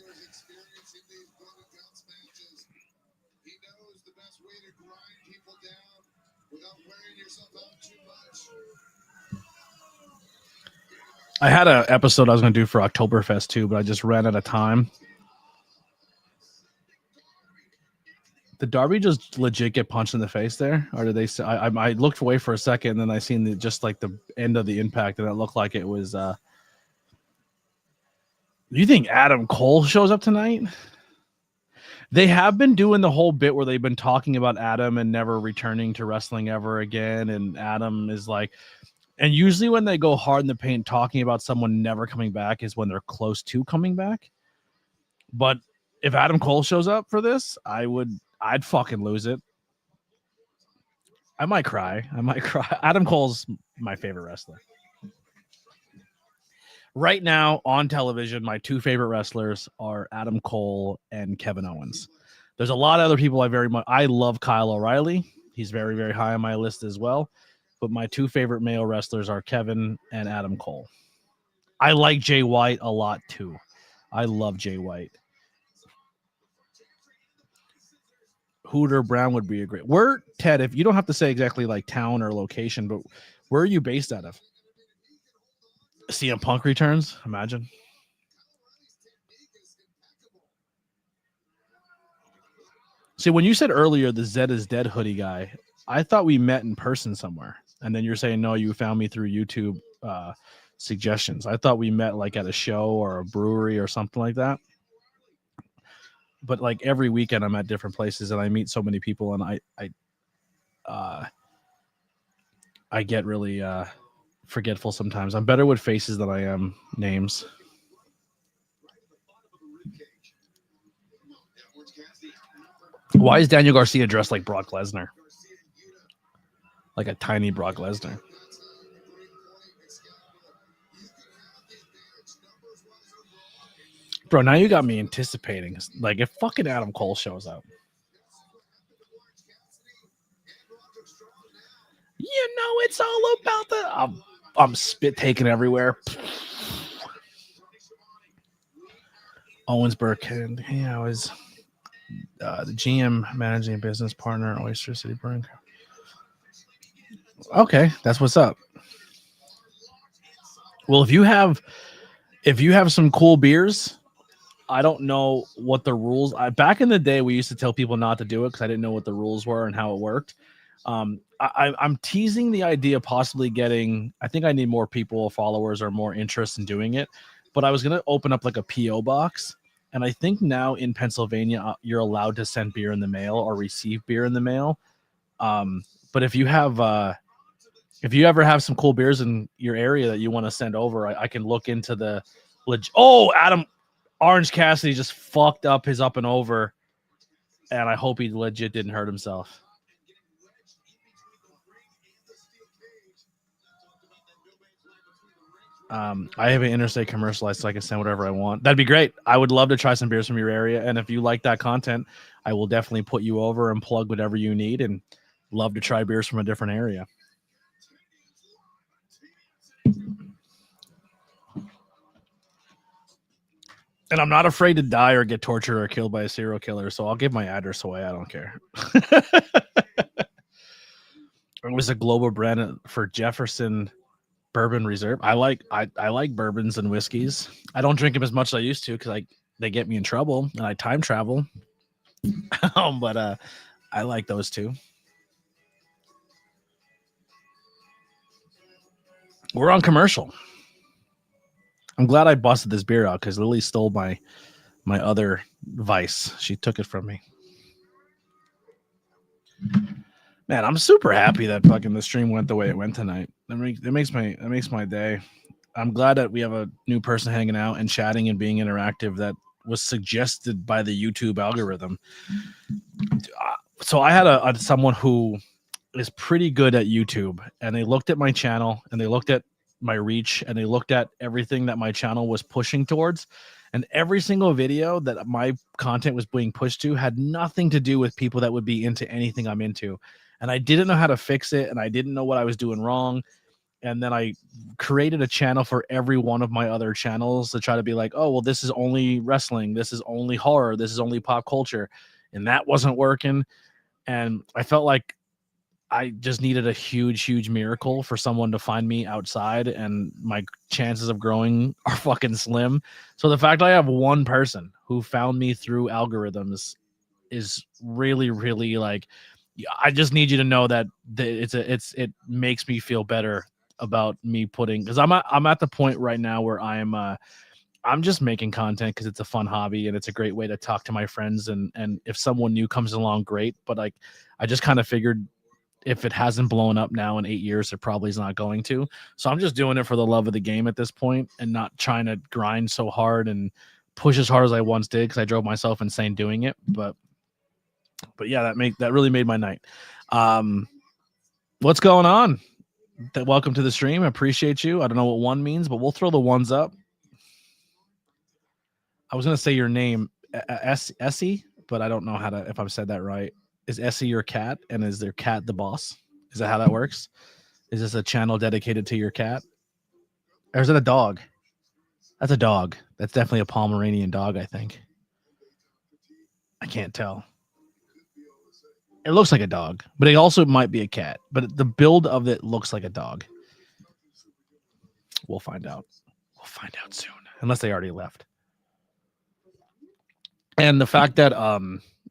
I had an episode I was going to do for Oktoberfest too, but I just ran out of time. Did Darby just legit get punched in the face there? Or did they say, I looked away for a second and then I seen just like the end of the impact and it looked like it was do you think Adam Cole shows up tonight? They have been doing the whole bit where they've been talking about Adam and never returning to wrestling ever again, and Adam is like, and usually when they go hard in the paint talking about someone never coming back is when they're close to coming back. But if Adam Cole shows up for this, I'd fucking lose it. I might cry. Adam Cole's my favorite wrestler. Right now on television, my 2 favorite wrestlers are Adam Cole and Kevin Owens. There's a lot of other people I love Kyle O'Reilly. He's very, very high on my list as well. But my 2 favorite male wrestlers are Kevin and Adam Cole. I like Jay White a lot too. I love Jay White. Hooter Brown would be a great. Where, Ted, if you don't have to say exactly like town or location, but where are you based out of? CM Punk returns, imagine. See, when you said earlier the Zed is Dead hoodie guy, I thought we met in person somewhere. And then you're saying, no, you found me through YouTube suggestions. I thought we met like at a show or a brewery or something like that. But like every weekend I'm at different places and I meet so many people and I get really forgetful sometimes. I'm better with faces than I am names. Why is Daniel Garcia dressed like Brock Lesnar? Like a tiny Brock Lesnar. Bro, now you got me anticipating. Like if fucking Adam Cole shows up. You know it's all about the I'm spit taking everywhere. Owensburg, and I was the GM managing business partner, Oyster City Brewing. Okay, that's what's up. Well, if you have some cool beers, I don't know what the rules. Back in the day, we used to tell people not to do it because I didn't know what the rules were and how it worked. I'm teasing the idea of possibly getting. I think I need more people, followers, or more interest in doing it. But I was gonna open up like a PO box And I think now in Pennsylvania, you're allowed to send beer in the mail or receive beer in the mail. But if you ever have some cool beers in your area that you want to send over, I can look into the Adam Orange Cassidy just fucked up his up and over, and I hope he legit didn't hurt himself. I have an interstate commercial, so I can send whatever I want. That'd be great. I would love to try some beers from your area, and if you like that content, I will definitely put you over and plug whatever you need, and love to try beers from a different area. And I'm not afraid to die or get tortured or killed by a serial killer, so I'll give my address away. I don't care. It was a global brand for Jefferson Bourbon Reserve. I like bourbons and whiskeys. I don't drink them as much as I used to because they get me in trouble and I time travel. But I like those too. We're on commercial. I'm glad I busted this beer out because Lily stole my other vice. She took it from me. Man, I'm super happy that fucking the stream went the way it went tonight. It makes my day. I'm glad that we have a new person hanging out and chatting and being interactive that was suggested by the YouTube algorithm. So I had someone who is pretty good at YouTube, and they looked at my channel and they looked at my reach and they looked at everything that my channel was pushing towards, and every single video that my content was being pushed to had nothing to do with people that would be into anything I'm into. And I didn't know how to fix it, and I didn't know what I was doing wrong. And then I created a channel for every one of my other channels to try to be like, oh, well, this is only wrestling, this is only horror, this is only pop culture. And that wasn't working. And I felt like I just needed a huge miracle for someone to find me outside, and my chances of growing are fucking slim. So the fact I have one person who found me through algorithms is really, really like, I just need you to know that it makes me feel better about me putting, because I'm at the point right now where I'm just making content because it's a fun hobby and it's a great way to talk to my friends, and if someone new comes along, great. But like, I just kind of figured if it hasn't blown up now in 8 years, it probably is not going to. So I'm just doing it for the love of the game at this point and not trying to grind so hard and push as hard as I once did, because I drove myself insane doing it. But yeah, that really made my night. What's going on? Welcome to the stream. I appreciate you. I don't know what one means, but we'll throw the ones up. I was gonna say your name, Essie, but I don't know if I've said that right. Is Essie your cat, and is their cat the boss? Is that how that works? Is this a channel dedicated to your cat, or is it a dog? That's a dog. That's definitely a Pomeranian dog, I think. I can't tell. It looks like a dog, but it also might be a cat. But the build of it looks like a dog. We'll find out. We'll find out soon, unless they already left. And the fact that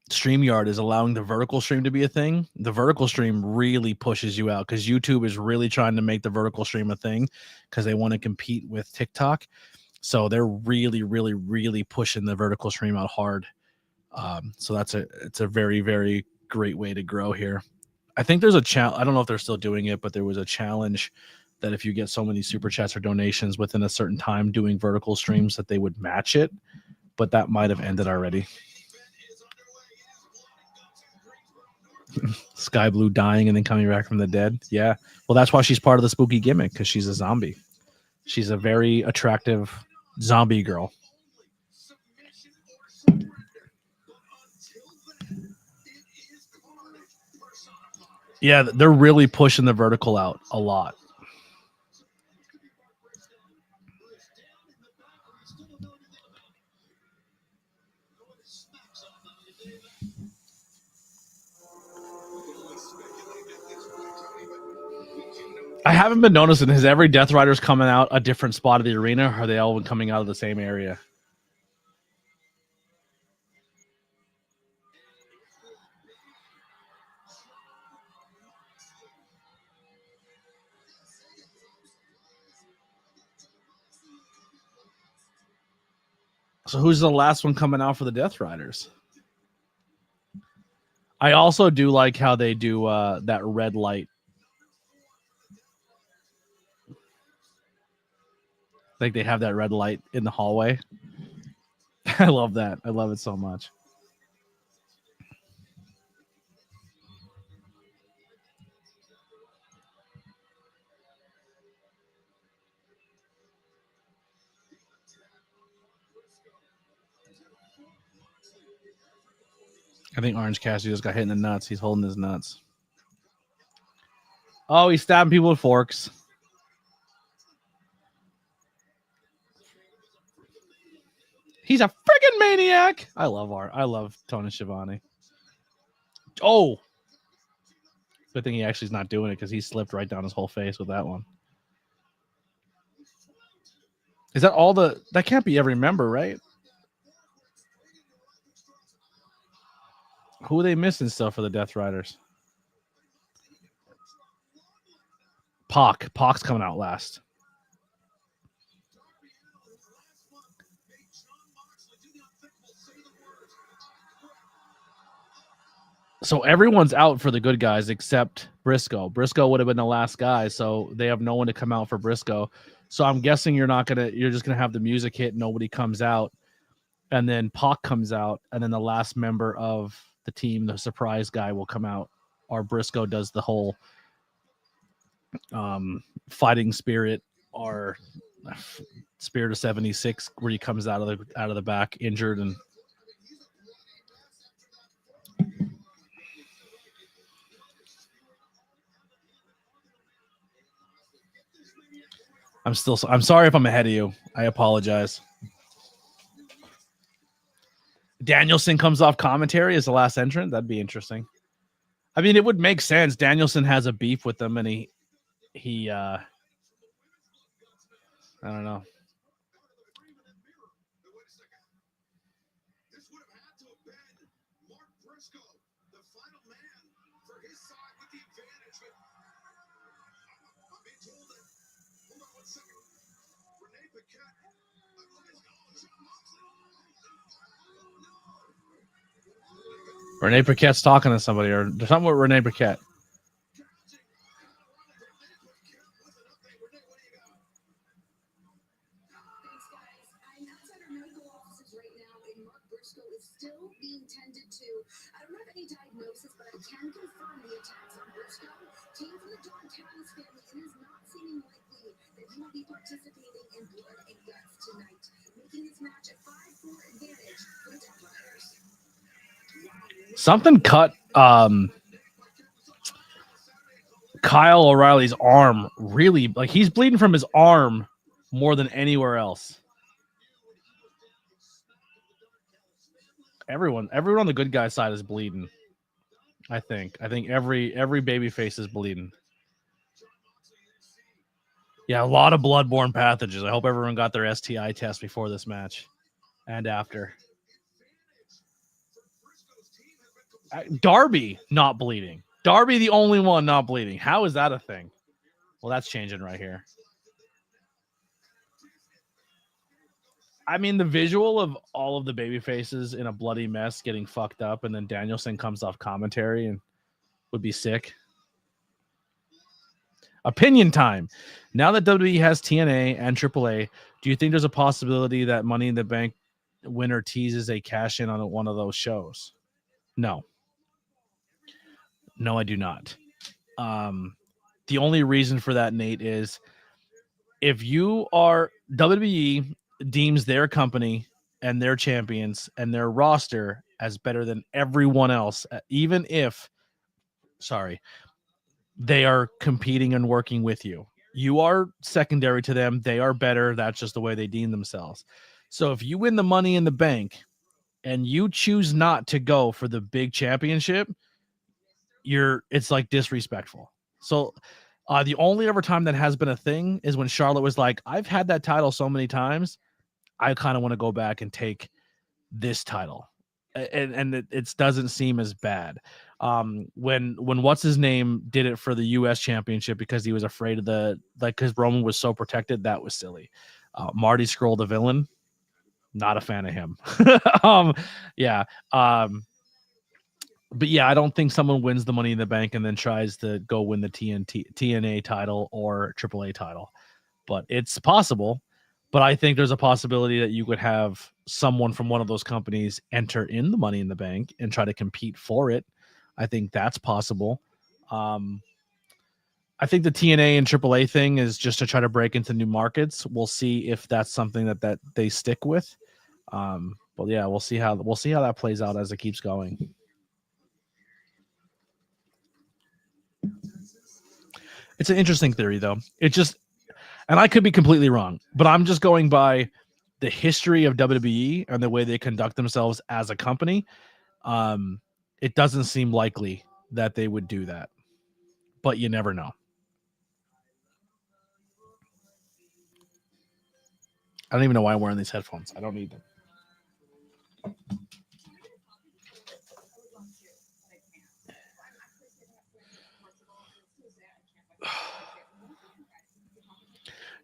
StreamYard is allowing the vertical stream to be a thing, the vertical stream really pushes you out, because YouTube is really trying to make the vertical stream a thing because they want to compete with TikTok. So they're really pushing the vertical stream out hard. So it's a very, very great way to grow here. I think there's a challenge. I don't know if they're still doing it, but there was a challenge that if you get so many super chats or donations within a certain time doing vertical streams, that they would match it. But that might have ended already. Sky Blue dying and then coming back from the dead. Yeah. Well, that's why she's part of the spooky gimmick, because she's a zombie. She's a very attractive zombie girl. Yeah, they're really pushing the vertical out a lot. I haven't been noticing. Has every Death Rider's coming out a different spot of the arena, or are they all coming out of the same area? So who's the last one coming out for the Death Riders? I also do like how they do that red light. Like they have that red light in the hallway. I love that. I love it so much. I think Orange Cassidy just got hit in the nuts. He's holding his nuts. Oh, he's stabbing people with forks. He's a freaking maniac. I love Tony Schiavone. Oh, good thing he actually is not doing it because he slipped right down his whole face with that one. Is that all the? That can't be every member, right? Who are they missing still for the Death Riders? Pac. Pac's coming out last. So everyone's out for the good guys except Briscoe. Briscoe would have been the last guy, so they have no one to come out for Briscoe. So I'm guessing you're just gonna have the music hit, nobody comes out, and then Pac comes out, and then the last member of the team, the surprise guy, will come out, or Briscoe does the whole fighting spirit or spirit of 76 where he comes out of the back injured and I'm sorry if I'm ahead of you. I apologize. Danielson comes off commentary as the last entrant. That'd be interesting. I mean, it would make sense. Danielson has a beef with them, and he I don't know. Renee Paquette's talking to somebody, or there's something with Renee Paquette. Thanks, guys. I'm outside our medical offices right now, and Mark Briscoe is still being tended to. I don't have any diagnosis, but I can confirm the attacks on Briscoe came from the Don Callis family, and is not seeming likely that he will be participating in Blood and Guts tonight, making this match a 5-4 advantage for the Death Riders. Something cut Kyle O'Reilly's arm really, like he's bleeding from his arm more than anywhere else. Everyone on the good guy side is bleeding. I think every baby face is bleeding. Yeah, a lot of bloodborne pathogens. I hope everyone got their STI test before this match and after. Darby not bleeding. Darby the only one not bleeding. How is that a thing? Well, that's changing right here. I mean, the visual of all of the baby faces in a bloody mess getting fucked up, and then Danielson comes off commentary and would be sick. Opinion time. Now that WWE has TNA and AAA, do you think there's a possibility that Money in the Bank winner teases a cash in on one of those shows? No. No, I do not. The only reason for that, Nate, is if you are WWE deems their company and their champions and their roster as better than everyone else, even if, they are competing and working with you. You are secondary to them. They are better. That's just the way they deem themselves. So if you win the Money in the Bank and you choose not to go for the big championship, it's like disrespectful. So the only ever time that has been a thing is when Charlotte was like, I've had that title so many times, I kind of want to go back and take this title. And it doesn't seem as bad. When what's his name did it for the US championship because he was afraid of because Roman was so protected, that was silly. Marty Scurll, the villain, Not a fan of him. Yeah. But yeah, I don't think someone wins the Money in the Bank and then tries to go win the TNA title or AAA title. But it's possible. But I think there's a possibility that you could have someone from one of those companies enter in the Money in the Bank and try to compete for it. I think that's possible. I think the TNA and AAA thing is just to try to break into new markets. We'll see if that's something that they stick with. But yeah, we'll see how that plays out as it keeps going. It's an interesting theory, though. It just, and I could be completely wrong, but I'm just going by the history of WWE and the way they conduct themselves as a company. It doesn't seem likely that they would do that, but you never know. I don't even know why I'm wearing these headphones. I don't need them.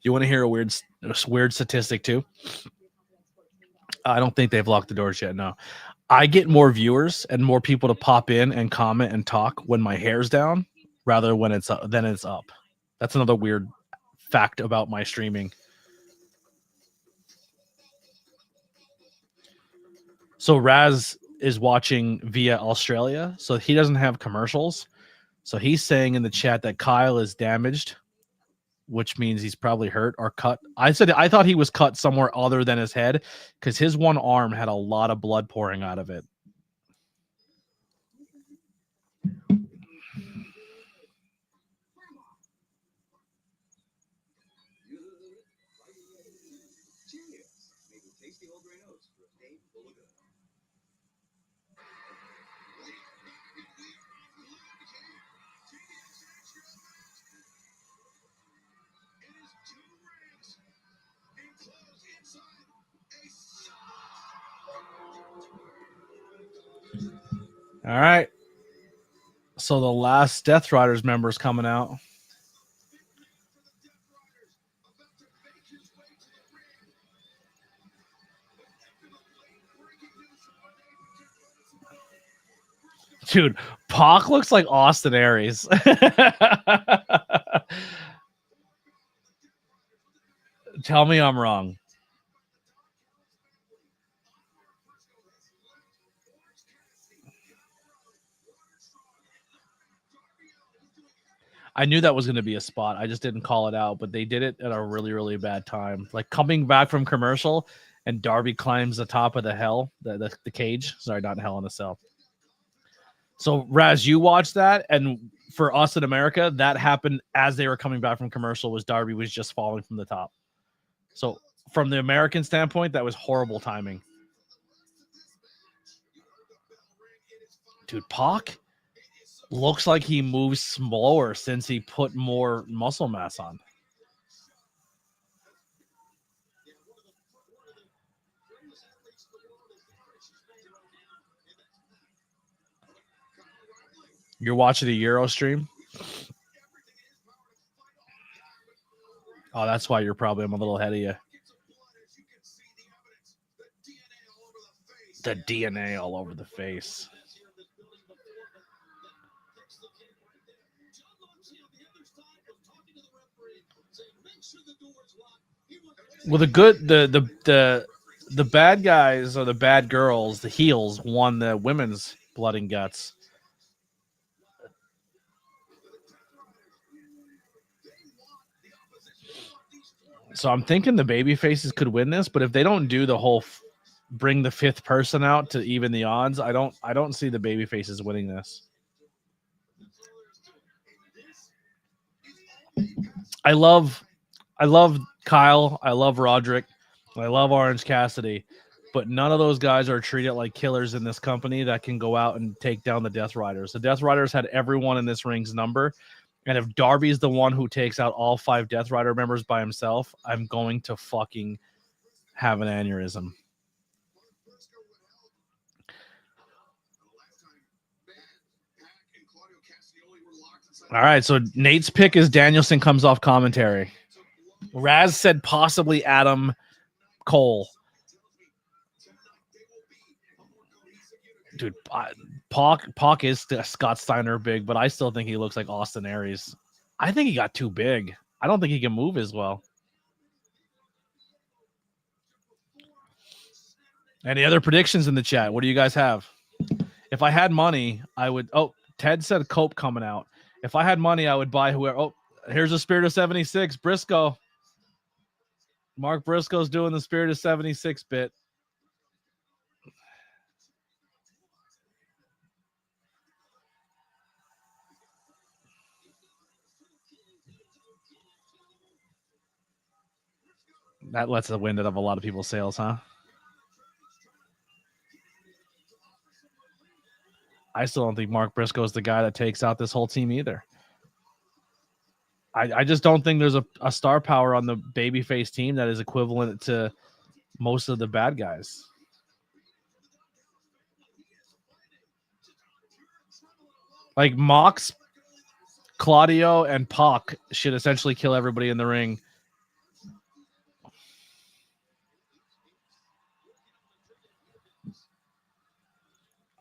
You want to hear a weird statistic too? I don't think they've locked the doors yet. No, I get more viewers and more people to pop in and comment and talk when my hair's down, rather when it's up, than it's up. That's another weird fact about my streaming. So Raz is watching via Australia, so he doesn't have commercials. So he's saying in the chat that Kyle is damaged, which means he's probably hurt or cut. I thought he was cut somewhere other than his head because his one arm had a lot of blood pouring out of it. All right. So the last Death Riders member is coming out. Dude, Pac looks like Austin Aries. Tell me I'm wrong. I knew that was going to be a spot. I just didn't call it out, but they did it at a really, really bad time. Like coming back from commercial and Darby climbs the top of the cage. Sorry, not Hell in a Cell. So Raz, you watched that, and for us in America, that happened as they were coming back from commercial. Was Darby was just falling from the top. So from the American standpoint, that was horrible timing. Dude, Pac looks like he moves slower since he put more muscle mass on. You're watching the Euro stream? Oh, that's why I'm a little ahead of you. The DNA all over the face. Well, the bad guys or the bad girls, the heels, won the women's Blood and Guts. So I'm thinking the baby faces could win this, but if they don't do the whole bring the fifth person out to even the odds, I don't see the baby faces winning this. I love Kyle, I love Roderick, I love Orange Cassidy, but none of those guys are treated like killers in this company that can go out and take down the Death Riders. The Death Riders had everyone in this ring's number. And if Darby's the one who takes out all 5 Death Rider members by himself, I'm going to fucking have an aneurysm. All right, so Nate's pick is Danielson comes off commentary. Raz said possibly Adam Cole. Dude, Pac is Scott Steiner big, but I still think he looks like Austin Aries. I think he got too big. I don't think he can move as well. Any other predictions in the chat? What do you guys have? If I had money, I would. Oh, Ted said Cope coming out. If I had money, I would buy whoever. Oh, here's the Spirit of 76. Briscoe. Mark Briscoe's doing the Spirit of 76 bit. That lets the wind out of a lot of people's sails, huh? I still don't think Mark Briscoe is the guy that takes out this whole team either. I just don't think there's a star power on the babyface team that is equivalent to most of the bad guys. Like Mox, Claudio, and Pac should essentially kill everybody in the ring.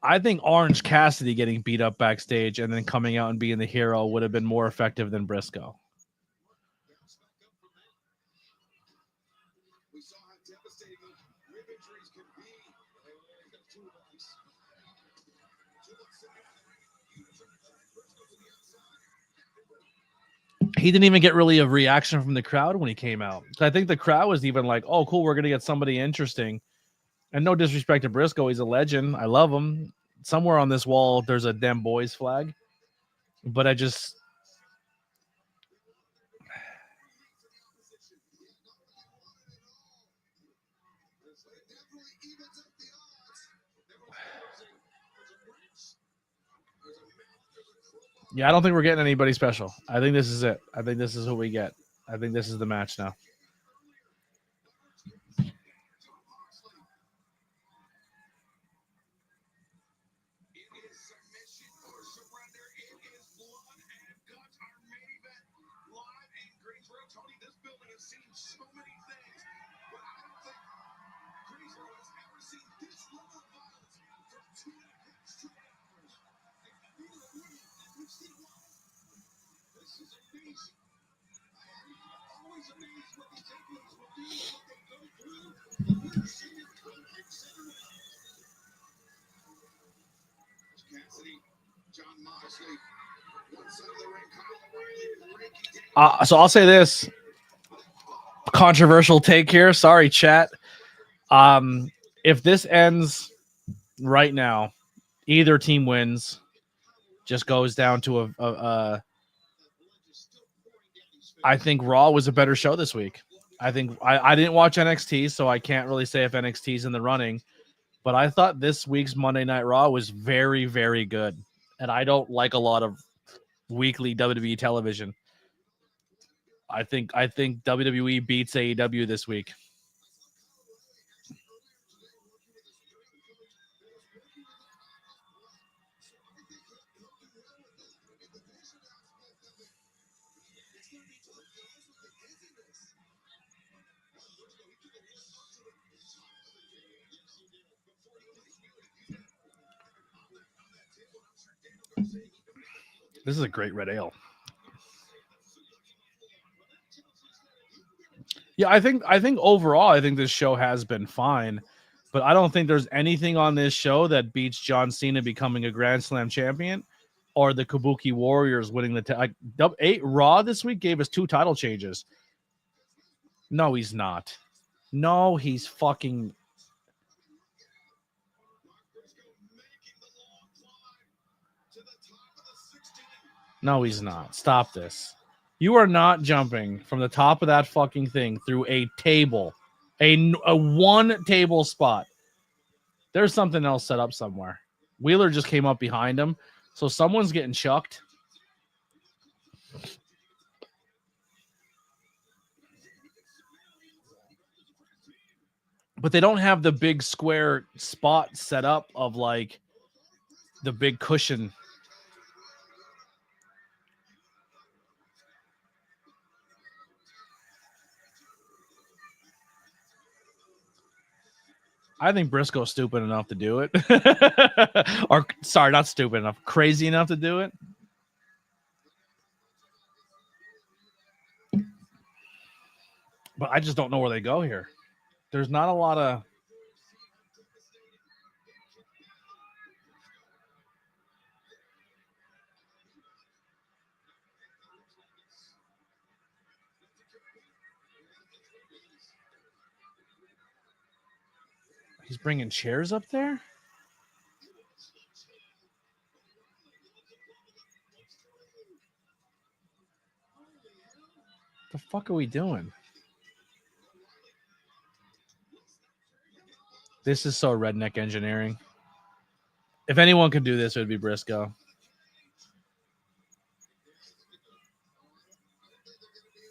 I think Orange Cassidy getting beat up backstage and then coming out and being the hero would have been more effective than Briscoe. We saw how devastating those rib injuries can be. He didn't even get really a reaction from the crowd when he came out. So I think the crowd was even like, oh, cool, we're going to get somebody interesting. And no disrespect to Briscoe, he's a legend. I love him. Somewhere on this wall, there's a Dem Boys flag. But I just... Yeah, I don't think we're getting anybody special. I think this is it. I think this is what we get. I think this is the match now. So I'll say this. Controversial take here. Sorry, chat. If this ends right now, either team wins. Just goes down to I think Raw was a better show this week. I think I didn't watch NXT, so I can't really say if NXT's in the running. But I thought this week's Monday Night Raw was very, very good. And I don't like a lot of weekly WWE television. I think WWE beats AEW this week. This is a great red ale. Yeah, I think overall, I think this show has been fine, but I don't think there's anything on this show that beats John Cena becoming a Grand Slam champion or the Kabuki Warriors winning the Raw this week gave us 2 title changes. No, he's not. No, he's fucking. No, he's not. Stop this. You are not jumping from the top of that fucking thing through a table, a one table spot. There's something else set up somewhere. Wheeler just came up behind him, so someone's getting chucked. But they don't have the big square spot set up of like the big cushion. I think Briscoe's stupid enough to do it. Or, sorry, not stupid enough. Crazy enough to do it. But I just don't know where they go here. There's not a lot of... He's bringing chairs up there? The fuck are we doing? This is so redneck engineering. If anyone could do this, it would be Briscoe.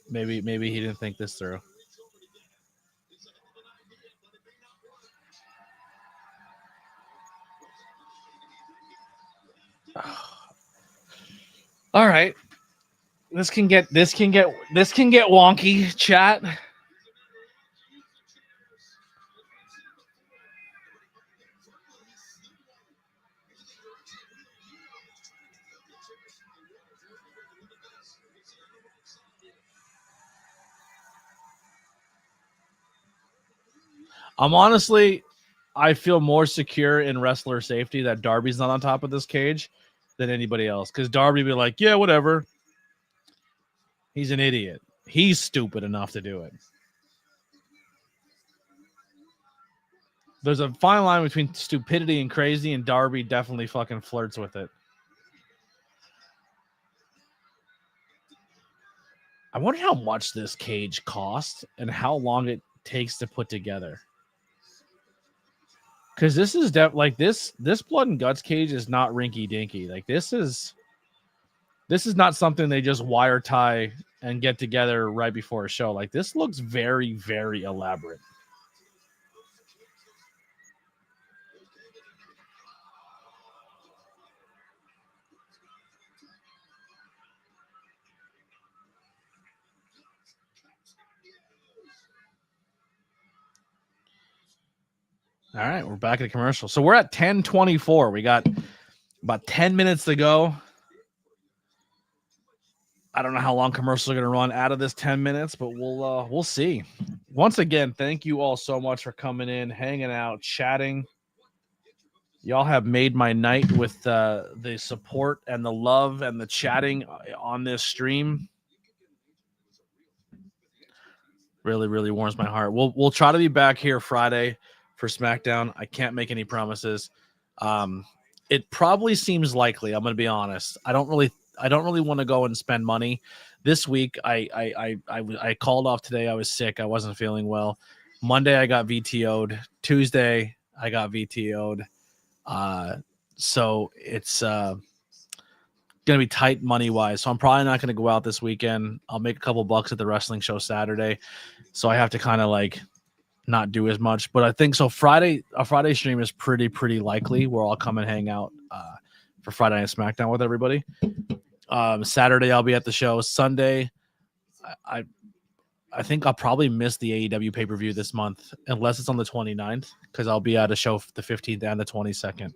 Maybe he didn't think this through. All right. This can get wonky, chat. I feel more secure in wrestler safety that Darby's not on top of this cage than anybody else. Because Darby be like, yeah, whatever. He's an idiot. He's stupid enough to do it. There's a fine line between stupidity and crazy, and Darby definitely fucking flirts with it. I wonder how much this cage costs and how long it takes to put together. Because this is this blood and guts cage is not rinky dinky. Like this is not something they just wire tie and get together right before a show. Like this looks very, very elaborate. All right, we're back at the commercial. So we're at 10:24. We got about 10 minutes to go. I don't know how long commercials are going to run out of this 10 minutes, but we'll see. Once again, thank you all so much for coming in, hanging out, chatting. Y'all have made my night with the support and the love and the chatting on this stream. Really, really warms my heart. We'll try to be back here Friday for SmackDown. I can't make any promises. It probably seems likely. I'm going to be honest. I don't really want to go and spend money this week. I called off today. I was sick. I wasn't feeling well. Monday I got VTO'd. Tuesday I got VTO'd. So it's gonna be tight money wise. So I'm probably not gonna go out this weekend. I'll make a couple bucks at the wrestling show Saturday. So I have to kind of like not do as much. But I think so. A Friday stream is pretty likely where I'll come and hang out for Friday Night SmackDown with everybody. Saturday I'll be at the show. Sunday, I think I'll probably miss the AEW pay-per-view this month unless it's on the 29th because I'll be at a show the 15th and the 22nd.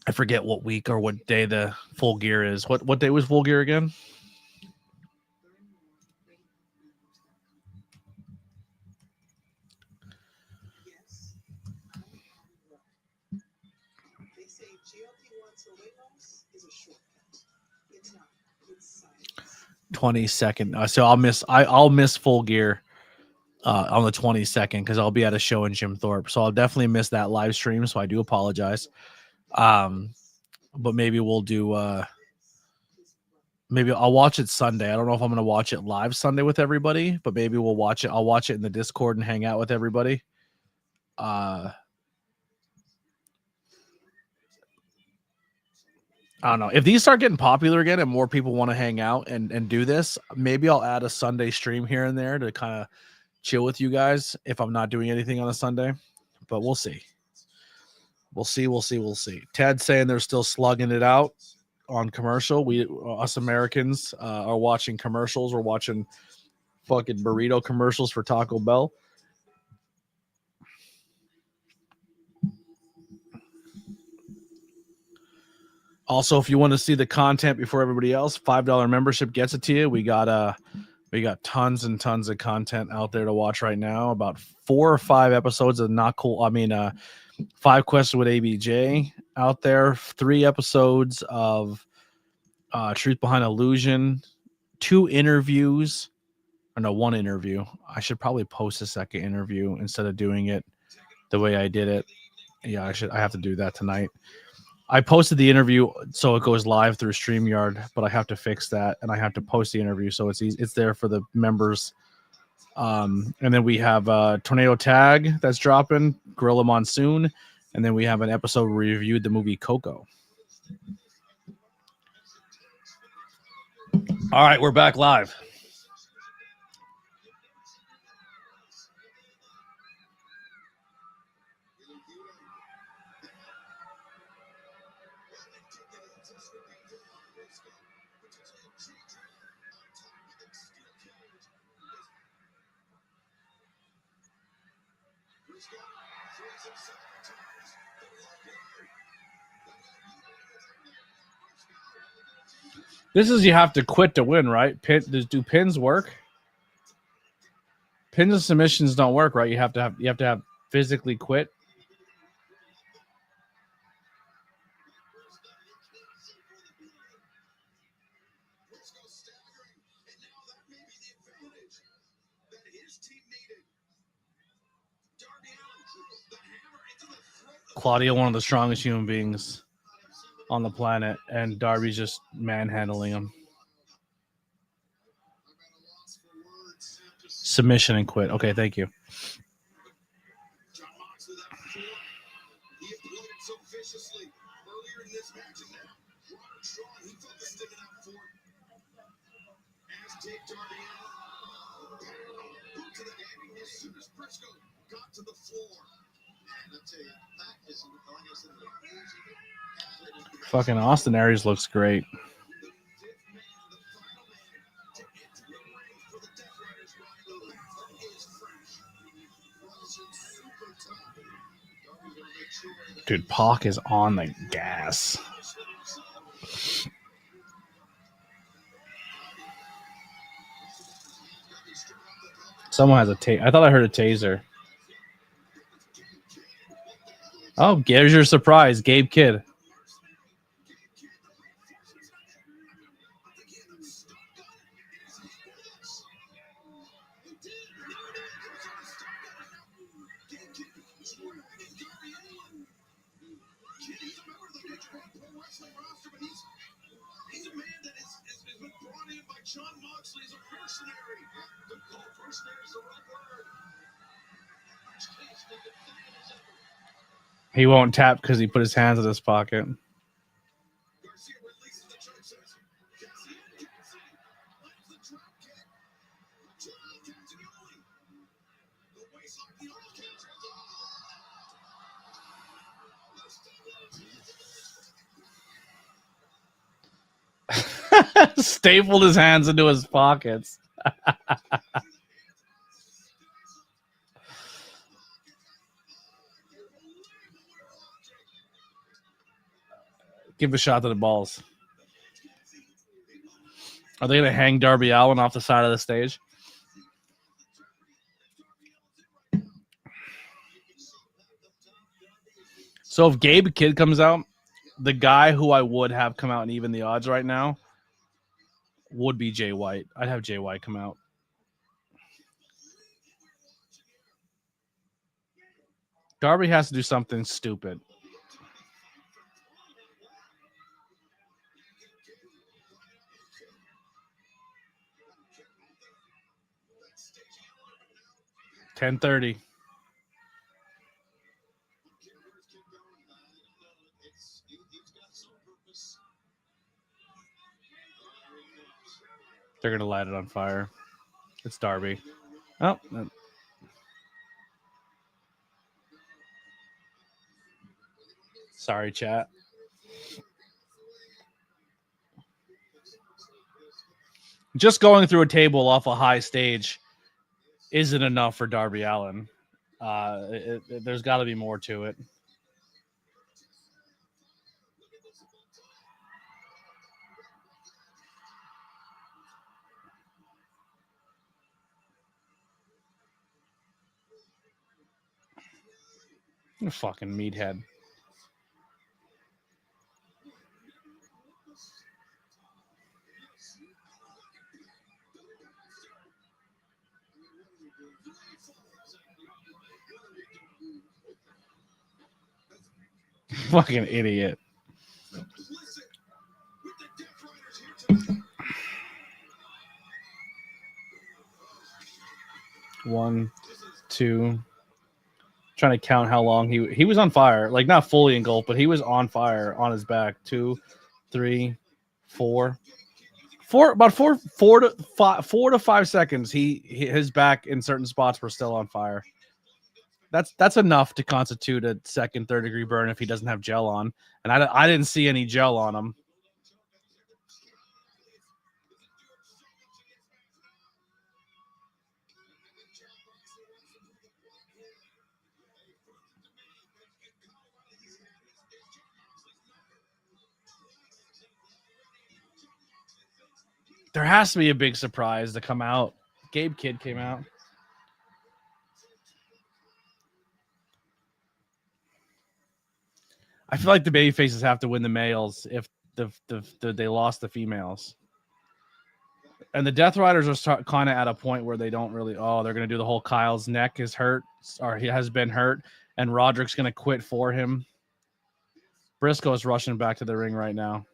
I forget what week or what day the Full Gear is. What day was Full Gear again? They say GLP-1 for weight loss is a shortcut. It's not. It's science. 22nd. So I'll miss Full Gear on the 22nd because I'll be at a show in Jim Thorpe. So I'll definitely miss that live stream. So I do apologize. But maybe we'll do maybe I'll watch it Sunday. I don't know if I'm gonna watch it live Sunday with everybody, but maybe we'll watch it. I'll watch it in the Discord and hang out with everybody. I don't know. If these start getting popular again and more people want to hang out and do this, maybe I'll add a Sunday stream here and there to kind of chill with you guys if I'm not doing anything on a Sunday. But we'll see. We'll see. Ted's saying they're still slugging it out on commercial. Us Americans are watching commercials. We're watching fucking burrito commercials for Taco Bell. Also, if you want to see the content before everybody else, $5 membership gets it to you. We got tons and tons of content out there to watch right now. About 4 or 5 episodes of Not Cool. 5 questions with ABJ out there. 3 episodes of Truth Behind Illusion. 2 interviews. Or no, 1 interview. I should probably post a second interview instead of doing it the way I did it. Yeah, I have to do that tonight. I posted the interview so it goes live through StreamYard, but I have to fix that and I have to post the interview so it's easy. It's there for the members. And then we have Tornado Tag that's dropping, Gorilla Monsoon, and then we have an episode where we reviewed the movie Coco. All right, we're back live. This is you have to quit to win, right? Do pins work? Pins and submissions don't work, right? You have to have physically quit. Claudio, one of the strongest human beings on the planet, and Darby's just manhandling him. Submission and quit. Okay, thank you. Fucking Austin Aries looks great. Dude, Pac is on the gas. Someone has a taser. I thought I heard a taser. Oh, there's your surprise, Gabe Kidd. He won't tap because he put his hands in his pocket. Stapled his hands into his pockets. Give a shot to the balls. Are they going to hang Darby Allin off the side of the stage? So if Gabe Kidd comes out, the guy who I would have come out and even the odds right now would be Jay White. I'd have Jay White come out. Darby has to do something stupid. $10:30. They're going to light it on fire. It's Darby. Oh. Sorry, chat. Just going through a table off a high stage isn't enough for Darby Allin. There's got to be more to it. You fucking meathead. Fucking idiot. One, two. Trying to count how long he was on fire. Like not fully engulfed, but he was on fire on his back. 2, 3, 4. About 4 to 5 seconds. His back in certain spots were still on fire. That's enough to constitute a second, third degree burn if he doesn't have gel on. And I didn't see any gel on him. There has to be a big surprise to come out. Gabe Kidd came out. I feel like the baby faces have to win the males if they lost the females. And the Death Riders are kind of at a point where they don't really. Oh, they're going to do the whole Kyle's neck is hurt or he has been hurt, and Roderick's going to quit for him. Briscoe is rushing back to the ring right now.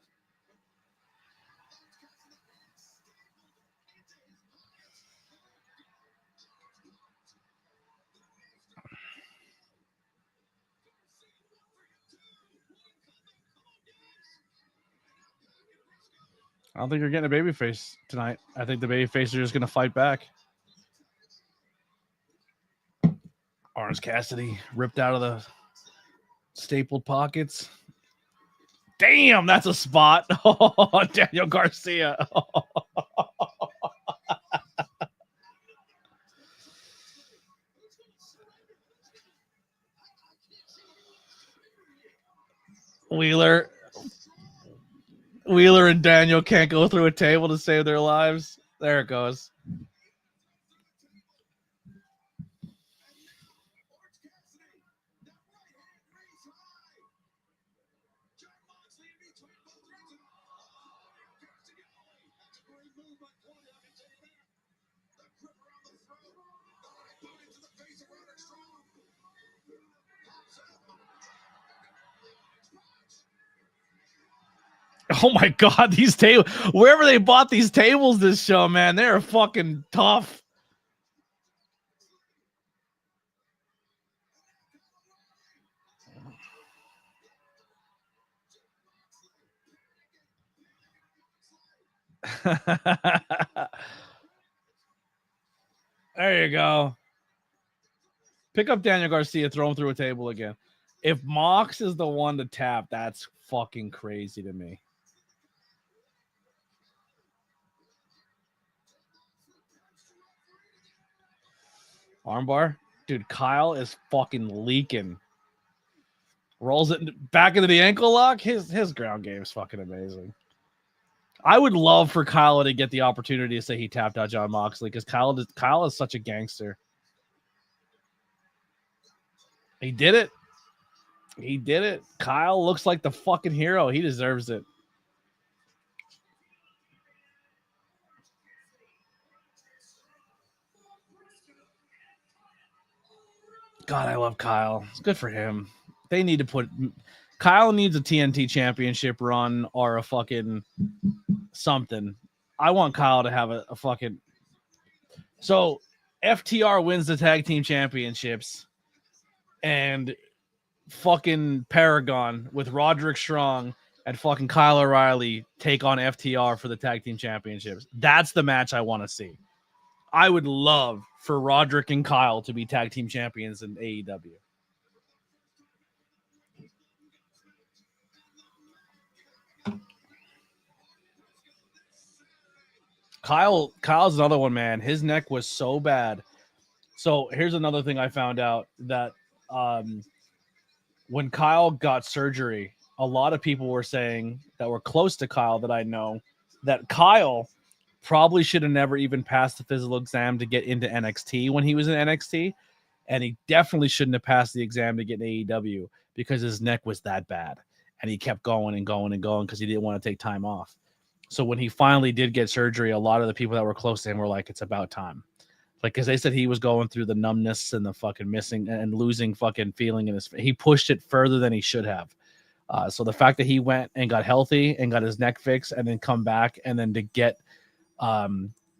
I don't think you're getting a babyface tonight. I think the babyface are just going to fight back. Orange Cassidy ripped out of the stapled pockets. Damn, that's a spot. Oh, Daniel Garcia. Wheeler and Daniel can't go through a table to save their lives. There it goes. Oh my God, these tables, wherever they bought these tables this show, man, they're fucking tough. There you go. Pick up Daniel Garcia, throw him through a table again. If Mox is the one to tap, that's fucking crazy to me. Armbar? Dude, Kyle is fucking leaking. Rolls it back into the ankle lock. His ground game is fucking amazing. I would love for Kyle to get the opportunity to say he tapped out John Moxley because Kyle is such a gangster. He did it. He did it. Kyle looks like the fucking hero. He deserves it. God, I love Kyle. It's good for him. They need to put Kyle needs a TNT championship run or a fucking something. I want Kyle to have a fucking. So FTR wins the tag team championships and fucking Paragon with Roderick Strong and fucking Kyle O'Reilly take on FTR for the tag team championships. That's the match I want to see. I would love for Roderick and Kyle to be tag team champions in AEW. Kyle's another one, man. His neck was so bad. So here's another thing I found out that when Kyle got surgery, a lot of people were saying that were close to Kyle that I know that Kyle probably should have never even passed the physical exam to get into NXT when he was in NXT. and he definitely shouldn't have passed the exam to get an AEW because his neck was that bad, and he kept going and going and going because he didn't want to take time off. So when he finally did get surgery, a lot of the people that were close to him were like, it's about time. Like, because they said he was going through the numbness and the fucking missing and losing fucking feeling in his. He pushed it further than he should have. So the fact that he went and got healthy and got his neck fixed and then come back and then to get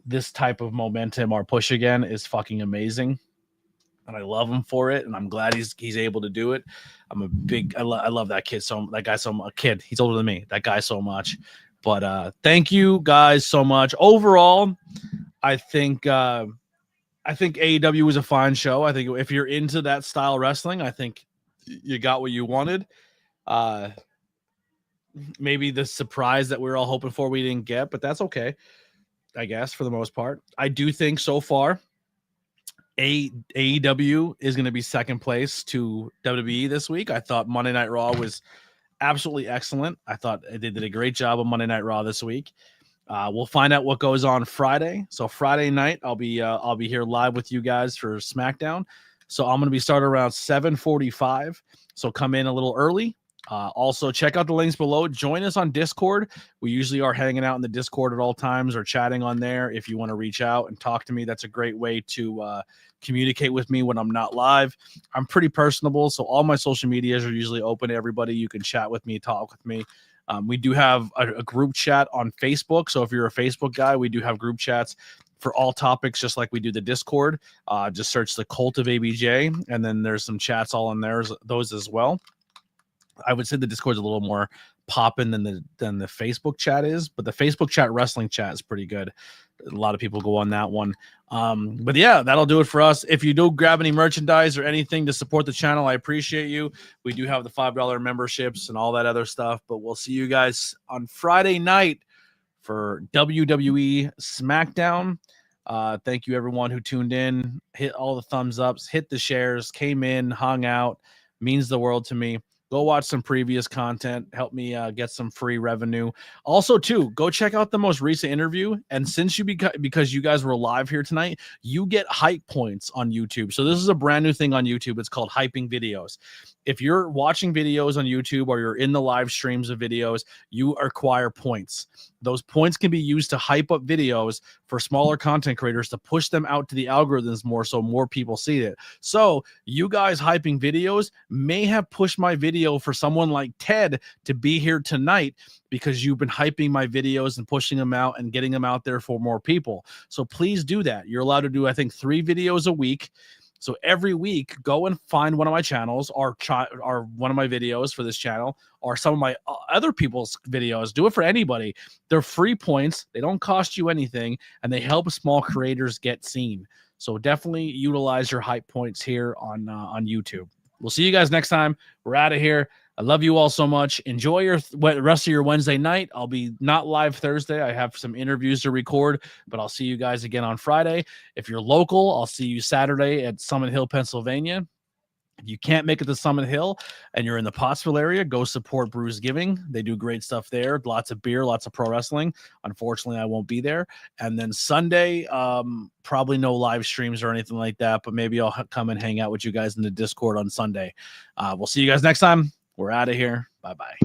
this type of momentum or push again is fucking amazing. And I love him for it. And I'm glad he's able to do it. I love that kid. A kid, he's older than me, that guy so much. But thank you guys so much. Overall, I think AEW was a fine show. I think if you're into that style wrestling, I think you got what you wanted. Maybe the surprise that we were all hoping for we didn't get, but that's okay, I guess, for the most part. I do think so far AEW is going to be second place to WWE this week. I thought Monday Night Raw was absolutely excellent. I thought they did a great job on Monday Night Raw this week. We'll find out what goes on Friday. So Friday night, I'll be here live with you guys for SmackDown. So I'm going to be starting around 7:45. So come in a little early. Also, check out the links below. Join us on Discord. We usually are hanging out in the Discord at all times or chatting on there. If you want to reach out and talk to me, that's a great way to communicate with me when I'm not live. I'm pretty personable, so all my social medias are usually open to everybody. You can chat with me, talk with me. We do have a group chat on Facebook. So if you're a Facebook guy, we do have group chats for all topics, just like we do the Discord. Just search the Cult of ABJ, and then there's some chats all in there, those as well. I would say the Discord's a little more popping than the Facebook chat is, but the Facebook chat wrestling chat is pretty good. A lot of people go on that one. But yeah, that'll do it for us. If you do grab any merchandise or anything to support the channel, I appreciate you. We do have the $5 memberships and all that other stuff, but we'll see you guys on Friday night for WWE SmackDown. Thank you everyone who tuned in, hit all the thumbs ups, hit the shares, came in, hung out, means the world to me. Go watch some previous content. Help me get some free revenue. Also, too, go check out the most recent interview. And since because you guys were live here tonight, you get hype points on YouTube. So this is a brand new thing on YouTube. It's called hyping videos. If you're watching videos on YouTube or you're in the live streams of videos, you acquire points. Those points can be used to hype up videos for smaller content creators to push them out to the algorithms more so more people see it. So you guys hyping videos may have pushed my video for someone like Ted to be here tonight because you've been hyping my videos and pushing them out and getting them out there for more people. So please do that. You're allowed to do, I think, 3 videos a week. So every week, go and find one of my channels or one of my videos for this channel or some of my other people's videos. Do it for anybody. They're free points. They don't cost you anything, and they help small creators get seen. So definitely utilize your hype points here on YouTube. We'll see you guys next time. We're out of here. I love you all so much. Enjoy your rest of your Wednesday night. I'll be not live Thursday. I have some interviews to record, but I'll see you guys again on Friday. If you're local, I'll see you Saturday at Summit Hill, Pennsylvania. If you can't make it to Summit Hill and you're in the Pottsville area, go support Brews Giving. They do great stuff there. Lots of beer, lots of pro wrestling. Unfortunately, I won't be there. And then Sunday, probably no live streams or anything like that, but maybe I'll come and hang out with you guys in the Discord on Sunday. We'll see you guys next time. We're out of here. Bye-bye.